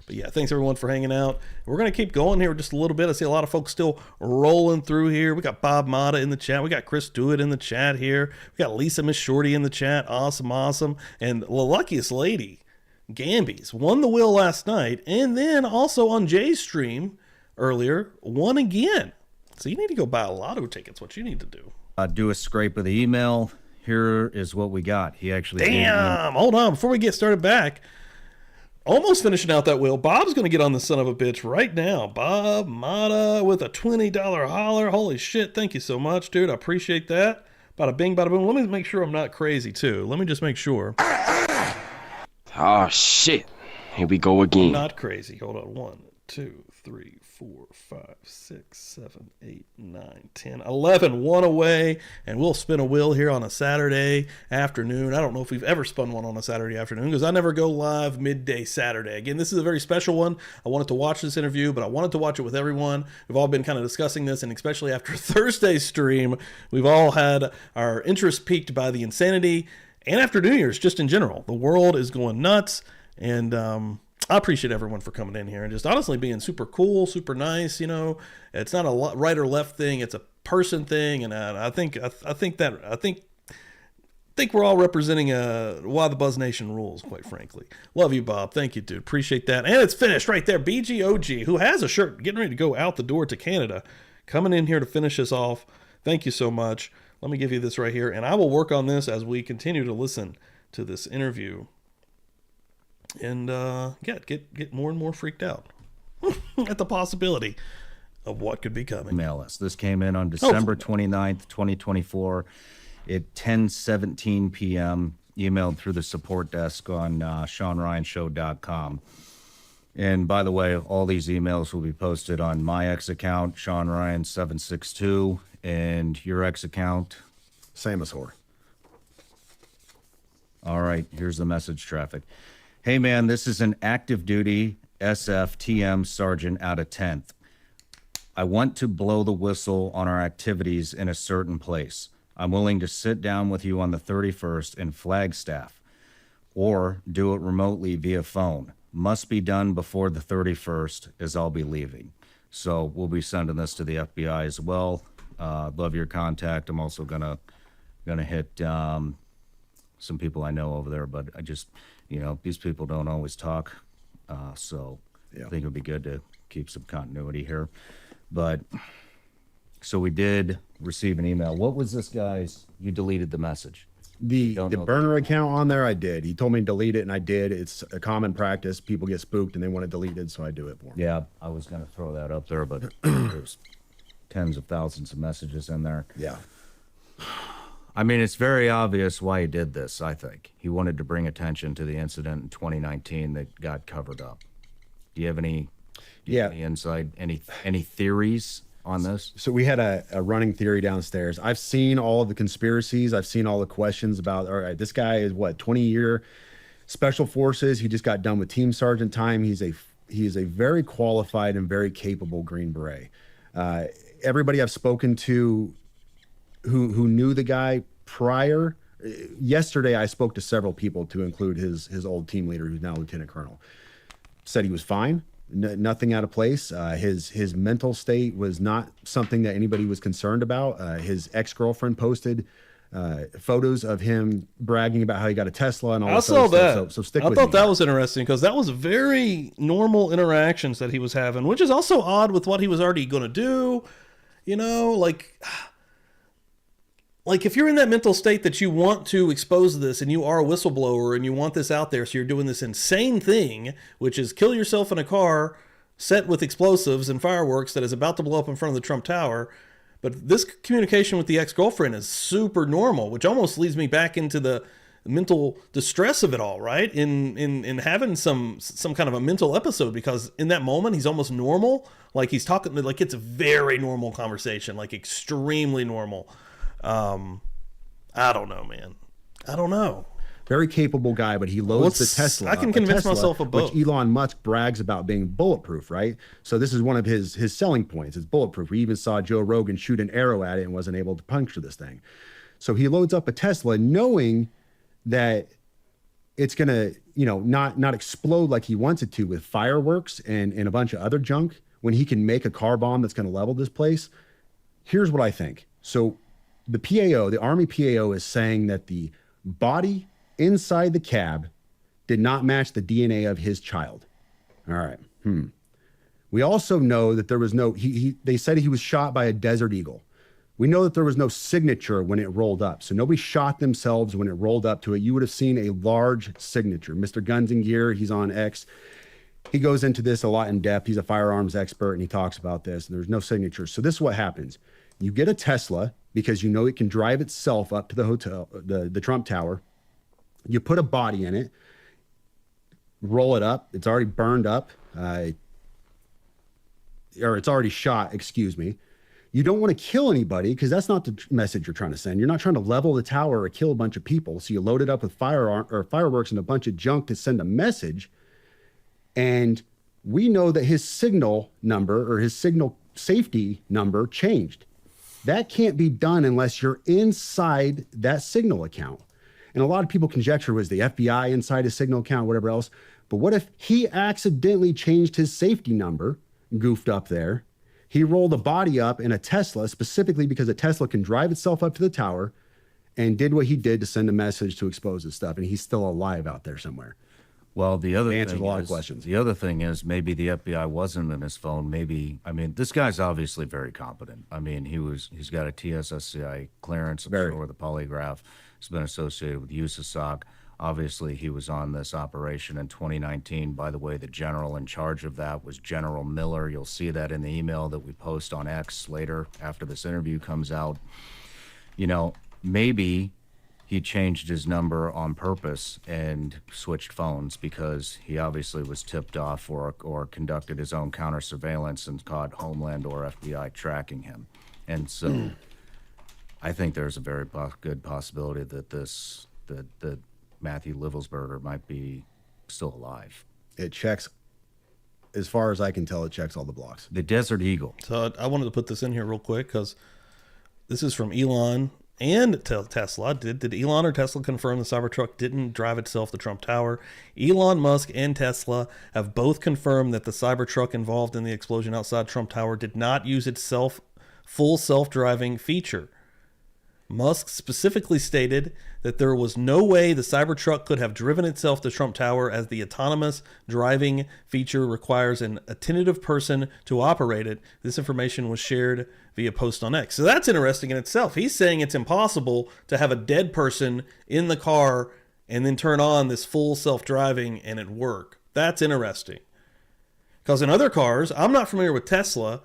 But yeah, thanks everyone for hanging out. We're going to keep going here just a little bit. I see a lot of folks still rolling through here. We got Bob Mata in the chat. We got Chris Stewart in the chat here. We got Lisa Miss Shorty in the chat. Awesome. And the luckiest lady, Gambies, won the wheel last night. And then also on Jay's stream earlier, won again. So you need to go buy a lotto tickets. What you need to do. Do a scrape of the email. Here is what we got. He actually... Damn! Hold on. Before we get started back... Almost finishing out that wheel. Bob's going to get on the son of a bitch right now. Bob Mata with a $20 holler. Holy shit. Thank you so much, dude. I appreciate that. Bada bing, bada boom. Let me make sure I'm not crazy, too. Let me just make sure. Oh, shit. Here we go again. Not crazy. Hold on. 1, 2, 3, 4, 5, 6, 7, 8, 9, 10, 11. One away, and we'll spin a wheel here on a Saturday afternoon. I don't know if we've ever spun one on a Saturday afternoon because I never go live midday Saturday. Again, this is a very special one. I wanted to watch this interview, but I wanted to watch it with everyone. We've all been kind of discussing this, and especially after Thursday's stream, we've all had our interest piqued by the insanity, and after New Year's, just in general. The world is going nuts, and I appreciate everyone for coming in here and just honestly being super cool, super nice. You know, it's not a right or left thing; it's a person thing, and I think we're all representing why the Buzz Nation rules. Quite frankly, love you, Bob. Thank you, dude. Appreciate that. And it's finished right there. BGOG, who has a shirt, getting ready to go out the door to Canada, coming in here to finish us off. Thank you so much. Let me give you this right here, and I will work on this as we continue to listen to this interview. And get more and more freaked out at the possibility of what could be coming. Email us. This came in on December 29th, 2024 at 10:17 p.m. Emailed through the support desk on ShawnRyanShow.com. And by the way, all these emails will be posted on my X account, Shawn Ryan 762, and your X account, Samosaur. All right, here's the message traffic. Hey man, this is an active duty SFTM sergeant out of 10th. I want to blow the whistle on our activities in a certain place. I'm willing to sit down with you on the 31st in Flagstaff or do it remotely via phone. Must be done before the 31st as I'll be leaving. So we'll be sending this to the FBI as well. Love your contact. I'm also gonna hit some people I know over there, but I just... You know, these people don't always talk, so yeah. I think it would be good to keep some continuity here. But, so we did receive an email. What was this guy's? You deleted the message. The burner account on there, I did. He told me to delete it, and I did. It's a common practice. People get spooked, and they want it deleted, so I do it for them. Yeah, I was going to throw that up there, but there's tens of thousands of messages in there. Yeah. I mean, it's very obvious why he did this, I think. He wanted to bring attention to the incident in 2019 that got covered up. Do you have any insight, any theories on this? So we had a running theory downstairs. I've seen all of the conspiracies. I've seen all the questions about, all right, this guy is what, 20-year special forces. He just got done with team sergeant time. He is a very qualified and very capable Green Beret. Everybody I've spoken to who knew the guy prior. Yesterday, I spoke to several people, to include his old team leader, who's now lieutenant colonel. Said he was fine, nothing out of place. His mental state was not something that anybody was concerned about. His ex-girlfriend posted photos of him bragging about how he got a Tesla and all that. I saw that. So stick I with thought me. that was interesting because that was very normal interactions that he was having, which is also odd with what he was already going to do. You know, like if you're in that mental state that you want to expose this and you are a whistleblower and you want this out there, so you're doing this insane thing, which is kill yourself in a car set with explosives and fireworks that is about to blow up in front of the Trump Tower. But this communication with the ex-girlfriend is super normal, which almost leads me back into the mental distress of it all, right? In having some kind of a mental episode, because in that moment he's almost normal, like he's talking, like it's a very normal conversation, like extremely normal. I don't know, man. I don't know. Very capable guy, but he loads the Tesla. I can convince myself of both. Which Elon Musk brags about being bulletproof, right? So this is one of his selling points. It's bulletproof. We even saw Joe Rogan shoot an arrow at it and wasn't able to puncture this thing. So he loads up a Tesla knowing that it's going to, not explode like he wants it to with fireworks and a bunch of other junk when he can make a car bomb that's going to level this place. Here's what I think. So the PAO, the Army PAO, is saying that the body inside the cab did not match the DNA of his child. All right. We also know that there was no, they said he was shot by a Desert Eagle. We know that there was no signature when it rolled up. So nobody shot themselves when it rolled up to it. You would have seen a large signature. Mr. Guns and Gear, he's on X. He goes into this a lot in depth. He's a firearms expert and he talks about this. And there's no signature. So this is what happens. You get a Tesla because you know it can drive itself up to the hotel, the Trump Tower. You put a body in it, roll it up. It's already burned up, or it's already shot, excuse me. You don't want to kill anybody because that's not the message you're trying to send. You're not trying to level the tower or kill a bunch of people. So you load it up with fireworks and a bunch of junk to send a message. And we know that his signal number or his signal safety number changed. That can't be done unless you're inside that signal account. And a lot of people conjecture, was the FBI inside his signal account, whatever else. But what if he accidentally changed his safety number, goofed up there? He rolled a body up in a Tesla specifically because a Tesla can drive itself up to the tower and did what he did to send a message to expose his stuff. And he's still alive out there somewhere. Well, the other answers thing a lot is, of questions. The other thing is maybe the FBI wasn't in his phone. Maybe, I mean, this guy's obviously very competent. I mean, he's got a TSSCI clearance, I'm sure, the polygraph. He's been associated with USASOC. Obviously, he was on this operation in 2019. By the way, the general in charge of that was General Miller. You'll see that in the email that we post on X later after this interview comes out. Maybe he changed his number on purpose and switched phones because he obviously was tipped off or conducted his own counter surveillance and caught Homeland or FBI tracking him. And so I think there's a very good possibility that that Matthew Livelsberger might be still alive. It checks, as far as I can tell, it checks all the blocks. The Desert Eagle. So I wanted to put this in here real quick because this is from Elon and Tesla. Did Elon or Tesla confirm the Cybertruck didn't drive itself to Trump Tower? Elon Musk and Tesla have both confirmed that the Cybertruck involved in the explosion outside Trump Tower did not use its full self-driving feature. Musk specifically stated that there was no way the Cybertruck could have driven itself to Trump Tower, as the autonomous driving feature requires an attentive person to operate it. This information was shared via post on X. So that's interesting in itself. He's saying it's impossible to have a dead person in the car and then turn on this full self-driving and it work. That's interesting. Because in other cars, I'm not familiar with Tesla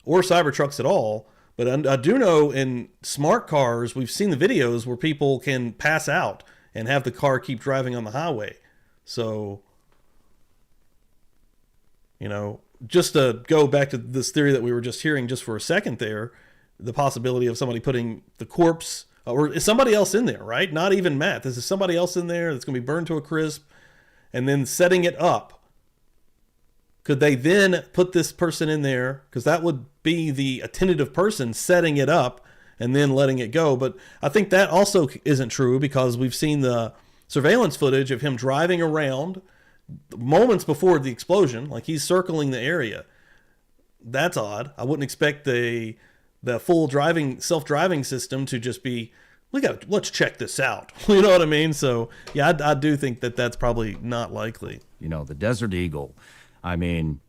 or Cybertrucks at all, but I do know in smart cars, we've seen the videos where people can pass out and have the car keep driving on the highway. So, just to go back to this theory that we were just hearing just for a second there, the possibility of somebody putting the corpse, or is somebody else in there, right? Not even Matt. This is somebody else in there that's going to be burned to a crisp and then setting it up. Could they then put this person in there? Because that would be the attentive person setting it up and then letting it go. But I think that also isn't true because we've seen the surveillance footage of him driving around moments before the explosion. Like he's circling the area. That's odd. I wouldn't expect the full self-driving system to just be, let's check this out. You know what I mean? So yeah, I do think that that's probably not likely. The Desert Eagle, I mean,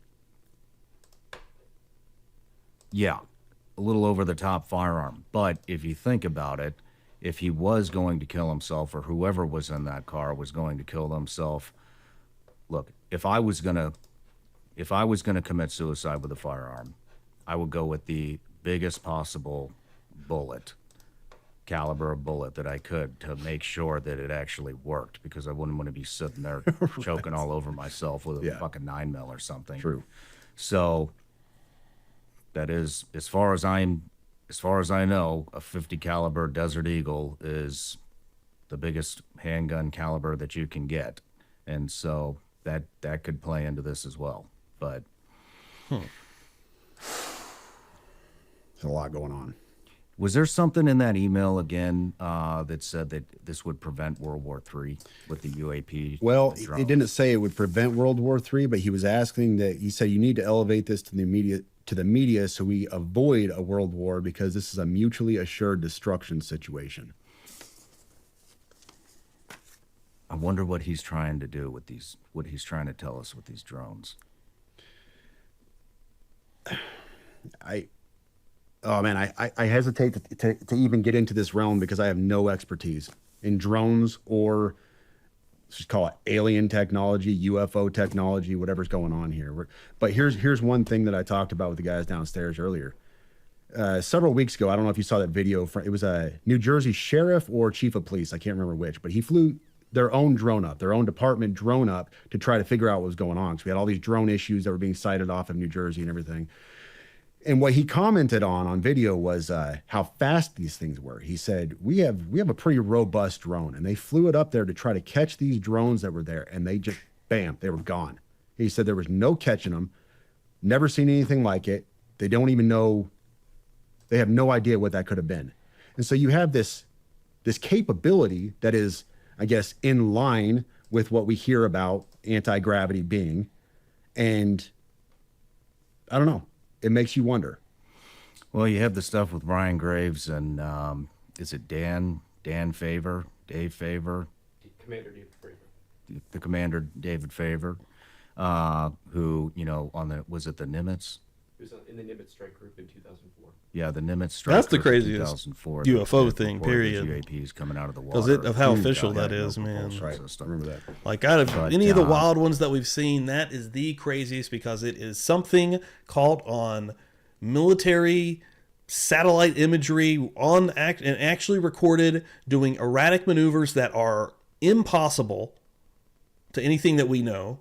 yeah, a little over the top firearm. But if you think about it, if he was going to kill himself or whoever was in that car was going to kill themselves, look, if I was gonna commit suicide with a firearm, I would go with the biggest possible bullet caliber of bullet that I could to make sure that it actually worked, because I wouldn't want to be sitting there choking all over myself with a fucking 9mm or something. True. So that is, as far as I know, a 50 caliber Desert Eagle is the biggest handgun caliber that you can get, and so that could play into this as well. But there's a lot going on. was there something in that email again that said that this would prevent World War III with the UAP? Well, drones? it didn't say it would prevent World War III, but he was asking that, he said you need to elevate this to the media so we avoid a world war, because this is a mutually assured destruction situation. I wonder what he's trying to do with these, what he's trying to tell us with these drones. I hesitate to even get into this realm because I have no expertise in drones, or let's just call it alien technology, UFO technology, whatever's going on here. But here's one thing that I talked about with the guys downstairs earlier. Several weeks ago, I don't know if you saw that video. It was a New Jersey sheriff or chief of police, I can't remember which, but he flew their own drone up, their own department drone up, to try to figure out what was going on. So we had all these drone issues that were being cited off of New Jersey and everything. And what he commented on video was how fast these things were. He said, we have a pretty robust drone, and they flew it up there to try to catch these drones that were there, and they just, bam, they were gone. He said there was no catching them, never seen anything like it. They don't even know, they have no idea what that could have been. And so you have this capability that is, I guess, in line with what we hear about anti-gravity being. And I don't know. It makes you wonder. Well, you have the stuff with Ryan Graves and is it Dan Favor, Dave Favor? Commander David Fravor. The Commander David Favor, who, you know, was it the Nimitz? He was in the Nimitz strike group in 2004. Yeah, the Nimitz strike That's the group in craziest 2004. UFO thing, period. UAPs coming out of the Because water. of how official that is, no man. propulsion Right. system. Remember that. Like, out of But, any of the wild ones that we've seen, that is the craziest, because it is something caught on military satellite imagery and actually recorded doing erratic maneuvers that are impossible to anything that we know.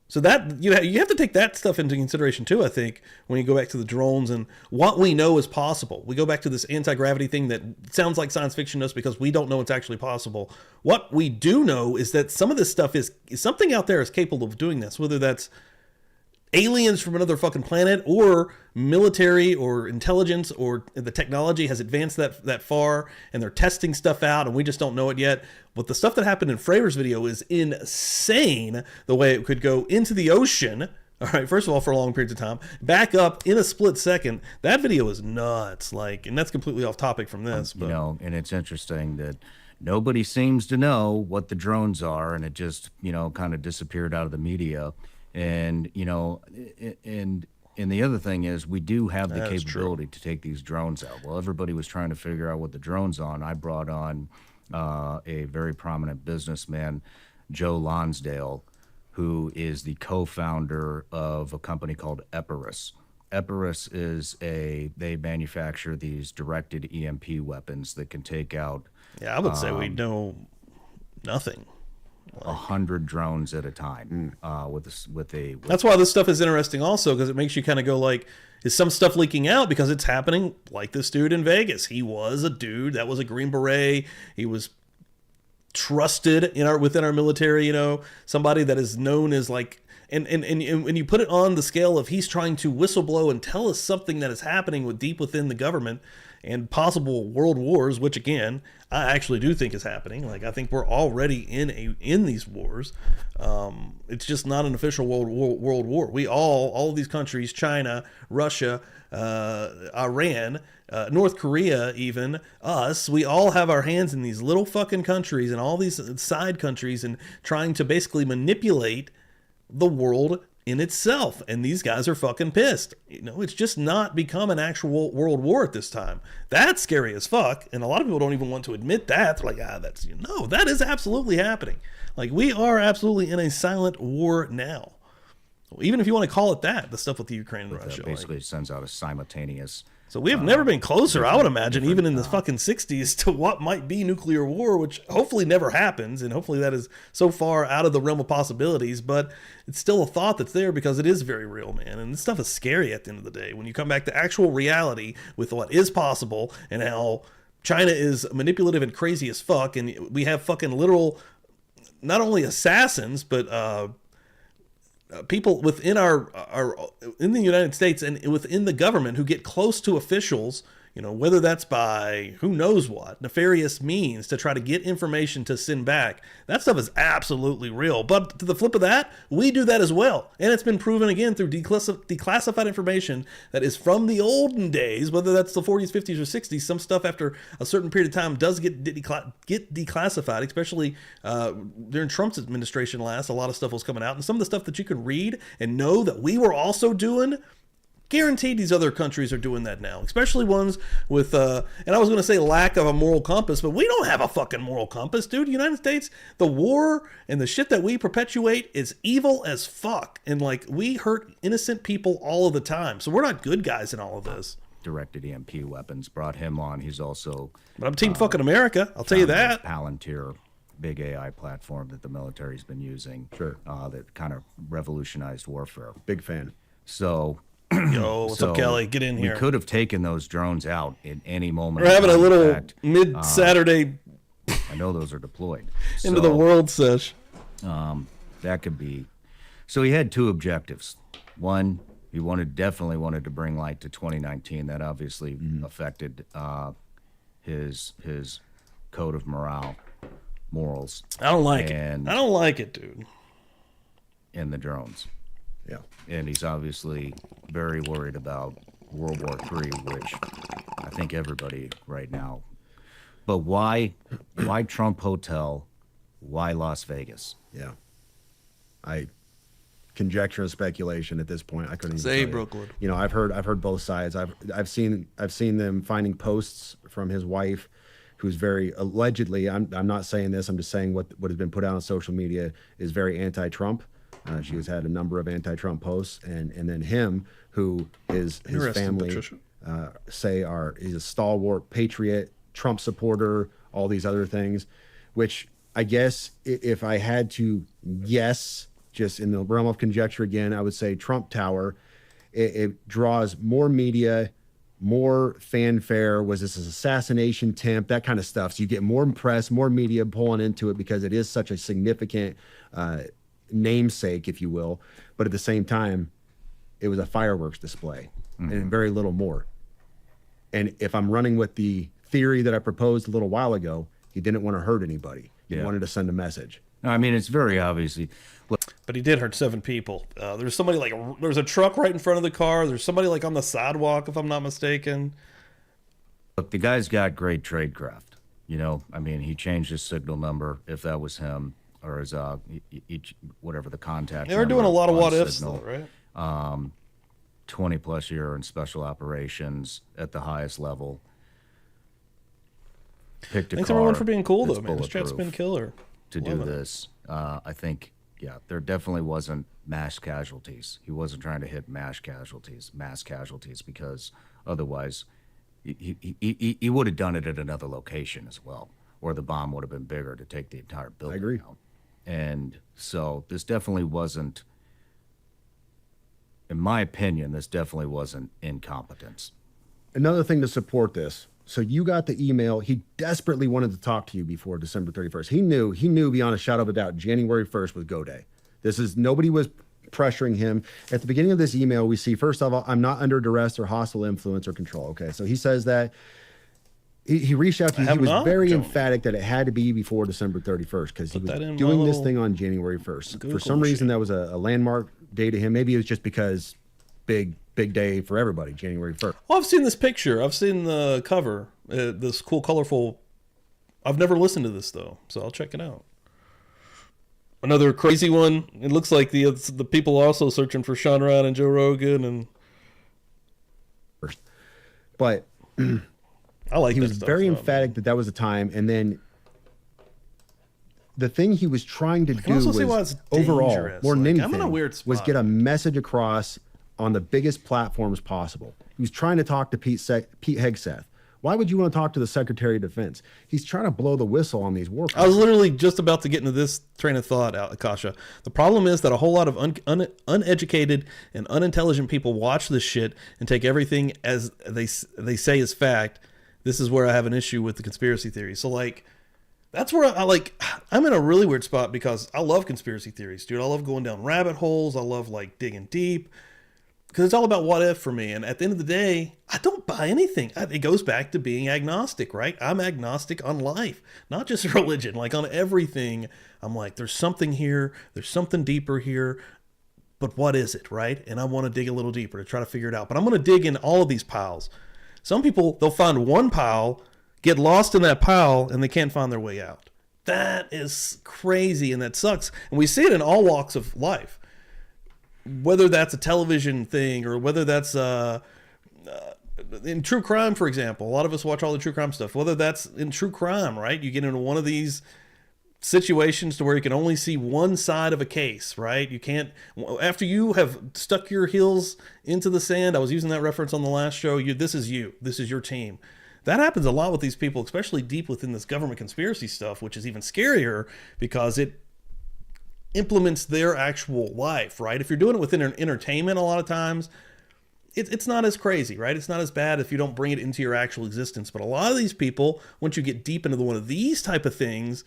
So that you have to take that stuff into consideration too, I think, when you go back to the drones and what we know is possible. We go back to this anti-gravity thing that sounds like science fiction to us because we don't know it's actually possible. What we do know is that some of this stuff is something out there is capable of doing this, whether that's aliens from another fucking planet, or military or intelligence, or the technology has advanced that far and they're testing stuff out and we just don't know it yet. But the stuff that happened in Fravor's video is insane, the way it could go into the ocean. All right, first of all, for long periods of time, back up in a split second. That video is nuts. Like, and that's completely off topic from this. But. You know, and it's interesting that nobody seems to know what the drones are, and it just, you know, kind of disappeared out of the media. And, you know, and the other thing is we do have the capability to take these drones out. Well, everybody was trying to figure out what the drone's on. I brought on a very prominent businessman, Joe Lonsdale, who is the co-founder of a company called Epirus. Epirus is they manufacture these directed EMP weapons that can take out. Yeah, I would say we know nothing. 100 drones at a time That's why this stuff is interesting also, because it makes you kind of go like, is some stuff leaking out because it's happening like this dude in Vegas? He was a dude that was a Green Beret. He was trusted within our military, you know, somebody that is known as like, and when you put it on the scale of he's trying to whistleblow and tell us something that is happening deep within the government and possible world wars, which again, I actually do think is happening. Like, I think we're already in these wars. It's just not an official world war. We all of these countries, China, Russia, Iran, North Korea, even us, we all have our hands in these little fucking countries and all these side countries and trying to basically manipulate the world in itself. And these guys are fucking pissed. You know, it's just not become an actual world war at this time. That's scary as fuck. And a lot of people don't even want to admit that. They're like, that's, no, that is absolutely happening. Like, we are absolutely in a silent war now. Even if you want to call it that, the stuff with the Ukraine and But, Russia. basically sends out a simultaneous. So we have never been closer, I would imagine, even in the fucking 60s, to what might be nuclear war, which hopefully never happens, and hopefully that is so far out of the realm of possibilities, but it's still a thought that's there because it is very real, man. And this stuff is scary at the end of the day. When you come back to actual reality with what is possible and how China is manipulative and crazy as fuck, and we have fucking literal, not only assassins, but people within our in the United States and within the government who get close to officials, whether that's by who knows what nefarious means to try to get information to send back. That stuff is absolutely real. But to the flip of that, we do that as well. And it's been proven again through declassified information that is from the olden days, whether that's the 40s, 50s, or 60s. Some stuff after a certain period of time does get declassified, especially during Trump's administration last. A lot of stuff was coming out. And some of the stuff that you could read and know that we were also doing, guaranteed these other countries are doing that now, especially ones with, and I was going to say lack of a moral compass, but we don't have a fucking moral compass, dude. United States, the war and the shit that we perpetuate is evil as fuck. And like, we hurt innocent people all of the time. So we're not good guys in all of this. Directed EMP weapons, brought him on. He's also. But I'm team fucking America. I'll tell you that. Palantir, big AI platform that the military's been using. Sure. That kind of revolutionized warfare. Big fan. So. Yo, what's up, Kelly? Get in here. We could have taken those drones out in any moment. We're having a little mid-Saturday. I know those are deployed. Into the world sesh. That could be. So he had two objectives. One, he definitely wanted to bring light to 2019. That obviously affected his code of morals. I don't like it. I don't like it, dude. And the drones. Yeah. And he's obviously very worried about World War III, which I think everybody right now. But why Trump Hotel? Why Las Vegas? Yeah. Conjecture and speculation at this point. I couldn't even say tell Brooklyn. I've heard both sides. I've seen them finding posts from his wife, who's very allegedly. I'm not saying this. I'm just saying what has been put out on social media is very anti-Trump. She has had a number of anti-Trump posts, and then him, who is his family say he's a stalwart patriot, Trump supporter, all these other things, which I guess if I had to guess, just in the realm of conjecture again, I would say Trump Tower. It draws more media, more fanfare. Was this an assassination attempt? That kind of stuff. So you get more press, more media pulling into it because it is such a significant namesake, if you will, but at the same time, it was a fireworks display and very little more. And if I'm running with the theory that I proposed a little while ago, he didn't want to hurt anybody. He wanted to send a message. No, I mean, it's very obviously. But he did hurt 7 people. There's somebody there's a truck right in front of the car. There's somebody on the sidewalk, if I'm not mistaken. Look, the guy's got great tradecraft. I mean, he changed his signal number, if that was him. Or his whatever the contact. They were doing a lot of what ifs, though, right? 20+ year in special operations at the highest level. Picked a Thanks car everyone for being cool, though, that's man. This chat's been killer. To do this, I think, there definitely wasn't mass casualties. He wasn't trying to hit mass casualties, because otherwise, he would have done it at another location as well, or the bomb would have been bigger to take the entire building. I agree. Out. And so this definitely wasn't, in my opinion, incompetence. Another thing to support this. So you got the email. He desperately wanted to talk to you before December 31st. He knew beyond a shadow of a doubt, January 1st was go day. Nobody was pressuring him. At the beginning of this email, we see, first of all, I'm not under duress or hostile influence or control. Okay. So he says that. He reached out to you. He was very emphatic that it had to be before December 31st because he was doing this thing on January 1st. For some reason, that was a landmark day to him. Maybe it was just because big day for everybody, January 1st. Well, I've seen this picture. I've seen the cover. This cool, colorful. I've never listened to this, though, so I'll check it out. Another crazy one. It looks like the people are also searching for Shawn Ryan and Joe Rogan. And But... I like he was very emphatic that was the time, and then the thing he was trying to do also was see why it's overall, dangerous. more than Like, I'm anything, in a weird was spot. get a message across on the biggest platforms possible. He was trying to talk to Pete Hegseth. Why would you want to talk to the Secretary of Defense? He's trying to blow the whistle on these war I was crimes. literally just about to get into this train of thought, Akasha. The problem is that a whole lot of uneducated and unintelligent people watch this shit and take everything as they say is fact. This is where I have an issue with the conspiracy theory. So, like, that's where I'm in a really weird spot because I love conspiracy theories, dude. I love going down rabbit holes. I love, like, digging deep. Because it's all about what if for me. And at the end of the day, I don't buy anything. It goes back to being agnostic, right? I'm agnostic on life, not just religion. Like on everything, I'm like, there's something here. There's something deeper here. But what is it, right? And I want to dig a little deeper to try to figure it out. But I'm going to dig in all of these piles. Some people, they'll find one pile, get lost in that pile, and they can't find their way out. That is crazy, and that sucks. And we see it in all walks of life. Whether that's a television thing or whether that's in true crime, for example. A lot of us watch all the true crime stuff. Whether that's in true crime, right? You get into one of these situations to where you can only see one side of a case, right? You can't, after you have stuck your heels into the sand, I was using that reference on the last show, this is your team. That happens a lot with these people, especially deep within this government conspiracy stuff, which is even scarier because it implements their actual life, right? If you're doing it within entertainment, a lot of times it's not as crazy, right? It's not as bad if you don't bring it into your actual existence. But a lot of these people, once you get deep into one of these type of things,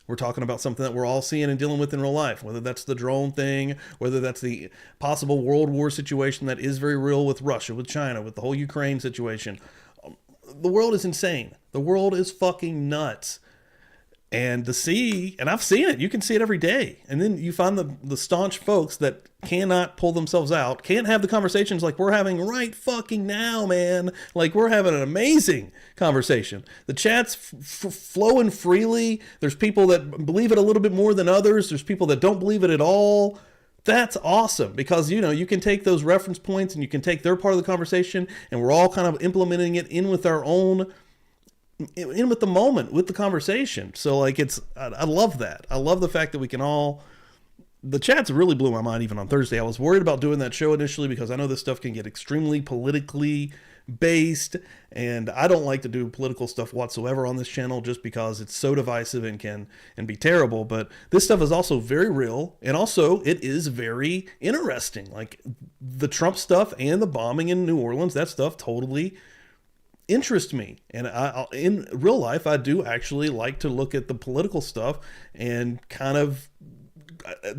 we're talking about something that we're all seeing and dealing with in real life, whether that's the drone thing, whether that's the possible world war situation that is very real with Russia, with China, with the whole Ukraine situation. The world is insane. The world is fucking nuts. And I've seen it, you can see it every day. And then you find the staunch folks that cannot pull themselves out, can't have the conversations like we're having right fucking now, man. Like we're having an amazing conversation. The chat's flowing freely. There's people that believe it a little bit more than others. There's people that don't believe it at all. That's awesome because, you can take those reference points and you can take their part of the conversation and we're all kind of implementing it in with our own in with the moment, with the conversation. So like I love that. I love the fact that we can all, the chats really blew my mind even on Thursday. I was worried about doing that show initially because I know this stuff can get extremely politically based and I don't like to do political stuff whatsoever on this channel just because it's so divisive and can be terrible. But this stuff is also very real and also it is very interesting. Like the Trump stuff and the bombing in New Orleans, that stuff totally interest me. And in real life, I do actually like to look at the political stuff and kind of,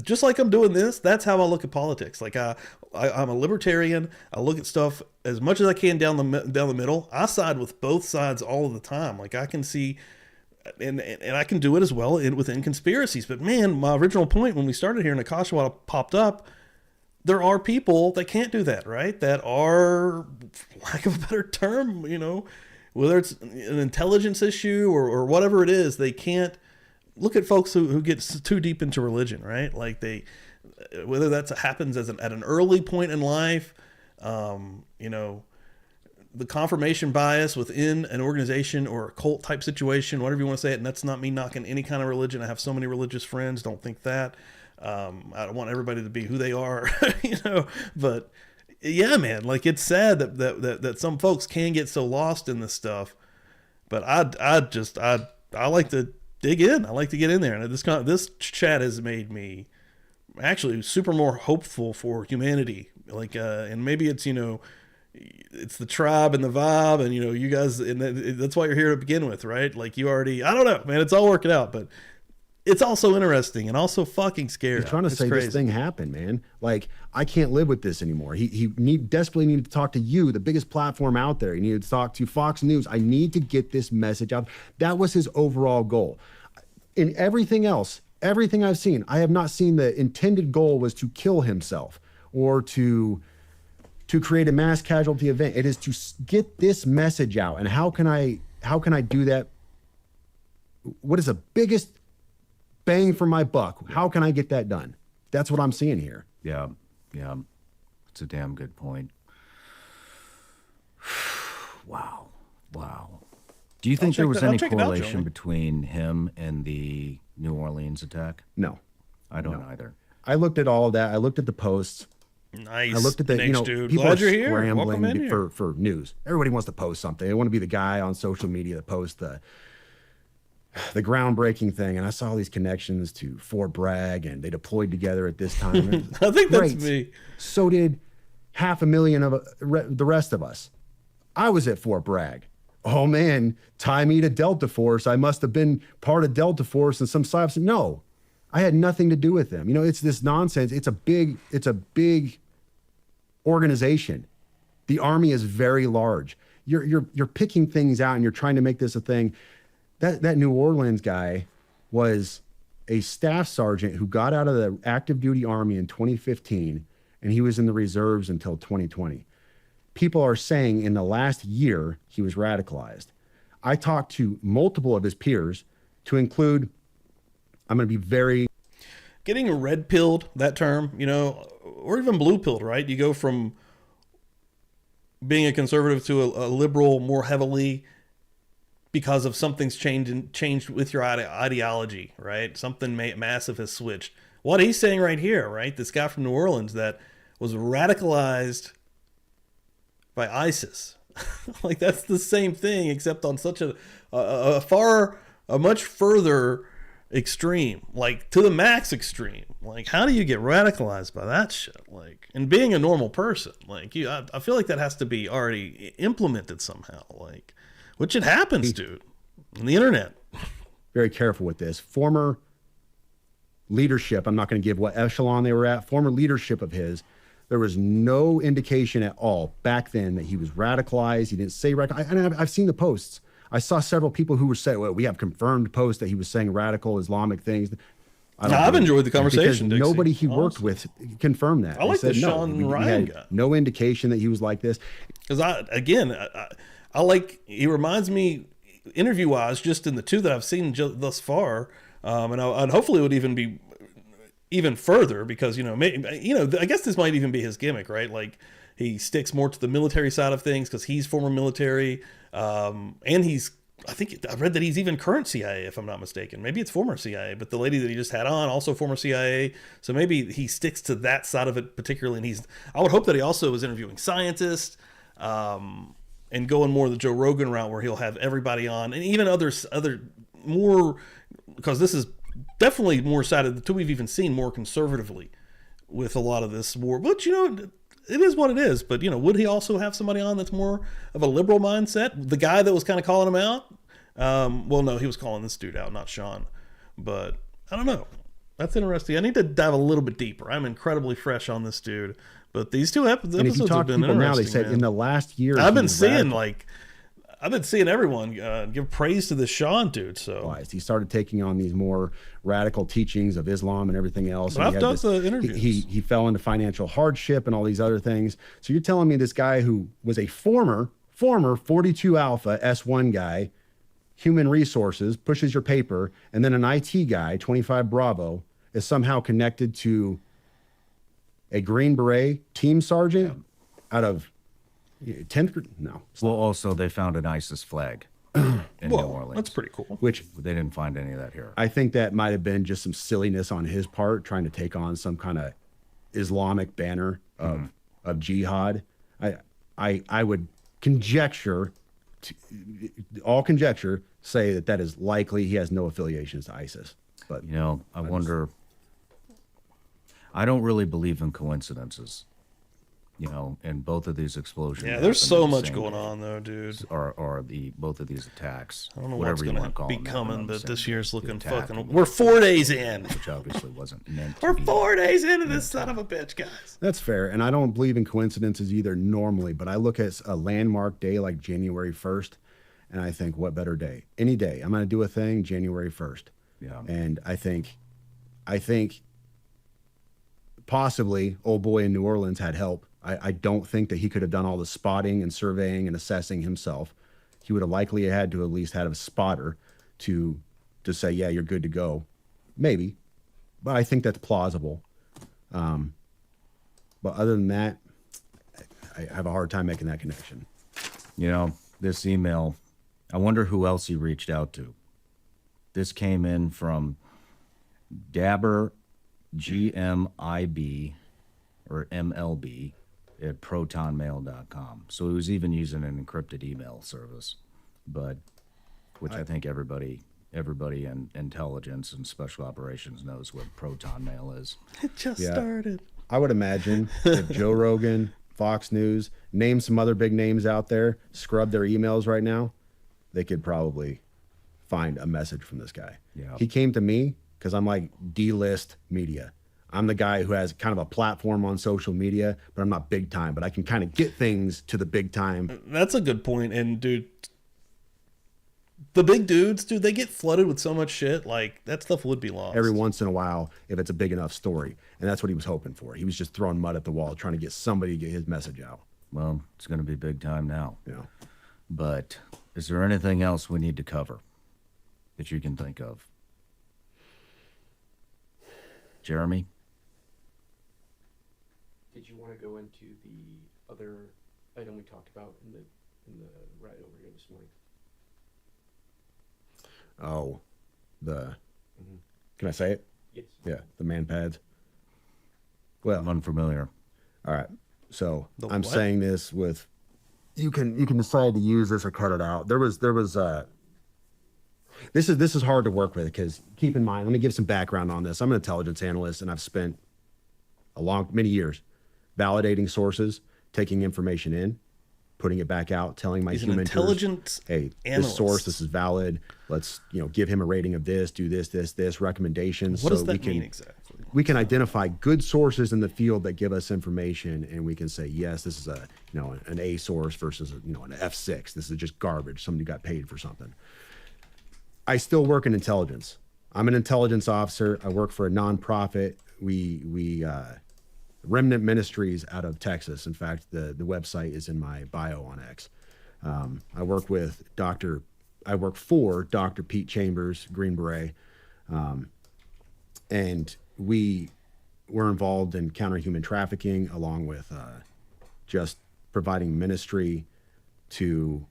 just like I'm doing this, that's how I look at politics. Like I'm a libertarian. I look at stuff as much as I can down the middle. I side with both sides all of the time. Like I can see, and I can do it as well within conspiracies. But man, my original point when we started here in Akasha, what popped up, there are people that can't do that, right? That are, for lack of a better term, whether it's an intelligence issue or whatever it is, they can't look at folks who get too deep into religion, right? Like whether that happens at an early point in life, the confirmation bias within an organization or a cult type situation, whatever you want to say it. And that's not me knocking any kind of religion. I have so many religious friends. Don't think that. I don't want everybody to be who they are, but yeah, man, like it's sad that some folks can get so lost in this stuff, but I like to dig in. I like to get in there. And this chat has made me actually super more hopeful for humanity. Like, and maybe it's, it's the tribe and the vibe and, you guys, and that's why you're here to begin with, right? Like you already, I don't know, man, it's all working out, but it's also interesting and also fucking scary. He's trying to say crazy. This thing happened, man. Like, I can't live with this anymore. He desperately needed to talk to you, the biggest platform out there. He needed to talk to Fox News. I need to get this message out. That was his overall goal. In everything else, everything I've seen, I have not seen the intended goal was to kill himself or to create a mass casualty event. It is to get this message out. And how can I do that? What is the biggest bang for my buck? How can I get that done? That's what I'm seeing here. Yeah. It's a damn good point. Wow. Do you think there was any correlation between him and the New Orleans attack? No. I don't either. I looked at all of that. I looked at the posts. Nice. I looked at the, Thanks, dude. people Glad are you're here. Welcome in scrambling here. for news. Everybody wants to post something. They want to be the guy on social media that posts the groundbreaking thing. And I saw these connections to Fort Bragg, and they deployed together at this time. I think that's Great. me. So did 500,000 of the rest of us. I was at Fort Bragg. Oh man, tie me to Delta Force. I must have been part of Delta Force and some cyber. No, I had nothing to do with them. You know, it's this nonsense. It's a big organization. The Army is very large. You're picking things out and you're trying to make this a thing. That New Orleans guy was a staff sergeant who got out of the active duty Army in 2015, and he was in the reserves until 2020. People are saying in the last year he was radicalized. I talked to multiple of his peers, to include, I'm going to be very... Getting red pilled, that term, you know, or even blue pilled, right? You go from being a conservative to a liberal more heavily because of something's changed with your ideology, right? Something massive has switched. What he's saying right here, right? This guy from New Orleans that was radicalized by ISIS. Like, that's the same thing, except on such a much further extreme, like to the max extreme. Like, how do you get radicalized by that shit? Like, and being a normal person, like I feel like that has to be already implemented somehow, like, which it happens, dude, on the internet. Very careful with this. Former leadership, I'm not going to give what echelon they were at, former leadership of his, there was no indication at all back then that he was radicalized. He didn't say radicalized. And I've seen the posts. I saw several people who were saying, well, we have confirmed posts that he was saying radical Islamic things. I've enjoyed the conversation, because Dixie. nobody he worked with confirmed that. I like They the said, no, Shawn we Ryan had guy. no indication that he was like this. Because I like, he reminds me interview-wise, just in the two that I've seen thus far, and hopefully it would even be even further, because, I guess this might even be his gimmick, right? Like, he sticks more to the military side of things because he's former military, and I think I read that he's even current CIA, if I'm not mistaken. Maybe it's former CIA, but the lady that he just had on, also former CIA. So maybe he sticks to that side of it particularly. And I would hope that he also is interviewing scientists, and going more the Joe Rogan route, where he'll have everybody on, and even other more, because this is definitely more sided, the two we've even seen more conservatively with a lot of this war. But, it is what it is. But, would he also have somebody on that's more of a liberal mindset? The guy that was kind of calling him out? Well, no, he was calling this dude out, not Shawn. But I don't know. That's interesting. I need to dive a little bit deeper. I'm incredibly fresh on this dude. But these two episodes And if you have talk to been people now, interesting. they said man. in the last year, I've he been was seeing radical. I've been seeing everyone give praise to this Shawn dude. So He started taking on these more radical teachings of Islam and everything else. But And I've done the interviews. He fell into financial hardship and all these other things. So you're telling me this guy who was a former 42 Alpha S1 guy, human resources, pushes your paper, and then an IT guy, 25 Bravo, is somehow connected to a Green Beret team sergeant out of 10th? No. Well, also, they found an ISIS flag in New Orleans. That's pretty cool. Which They didn't find any of that here. I think that might have been just some silliness on his part, trying to take on some kind of Islamic banner of jihad. I would conjecture, all conjecture, say that is likely he has no affiliations to ISIS. But I wonder. I don't really believe in coincidences. And both of these explosions. Yeah, there's happened so on the much same going day. on though, dude. Or both of these attacks. I don't know whatever what's you going want to to call be them, coming, happened on the but same this day. year's The looking attack fucking. and We're 4 days in. which obviously wasn't meant to We're be. 4 days into this son of a bitch, guys. that's fair. And I don't believe in coincidences either normally, but I look at a landmark day like January 1st, and I think, what better day? Any day. I'm going to do a thing January 1st. Yeah. And I think possibly old boy in New Orleans had help. I don't think that he could have done all the spotting and surveying and assessing himself. He would have likely had to at least had a spotter to say, yeah, you're good to go. Maybe. But I think that's plausible. But other than that, I have a hard time making that connection. This email, I wonder who else he reached out to. This came in from Gabber, GMIB, or MLB, at protonmail.com. So he was even using an encrypted email service, which I think everybody in intelligence and special operations knows what Proton Mail is. It just started. I would imagine if Joe Rogan, Fox News, name some other big names out there, scrub their emails right now, they could probably find a message from this guy. Yeah. He came to me because I'm like D-list media. I'm the guy who has kind of a platform on social media, but I'm not big time, but I can kind of get things to the big time. That's a good point. And dude, the big dudes, dude, they get flooded with so much shit. Like, that stuff would be lost. Every once in a while, if it's a big enough story. And that's what he was hoping for. He was just throwing mud at the wall, trying to get somebody to get his message out. Well, it's going to be big time now. Yeah. But is there anything else we need to cover that you can think of? Jeremy? Did you want to go into the other item we talked about in the ride over here this morning? Oh, can I say it? Yes. Yeah, the man pads. Well, I'm unfamiliar. all right. So The I'm what? saying this with, you can decide to use this or cut it out. This is hard to work with because keep in mind, let me give some background on this. I'm an intelligence analyst and I've spent many years validating sources, taking information in, putting it back out, telling my He's an human intelligence hey, analyst. this source, this is valid. Let's, give him a rating of this, do this, recommendations. What so does that we can, mean exactly? We can identify good sources in the field that give us information, and we can say, yes, this is an A source versus an F6. This is just garbage. Somebody got paid for something. I still work in intelligence. I'm an intelligence officer. I work for a nonprofit. We Remnant Ministries out of Texas. In fact, the website is in my bio on X. I work for Dr. Pete Chambers, Green Beret, and we were involved in counter-human trafficking, along with just providing ministry to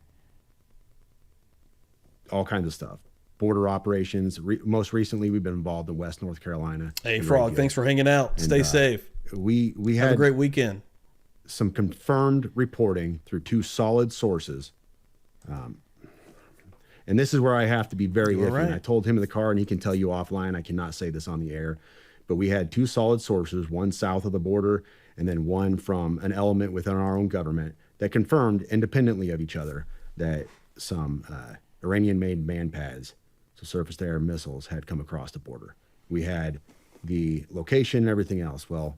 all kinds of stuff. Border operations. Most recently, we've been involved in West North Carolina. Hey, Frog, thanks for hanging out. Stay safe. We Have a had great weekend. some confirmed reporting through two solid sources. And this is where I have to be very iffy. right. And I told him in the car, and he can tell you offline, I cannot say this on the air, but we had two solid sources, one south of the border and then one from an element within our own government that confirmed independently of each other that some Iranian-made man pads, so surface-to-air missiles, had come across the border. We had the location and everything else. Well,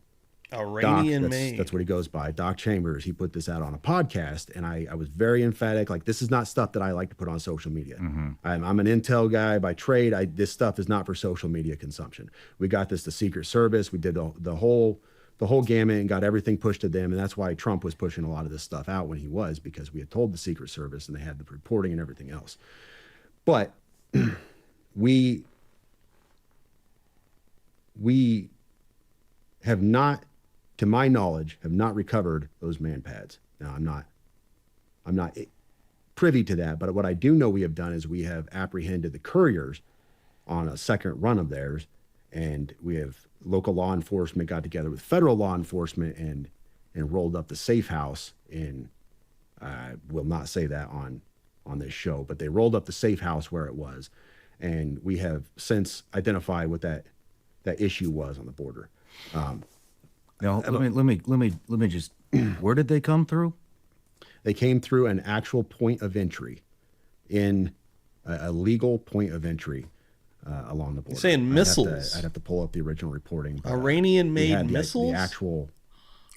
Iranian Doc, made. that's what he goes by. Doc Chambers, he put this out on a podcast, and I was very emphatic. Like, this is not stuff that I like to put on social media. I'm an intel guy by trade. This stuff is not for social media consumption. We got this to Secret Service. We did the whole gamut and got everything pushed to them, and that's why Trump was pushing a lot of this stuff out when he was, because we had told the Secret Service and they had the reporting and everything else. But we have not, to my knowledge, have not recovered those man pads. Now, I'm not privy to that, but what I do know we have done is we have apprehended the couriers on a second run of theirs, and we have local law enforcement got together with federal law enforcement and rolled up the safe house in, I will not say that on this show, but they rolled up the safe house where it was, and we have since identified what that issue was on the border. Now, let me just. Where did they come through? They came through an actual point of entry, in a legal point of entry along the border. You're saying missiles? I'd have to pull up the original reporting. but, we Iranian-made had missiles The actual.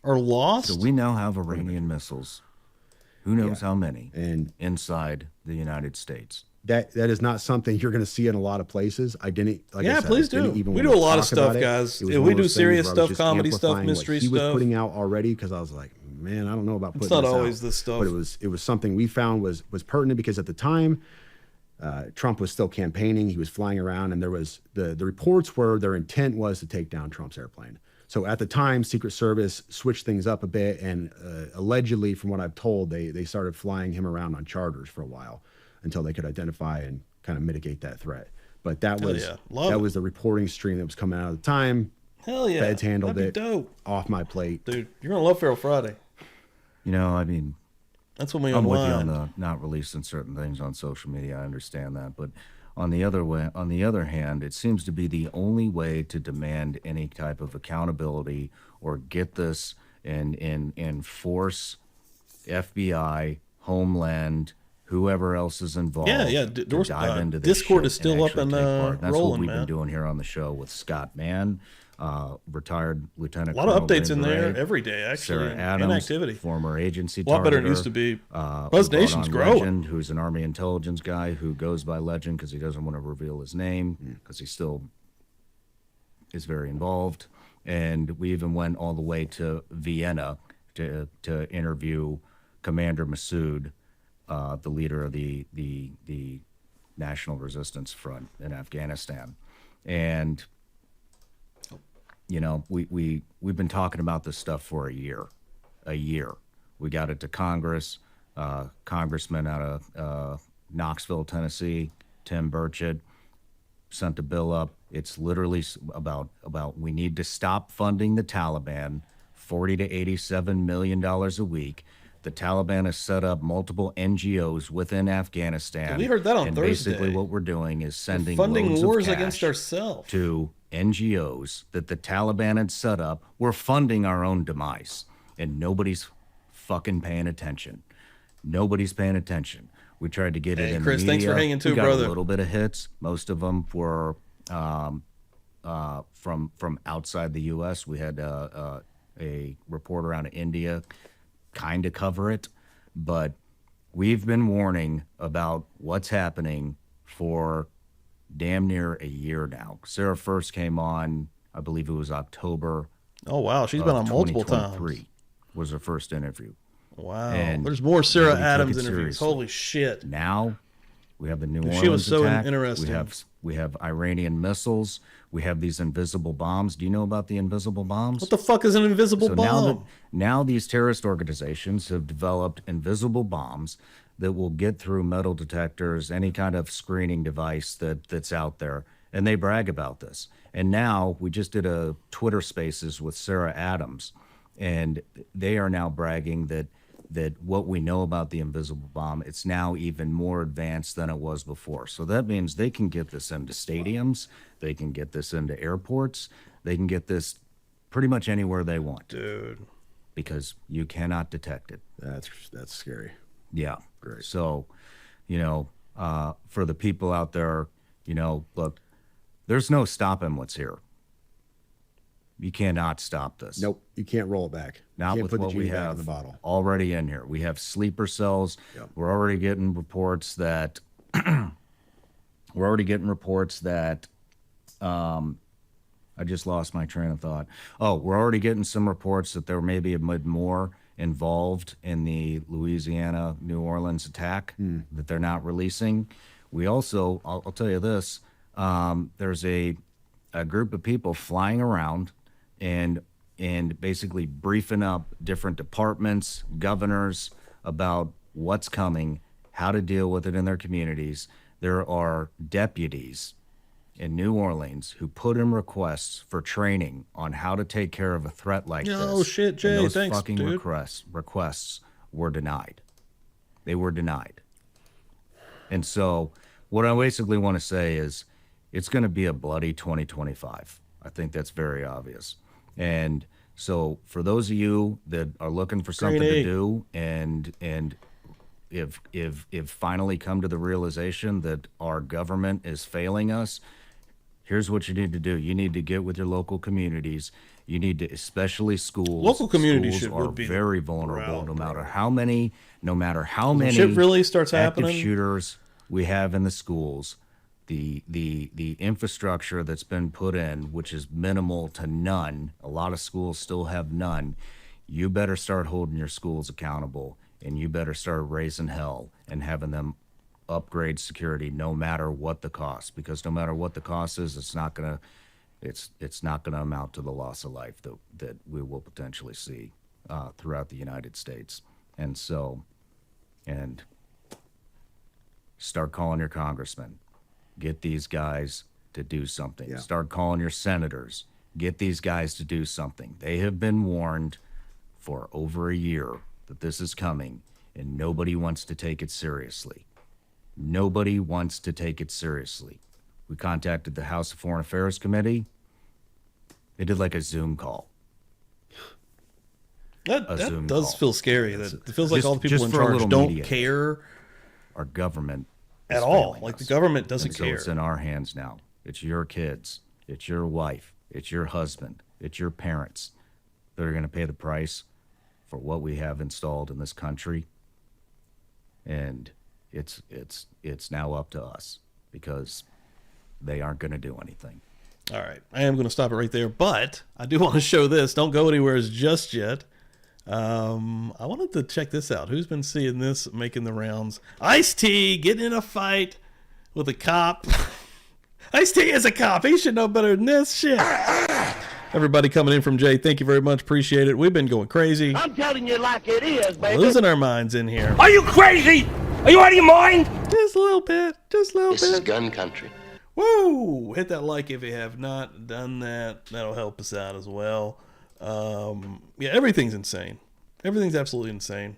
are lost? So we now have Iranian missiles. Who knows how many And inside the United States? that is not something you're going to see in a lot of places. I didn't. Like Yeah, I said, please I didn't do. even We wanna do a lot of talk about stuff, it. guys. It was Yeah, one we of do those things serious where I was stuff, just comedy stuff, amplifying what mystery he was stuff. putting out already, because I was like, man, I don't know about putting not this always out. this stuff. But it was something we found was pertinent, because at the time, Trump was still campaigning. He was flying around, and there was the reports were their intent was to take down Trump's airplane. So at the time, Secret Service switched things up a bit, and allegedly, from what I've told, they started flying him around on charters for a while until they could identify and kind of mitigate that threat. But that Hell was yeah. Love that it. was the reporting stream that was coming out at the time. Hell yeah. Feds handled That'd be it. dope. Off my plate. Dude, you're going to love Feral Friday. You know, I mean, That's when we I'm with you unwind. on the not releasing certain things on social media. I understand that, but on the other hand, it seems to be the only way to demand any type of accountability or get this and force FBI, Homeland, whoever else is involved. Yeah. to Doors- dive into this Discord shit is still up actually and take part. That's rolling, what we've man. been doing here on the show with Scott Mann, retired Lieutenant. A lot of Colonel updates in Ben there Gray, every day, actually, Sarah and Adams, activity. former agency A lot better than it targeter. used to be. We Buzz brought Nation's on growing. Legend, who's an Army intelligence guy who goes by Legend because he doesn't want to reveal his name because he still is very involved. And we even went all the way to Vienna to interview Commander Massoud, the leader of the National Resistance Front in Afghanistan. And you know, we've been talking about this stuff for a year. We got it to Congress. Congressman out of Knoxville, Tennessee, Tim Burchett, sent a bill up. It's literally about we need to stop funding the Taliban, $40 to $87 million a week. The Taliban has set up multiple NGOs within Afghanistan. We heard that on and Thursday. Basically, what we're doing is sending Funding loads wars of cash against ourselves. to NGOs that the Taliban had set up. We're funding our own demise, and nobody's fucking paying attention. Nobody's paying attention. We tried to get it Hey, in Chris, the thanks media. for hanging too, we got brother. a little bit of hits. Most of them were from outside the U.S. We had a reporter out of India kind of cover it, but we've been warning about what's happening for damn near a year now. Sarah first came on, I believe it was October. Oh, wow. She's been on multiple times. 2023 was her first interview. Wow. And There's more Sarah nobody took Adams it interviews. seriously. Holy shit. Now we have the New She Orleans was so attack. interesting. We have Iranian missiles. We have these invisible bombs. Do you know about the invisible bombs? What the fuck is an invisible So bomb? now these terrorist organizations have developed invisible bombs that will get through metal detectors, any kind of screening device that's out there, and they brag about this. And now we just did a Twitter Spaces with Sarah Adams, and they are now bragging that what we know about the invisible bomb, it's now even more advanced than it was before. So that means they can get this into stadiums, they can get this into airports, they can get this pretty much anywhere they want. Dude. Because you cannot detect it. That's scary. Yeah. Great. So, you know, for the people out there, you know, look, there's no stopping what's here. You cannot stop this. Nope, you can't roll it back. Not Can't with put the what we genie back in have the bottle. already in here. We have sleeper cells. Yep. We're already getting reports that I just lost my train of thought. Oh, we're already getting some reports that there may be more involved in the Louisiana, New Orleans attack that they're not releasing. We also, I'll tell you this, there's a group of people flying around and basically briefing up different departments, governors about what's coming, how to deal with it in their communities. There are deputies in New Orleans who put in requests for training on how to take care of a threat like this. Oh, shit, Jay, and those thanks, fucking dude. requests were denied. They were denied. And so what I basically want to say is it's going to be a bloody 2025. I think that's very obvious. And so for those of you that are looking for something to do and if finally come to the realization that our government is failing us, here's what you need to do. You need to get with your local communities. You need to, especially schools. Local communities schools would are be very vulnerable, around, no matter how many shit really starts active happening. shooters we have in the schools. The infrastructure that's been put in, which is minimal to none, a lot of schools still have none. You better start holding your schools accountable, and you better start raising hell and having them upgrade security no matter what the cost, because no matter what the cost is, it's not gonna amount to the loss of life that we will potentially see throughout the United States. And so, start calling your congressman. Get these guys to do something. Yeah. Start calling your senators. Get these guys to do something. They have been warned for over a year that this is coming, and nobody wants to take it seriously. Nobody wants to take it seriously. We contacted the House of Foreign Affairs Committee. They did like a Zoom call. That does call. feel scary. That it feels like Just- all the people just in for a charge little don't media. care Our government at is all. failing Like us. the government doesn't And so care. it's in our hands now. It's your kids. It's your wife. It's your husband. It's your parents that are going to pay the price for what we have installed in this country. And it's now up to us because they aren't going to do anything. All right. I am going to stop it right there, but I do want to show this. Don't go anywhere just yet. I wanted to check this out. Who's been seeing this making the rounds? Ice-T getting in a fight with a cop. Ice-T is a cop. He should know better than this shit. Everybody coming in from Jay, thank you very much. Appreciate it. We've been going crazy. I'm telling you like it is, baby. Losing our minds in here. Are you crazy? Are you out of your mind? Just a little bit. Just a little This is bit. gun country. Woo! Hit that like if you have not done that. That'll help us out as well. Yeah, everything's insane. Everything's absolutely insane.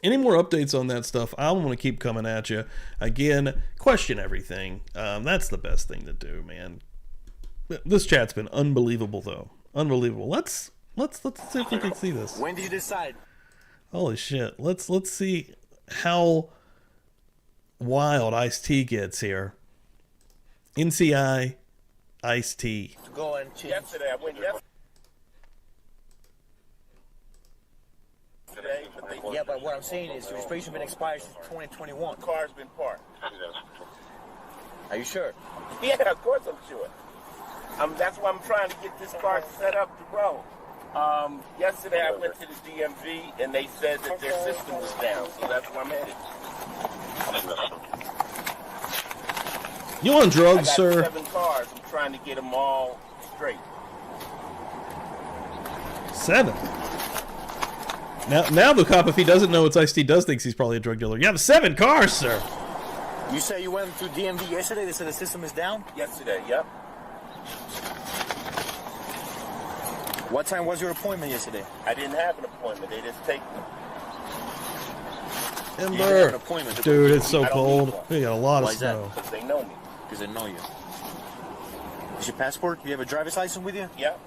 Any more updates on that stuff, I want to keep coming at you. Again, question everything. That's the best thing to do, man. This chat's been unbelievable, though. Unbelievable. Let's see if we can see this. When did you decide? Holy shit. Let's see how wild Ice-T gets here. NCI Ice-T. To go and change. Yesterday, I went yesterday. Yeah, but what I'm saying is your registration been expired since 2021. Car's been parked. Are you sure? Yeah, of course I'm sure. That's why I'm trying to get this car set up to roll. Yesterday I went to the DMV and they said that their system was down, so that's where I'm headed. You on drugs, I got sir? 7 cars. I'm trying to get them all straight. 7. Now the cop, if he doesn't know it's Ice-T, thinks he's probably a drug dealer. You have 7 cars, sir. You say you went to DMV yesterday? They said the system is down? Yesterday, yep. What time was your appointment yesterday? I didn't have an appointment. They just take me. You didn't have an appointment. Dude, it's so I don't cold. need one. We got a lot of Why is that? snow. Because they know me. Because they know you. Is your passport? Do you have a driver's license with you? Yep.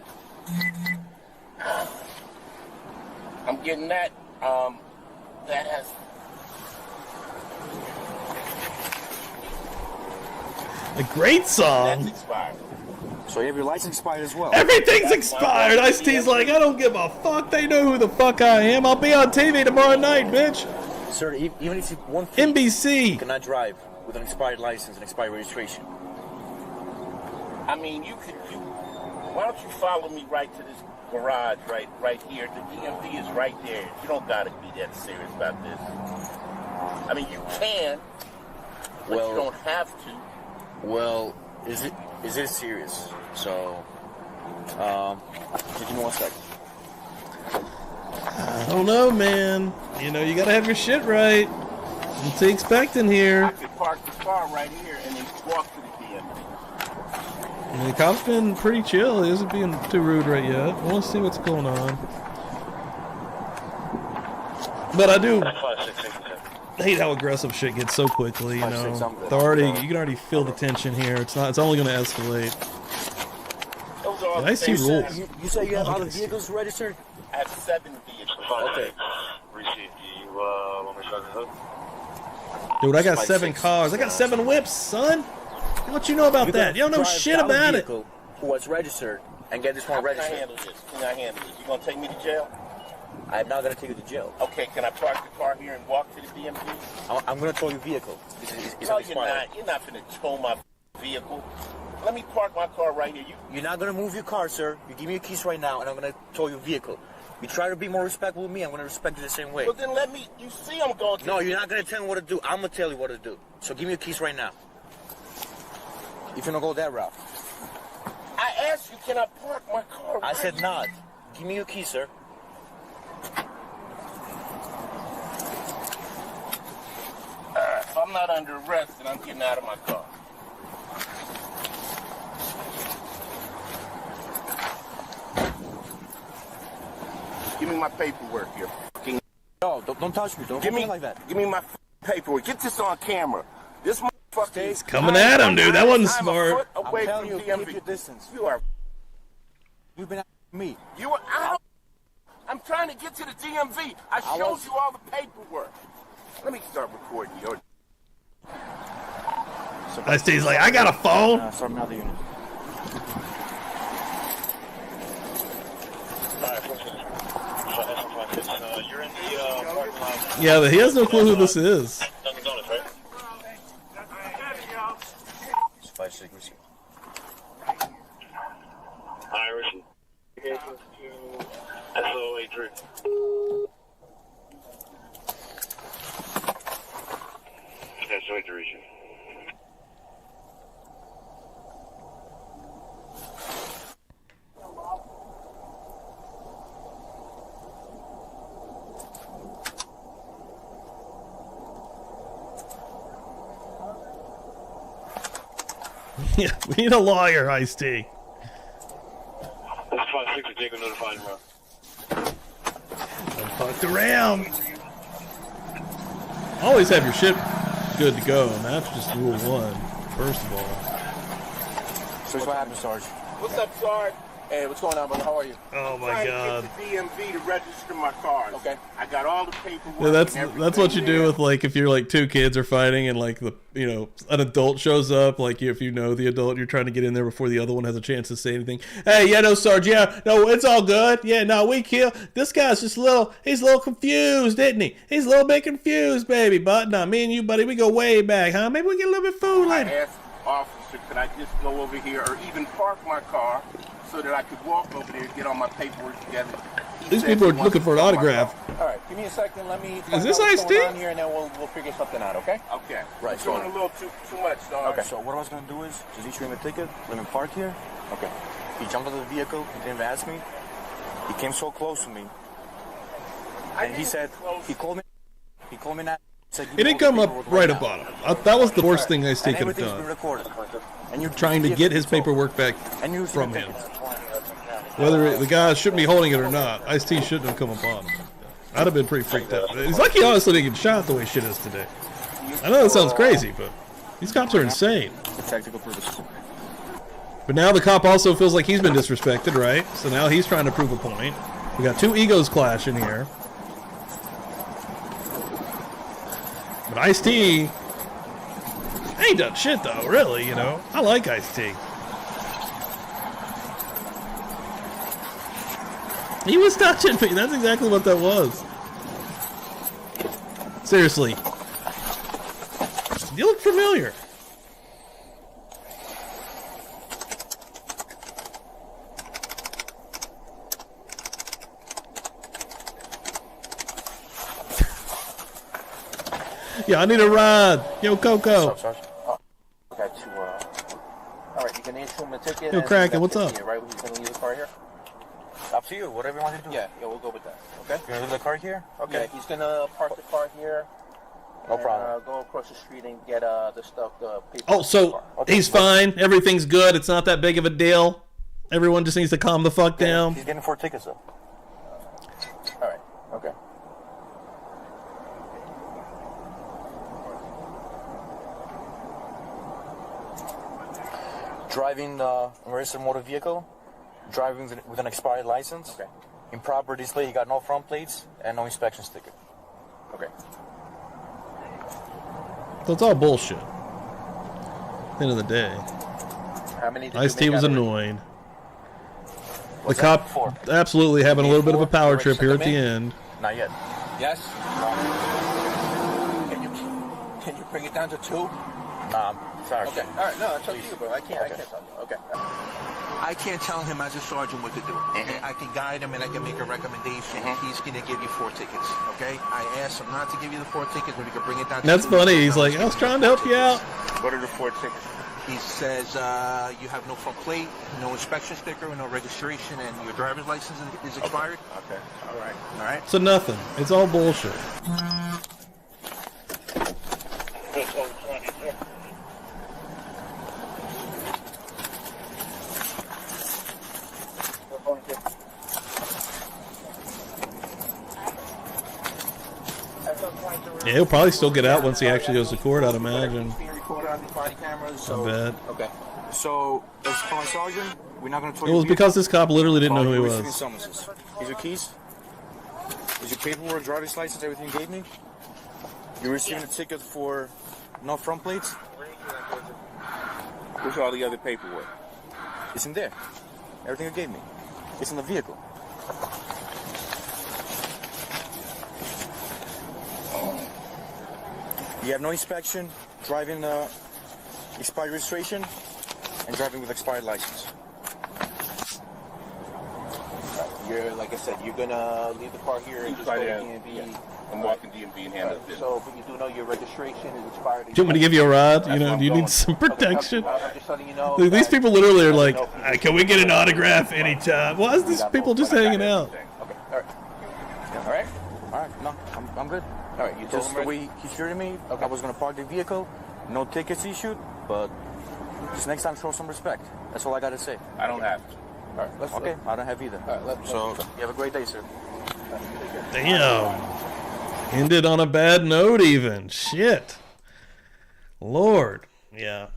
I'm getting that. That has. A great song. That's expired. So you have your license expired as well? Everything's expired. Ice-T's like, I don't give a fuck. They know who the fuck I am. I'll be on TV tomorrow night, bitch. Sir, even if you want to, NBC. you cannot drive with an expired license and expired registration. I mean, why don't you follow me right to this garage right here? The DMV is right there. You don't gotta be that serious about this. I mean, you can, but Well- you don't have to. Well, is it serious? So, give me 1 second. I don't know, man. You know, you gotta have your shit right. What's he expecting I here? could park the car right here and then walk to the DMV. I mean, the cop's been pretty chill. He isn't being too rude right yet. I want to see what's going on. But I do hate how aggressive shit gets so quickly. You know, you can already feel the tension here. It's only going to escalate. Those are all I the see same rules. things. You say you have other vehicles registered? I have 7 vehicles. Okay. Dude, I got 7 cars. I got 7 whips, son. What you know about that? You don't know shit about it. Who was registered and get this one How can I registered? handle this? Can I handle this? You gonna take me to jail? I'm not going to take you to jail. Okay, can I park the car here and walk to the DMV? I'm going to tow your vehicle. It's No, you're expired. not. You're not finna tow my vehicle. Let me park my car right here. You're not going to move your car, sir. You give me your keys right now, and I'm going to tow your vehicle. You try to be more respectful with me, I'm going to respect you the same way. Well, then let me. You see, I'm going to. No, you're not going to tell me what to do. I'm going to tell you what to do. So give me your keys right now. If you don't go that route. I asked you, can I park my car? I said not. Give me your keys, sir. If I'm not under arrest, then I'm getting out of my car. Give me my paperwork here. Fucking. No, don't touch me. Don't give me like that. Give me my paperwork. Get this on camera. This motherfucker is coming at him, dude. That wasn't smart. I'm a foot away I'm telling from you, DMV. keep your distance. You are. You've been after me. You are out. I'm trying to get to the DMV. I showed you all the paperwork. Let me start recording you. Ice-T's like, I got a phone. Start me out the unit. You're in the parking lot. Yeah, but he has no clue who this is. Dunkin' Donuts, right? 5-6. Irish. SO83. SO83. Yeah, we need a lawyer, Ice-T. That's 5-6. Jacob notified him, bro. I fucked around. Always have your shit good to go, and that's just rule one, first of all. So what happened, Sarge? What's up, Sarge? Hey, what's going on, brother? How are you? Oh my God. I'm trying to get to DMV to register my cars. Okay. I got all the paperwork. Yeah, that's and what you do everything with, like, if you're like two kids are fighting and like an adult shows up, like if you know the adult, you're trying to get in there before the other one has a chance to say anything. Hey, yeah, no, Sarge, yeah, no, it's all good. Yeah, no, we kill. This guy's just he's a little confused, isn't he? He's a little bit confused, baby. But no, me and you, buddy, we go way back, huh? Maybe we get a little bit food I later. asked officer, could I just go over here or even park my car so that I could walk over there and get all my paperwork together? These people are looking for an autograph. All right, give me a second. Let me. Is this what's Ice-T? going on here, and then we'll figure something out. Okay. Okay. Right. You're doing a little too much, dog. Okay. So what I was gonna do is just issue him a ticket. Let him park here. Okay. He jumped out of the vehicle. He didn't even ask me. He came so close to me, and he said he called me. He called me now. It didn't come up right up on him. That was the worst thing Ice-T could have done. And you're Trying to get his paperwork back and from him. Whether the guy shouldn't be holding it or not, Ice-T shouldn't have come upon him. I'd have been pretty freaked out. It's like he honestly didn't get shot the way shit is today. I know that sounds crazy, but these cops are insane. Tactical purposes. But now the cop also feels like he's been disrespected, right? So now he's trying to prove a point. We got two egos clashing here. But Ice-T ain't done shit though, really, you know. I like Ice-T. He was touching me. That's exactly what that was. Seriously. You look familiar. Yeah, I need a ride. Yo, Coco. Got you, all right, you can issue him a ticket. Yo, Kraken, what's up? Here, right? He's gonna leave the car here. Up to you, whatever you want to do. Yeah, we'll go with that. Okay. You're gonna leave the car here? Okay. Yeah, he's gonna park the car here. No problem. Go across the street and get the stuff, the paper. Oh, so he's fine. Everything's good. It's not that big of a deal. Everyone just needs to calm the fuck down. He's getting 4 tickets though. All right. Okay. Driving a registered motor vehicle, driving with an expired license. Okay. Improper display. He got no front plates and no inspection sticker. Okay. So it's all bullshit. At the end of the day. How many? Ice-T was annoyed. The cop absolutely having a little bit of a power trip here at the end. Not yet. Yes. Can you bring it down to 2? Sorry. Okay. All right. No, it's up to you, bro. I can't tell you. Okay. I can't tell him as a sergeant what to do. I can guide him and I can make a recommendation. He's going to give you 4 tickets. Okay? I asked him not to give you the 4 tickets, but he could bring it down to That's 2. funny. He's like, I was trying to help you out. What are the 4 tickets? He says you have no front plate, no inspection sticker, no registration, and your driver's license is expired. Okay. All right. All right. So nothing. It's all bullshit. Yeah, he'll probably still get out once he actually goes to court, I'd imagine. So, I bet. Okay. So, as for my sergeant, we're not going to. It was because this cop literally didn't know who he Receiving was. summonses. Here's your keys. Here's your paperwork, driver's license, everything you gave me. You're receiving a ticket for no front plates. Where's all the other paperwork? It's in there. Everything you gave me. It's in the vehicle. You have no inspection, driving expired registration, and driving with expired license. You're, like I said, you're gonna leave the car here and just go to DMV. I'm walking DMV and handle it. So, but you do know your registration is expired. Do you want me to give you a ride? You know, do you need some protection? I'm just letting you know. Look, these people literally are like, can we get an autograph anytime? Why is these people just hanging out? Okay, all right. All right? All right, no, I'm good. All right, you just the way he treated me, I was going to park the vehicle, no tickets issued, but just next time show some respect. That's all I got to say. I don't have to. All right, okay, I don't have either. All right, so you have a great day, sir. Damn. Ended on a bad note even. Shit. Lord. Yeah.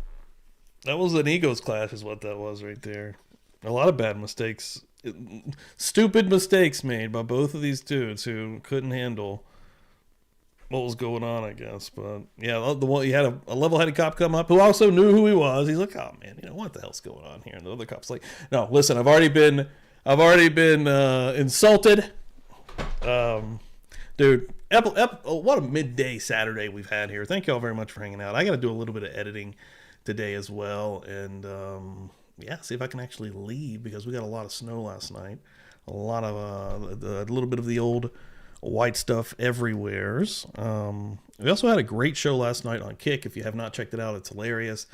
That was an egos clash is what that was right there. A lot of bad mistakes. Stupid mistakes made by both of these dudes who couldn't handle what was going on, I guess. But yeah, the one you had a level-headed cop come up who also knew who he was. He's like, "Oh man, you know what the hell's going on here?" And the other cop's like, "No, listen, I've already been insulted, dude." What a midday Saturday we've had here. Thank you all very much for hanging out. I got to do a little bit of editing today as well, and yeah, see if I can actually leave because we got a lot of snow last night. A lot of a little bit of the old white stuff everywheres. We also had a great show last night on Kick. If you have not checked it out, it's hilarious.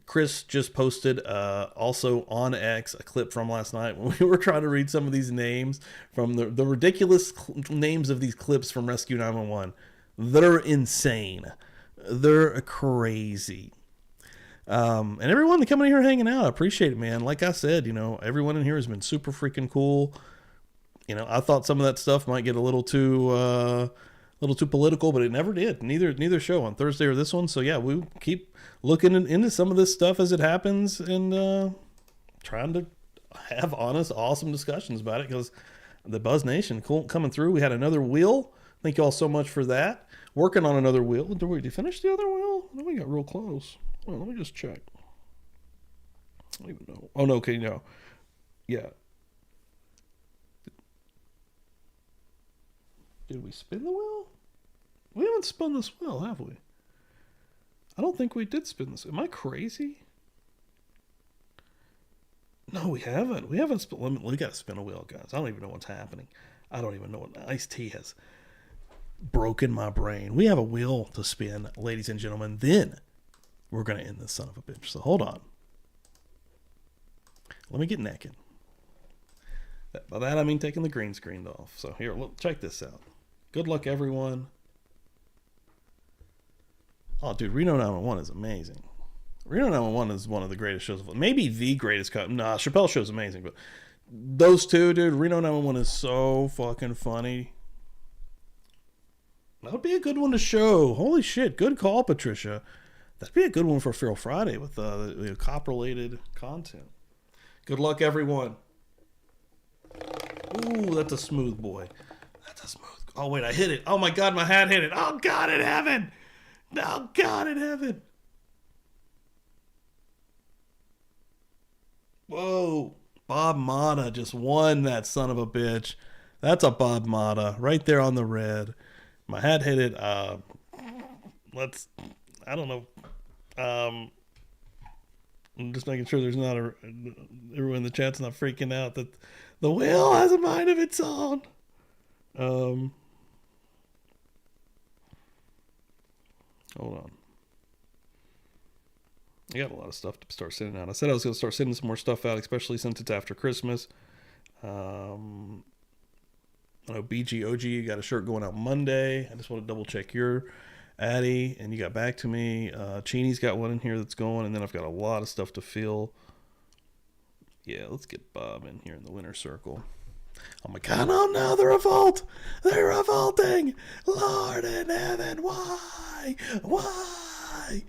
Chris just posted also on X a clip from last night when we were trying to read some of these names from the ridiculous names of these clips from Rescue 911. They're insane. They're crazy. And everyone coming in here hanging out, I appreciate it, man. Like I said, you know, everyone in here has been super freaking cool. You know, I thought some of that stuff might get a little too political, but it never did. Neither show on Thursday or this one. So yeah, we keep looking into some of this stuff as it happens and trying to have honest, awesome discussions about it because the Buzz Nation coming through. We had another wheel. Thank you all so much for that. Working on another wheel. Did we finish the other wheel? No, we got real close. Well, let me just check. I don't even know. Oh no, okay, no. Yeah. Did we spin the wheel? We haven't spun this wheel, have we? I don't think we did spin this. Am I crazy? No, we haven't. We haven't spun. We got to spin a wheel, guys. I don't even know what's happening. I don't even know what iced tea has broken my brain. We have a wheel to spin, ladies and gentlemen. Then we're going to end this son of a bitch. So hold on. Let me get naked. By that, I mean taking the green screen off. So here, look, check this out. Good luck, everyone. Oh, dude, Reno 911 is amazing. Reno 911 is one of the greatest shows. Maybe the greatest cut. Nah, Chappelle Show's amazing, but those two, dude, Reno 911 is so fucking funny. That would be a good one to show. Holy shit, good call, Patricia. That'd be a good one for Feral Friday with the cop-related content. Good luck, everyone. Ooh, that's a smooth boy. That's a smooth. Oh, wait, I hit it. Oh, my God, my hat hit it. Oh, God in heaven. Oh, God in heaven. Whoa. Bob Mata just won that son of a bitch. That's a Bob Mata right there on the red. My hat hit it. I don't know. I'm just making sure there's not everyone in the chat's not freaking out that the wheel has a mind of its own. Hold on. I got a lot of stuff to start sending out. I said I was going to start sending some more stuff out, especially since it's after Christmas. I know BGOG, you got a shirt going out Monday. I just want to double check your Addy, and you got back to me. Cheeny's got one in here that's going, and then I've got a lot of stuff to fill. Yeah, let's get Bob in here in the winner circle. Oh my God, oh no, the revolt! They're revolting! Lord in heaven, why? Why?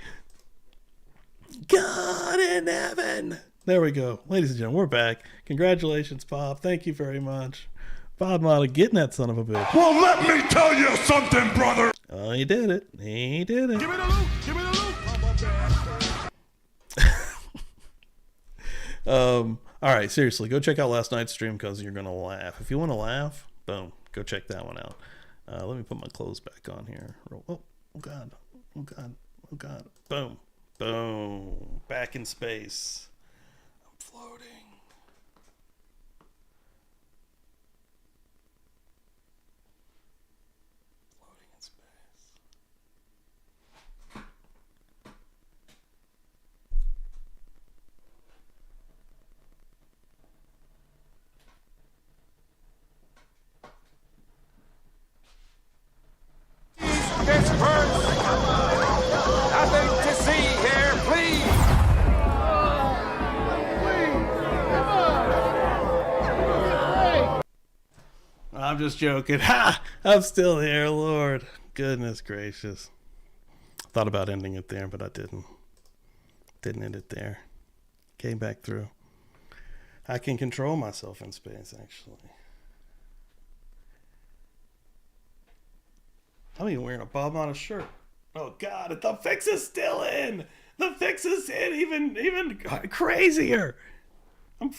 God in heaven! There we go. Ladies and gentlemen, we're back. Congratulations, Bob. Thank you very much. Bob Motta getting that son of a bitch. Well, let me tell you something, brother! Oh, he did it. He did it. Give me the loot! Give me the loot! All right, seriously, go check out last night's stream because you're going to laugh. If you want to laugh, boom, go check that one out. Let me put my clothes back on here. Oh, God. Oh, God. Oh, God. Boom. Boom. Back in space. I'm floating. Floating in space. Disperse! Nothing to see here, please! I'm just joking. Ha! I'm still here, Lord. Goodness gracious. Thought about ending it there, but I didn't. Didn't end it there. Came back through. I can control myself in space, actually. I'm even wearing a Bob Motta shirt. Oh God, the fix is still in. The fix is in, even crazier. I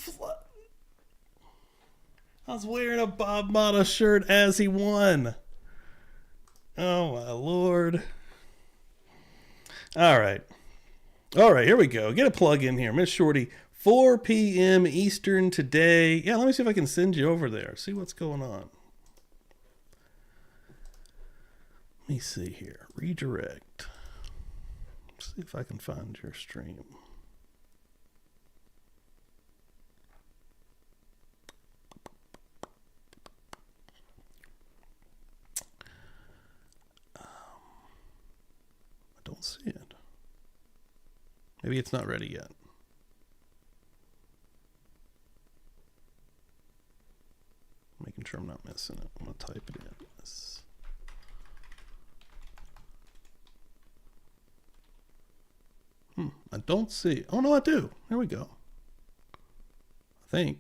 was wearing a Bob Motta shirt as he won. Oh my Lord. All right, here we go. Get a plug in here, Miss Shorty. 4 p.m. Eastern today. Yeah, let me see if I can send you over there. See what's going on. Let me see here. Redirect. See if I can find your stream. I don't see it. Maybe it's not ready yet. Making sure I'm not missing it. I'm going to type it in. I don't see. Oh, no, I do. There we go. I think.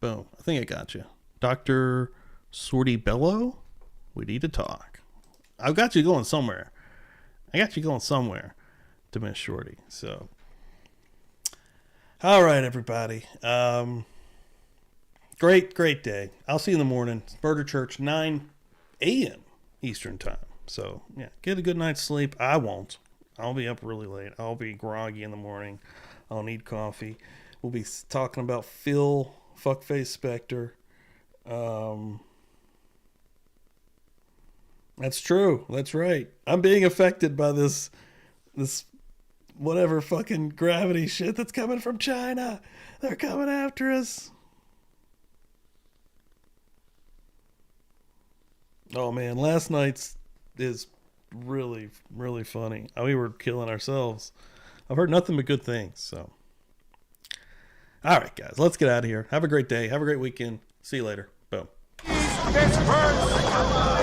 Boom. I think I got you. Dr. Sorty Bello, we need to talk. I've got you going somewhere. I got you going somewhere to Miss Shorty. So, all right, everybody. Great day. I'll see you in the morning. Burger Church, 9 a.m. Eastern time. So, yeah, get a good night's sleep. I won't. I'll be up really late. I'll be groggy in the morning. I'll need coffee. We'll be talking about Phil Fuckface Spectre. That's true. That's right. I'm being affected by this whatever fucking gravity shit that's coming from China. They're coming after us. Oh, man, last night's is really, really funny. We were killing ourselves. I've heard nothing but good things. So, all right, guys, let's get out of here. Have a great day. Have a great weekend. See you later. Boom. Disperse!